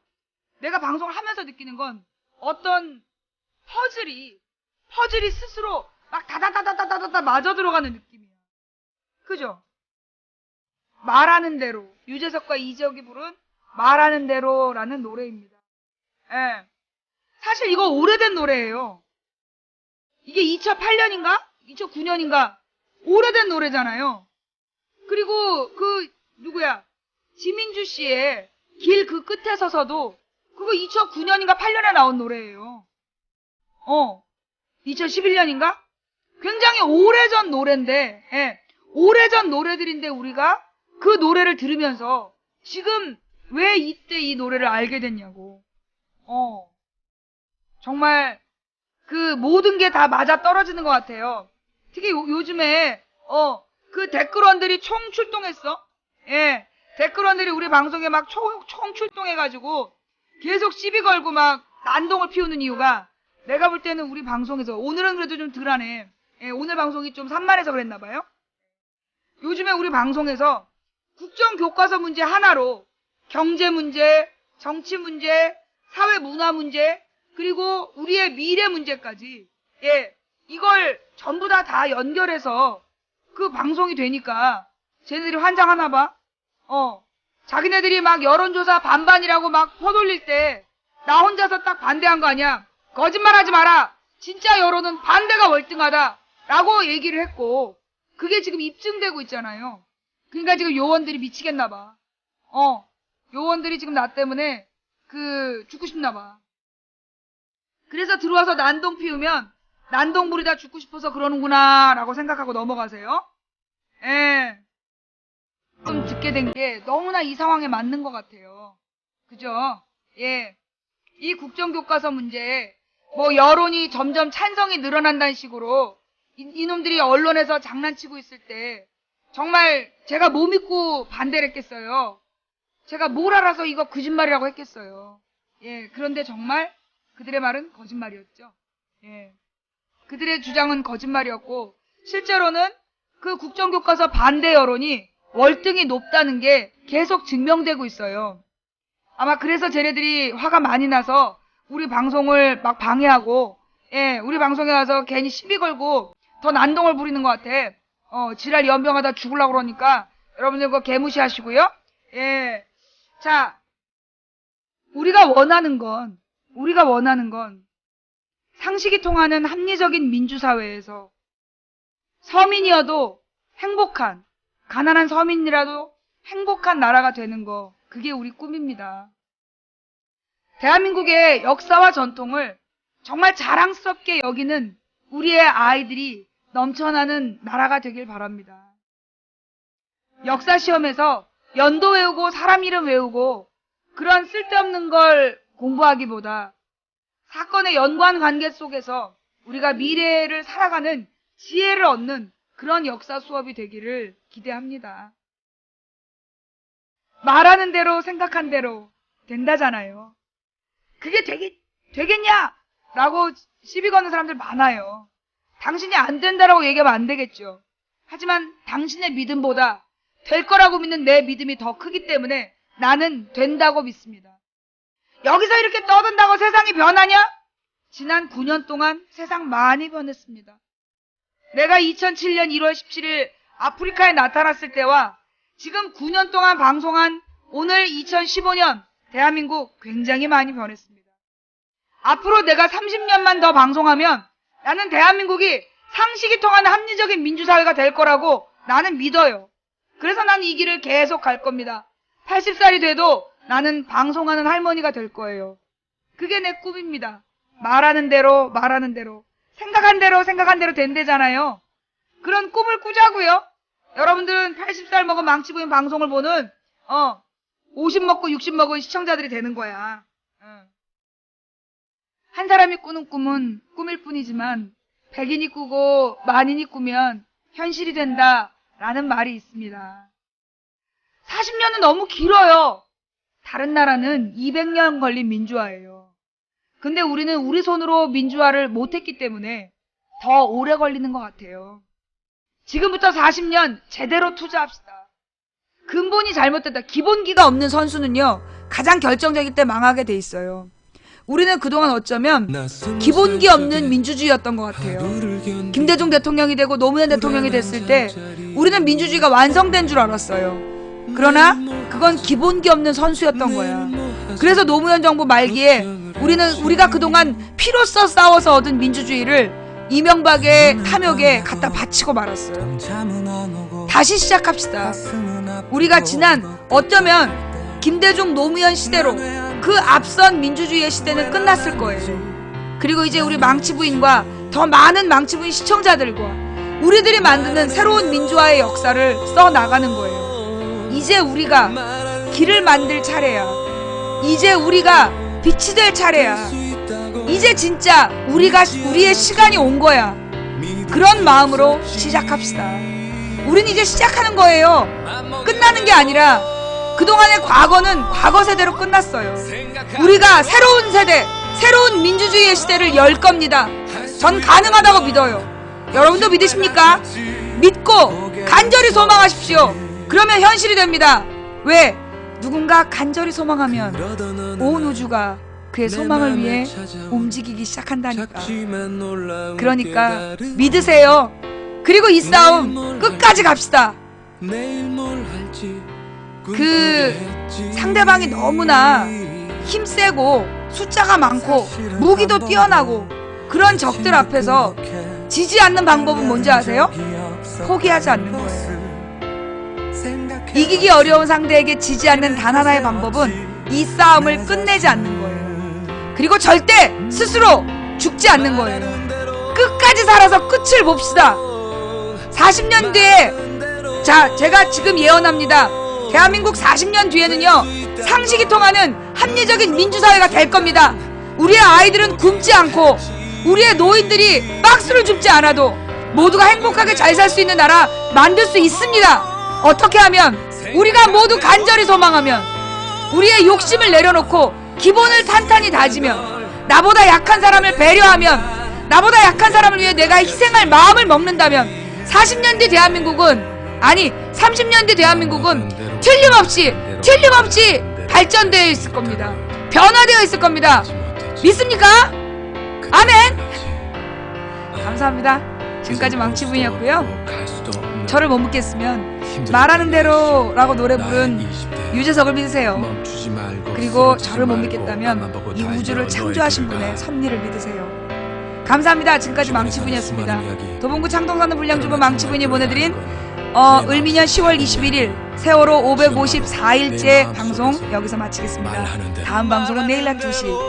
내가 방송을 하면서 느끼는 건 어떤 퍼즐이 스스로 막 다다다다다다다 맞아 들어가는 느낌이야. 그죠? 말하는 대로, 유재석과 이적이 부른 말하는 대로라는 노래입니다. 예. 사실 이거 오래된 노래예요. 이게 2008년인가? 2009년인가? 오래된 노래잖아요. 그리고 누구야? 지민주 씨의 길 그 끝에 서서도 그거 2009년인가 8년에 나온 노래예요. 2011년인가? 굉장히 오래전 노래인데, 예. 오래전 노래들인데 우리가 그 노래를 들으면서 지금 왜 이때 이 노래를 알게 됐냐고. 정말 그 모든 게 다 맞아 떨어지는 것 같아요. 특히 요즘에 그 댓글원들이 총 출동했어. 예, 댓글원들이 우리 방송에 막 총 출동해가지고 계속 시비 걸고 막 난동을 피우는 이유가, 내가 볼 때는 우리 방송에서, 오늘은 그래도 좀 덜하네. 예, 오늘 방송이 좀 산만해서 그랬나봐요. 요즘에 우리 방송에서 국정교과서 문제 하나로 경제 문제, 정치 문제, 사회 문화 문제, 그리고 우리의 미래 문제까지, 예, 이걸 전부 다 연결해서 그 방송이 되니까 쟤네들이 환장하나 봐. 자기네들이 막 여론조사 반반이라고 막 퍼돌릴 때 나 혼자서 딱 반대한 거 아니야. 거짓말하지 마라. 진짜 여론은 반대가 월등하다. 라고 얘기를 했고, 그게 지금 입증되고 있잖아요. 그러니까 지금 요원들이 미치겠나 봐. 요원들이 지금 나 때문에 죽고 싶나 봐. 그래서 들어와서 난동 피우면 난동 부리다 죽고 싶어서 그러는구나 라고 생각하고 넘어가세요. 예. 좀 듣게 된 게 너무나 이 상황에 맞는 것 같아요. 그죠? 예. 이 국정교과서 문제, 여론이 점점 찬성이 늘어난다는 식으로 이놈들이 언론에서 장난치고 있을 때 정말 제가 뭐 믿고 반대를 했겠어요. 제가 뭘 알아서 이거 거짓말이라고 했겠어요. 예, 그런데 정말 그들의 말은 거짓말이었죠. 예. 그들의 주장은 거짓말이었고, 실제로는 그 국정교과서 반대 여론이 월등히 높다는 게 계속 증명되고 있어요. 아마 그래서 쟤네들이 화가 많이 나서 우리 방송을 막 방해하고, 예, 우리 방송에 와서 괜히 시비 걸고 더 난동을 부리는 것 같아. 지랄 연병하다 죽으려고 그러니까 여러분들 그거 개무시하시고요. 예. 자, 우리가 원하는 건 상식이 통하는 합리적인 민주사회에서 서민이어도 행복한, 가난한 서민이라도 행복한 나라가 되는 거, 그게 우리 꿈입니다. 대한민국의 역사와 전통을 정말 자랑스럽게 여기는 우리의 아이들이 넘쳐나는 나라가 되길 바랍니다. 역사 시험에서 연도 외우고 사람 이름 외우고 그런 쓸데없는 걸 공부하기보다 사건의 연관관계 속에서 우리가 미래를 살아가는 지혜를 얻는 그런 역사 수업이 되기를 기대합니다. 말하는 대로 생각한 대로 된다잖아요. 그게 되겠냐? 라고 시비 거는 사람들 많아요. 당신이 안 된다라고 얘기하면 안 되겠죠. 하지만 당신의 믿음보다 될 거라고 믿는 내 믿음이 더 크기 때문에 나는 된다고 믿습니다. 여기서 이렇게 떠든다고 세상이 변하냐? 지난 9년 동안 세상 많이 변했습니다. 내가 2007년 1월 17일 아프리카에 나타났을 때와 지금 9년 동안 방송한 오늘 2015년 대한민국 굉장히 많이 변했습니다. 앞으로 내가 30년만 더 방송하면 나는 대한민국이 상식이 통하는 합리적인 민주사회가 될 거라고 나는 믿어요. 그래서 나는 이 길을 계속 갈 겁니다. 80살이 돼도 나는 방송하는 할머니가 될 거예요. 그게 내 꿈입니다. 말하는 대로 생각한 대로 된대잖아요. 그런 꿈을 꾸자고요. 여러분들은 80살 먹은 망치부인 방송을 보는 50 먹고 60 먹은 시청자들이 되는 거야. 한 사람이 꾸는 꿈은 꿈일 뿐이지만 100인이 꾸고 만인이 꾸면 현실이 된다라는 말이 있습니다. 40년은 너무 길어요. 다른 나라는 200년 걸린 민주화예요. 근데 우리는 우리 손으로 민주화를 못했기 때문에 더 오래 걸리는 것 같아요. 지금부터 40년 제대로 투자합시다. 근본이 잘못됐다. 기본기가 없는 선수는요, 가장 결정적일 때 망하게 돼 있어요. 우리는 그동안 어쩌면 기본기 없는 민주주의였던 것 같아요. 김대중 대통령이 되고 노무현 대통령이 됐을 때 우리는 민주주의가 완성된 줄 알았어요. 그러나 그건 기본기 없는 선수였던 거야. 그래서 노무현 정부 말기에 우리가 그동안 피로써 싸워서 얻은 민주주의를 이명박의 탐욕에 갖다 바치고 말았어요. 다시 시작합시다. 우리가 지난 어쩌면 김대중 노무현 시대로 그 앞선 민주주의의 시대는 끝났을 거예요. 그리고 이제 우리 망치부인과 더 많은 망치부인 시청자들과 우리들이 만드는 새로운 민주화의 역사를 써나가는 거예요. 이제 우리가 길을 만들 차례야. 이제 우리가 빛이 될 차례야. 이제 진짜 우리의 시간이 온 거야. 그런 마음으로 시작합시다. 우린 이제 시작하는 거예요. 끝나는 게 아니라 그동안의 과거는 과거 세대로 끝났어요. 우리가 새로운 세대, 새로운 민주주의의 시대를 열 겁니다. 전 가능하다고 믿어요. 여러분도 믿으십니까? 믿고 간절히 소망하십시오. 그러면 현실이 됩니다. 왜? 누군가 간절히 소망하면 온 우주가 그의 소망을 위해 움직이기 시작한다니까. 그러니까 믿으세요. 그리고 이 싸움 끝까지 갑시다. 상대방이 너무나 힘세고 숫자가 많고 무기도 뛰어나고 그런 적들 앞에서 지지 않는 방법은 뭔지 아세요? 포기하지 않는 거예요. 이기기 어려운 상대에게 지지 않는 단 하나의 방법은 이 싸움을 끝내지 않는 거예요. 그리고 절대 스스로 죽지 않는 거예요. 끝까지 살아서 끝을 봅시다. 40년 뒤에, 자, 제가 지금 예언합니다. 대한민국 40년 뒤에는요, 상식이 통하는 합리적인 민주사회가 될 겁니다. 우리의 아이들은 굶지 않고 우리의 노인들이 박스를 줍지 않아도 모두가 행복하게 잘 살 수 있는 나라 만들 수 있습니다. 어떻게 하면? 우리가 모두 간절히 소망하면, 우리의 욕심을 내려놓고 기본을 탄탄히 다지면, 나보다 약한 사람을 배려하면, 나보다 약한 사람을 위해 내가 희생할 마음을 먹는다면 40년 뒤 대한민국은, 아니 30년 뒤 대한민국은 틀림없이 발전되어 있을 겁니다. 변화되어 있을 겁니다. 믿습니까? 아멘. 감사합니다. 지금까지 망치부인이었고요. 저를 못 믿겠으면 말하는 대로라고 노래 부른 유재석을 믿으세요. 그리고 저를 못 믿겠다면 이 우주를 창조하신 분의 섭리를 믿으세요. 감사합니다. 지금까지 망치부인이었습니다. 도봉구 창동사는 불량주부 망치부인이 보내드린 을미년 10월 21일 세월호 554일째 방송 여기서 마치겠습니다. 다음 방송은 내일 낮 2시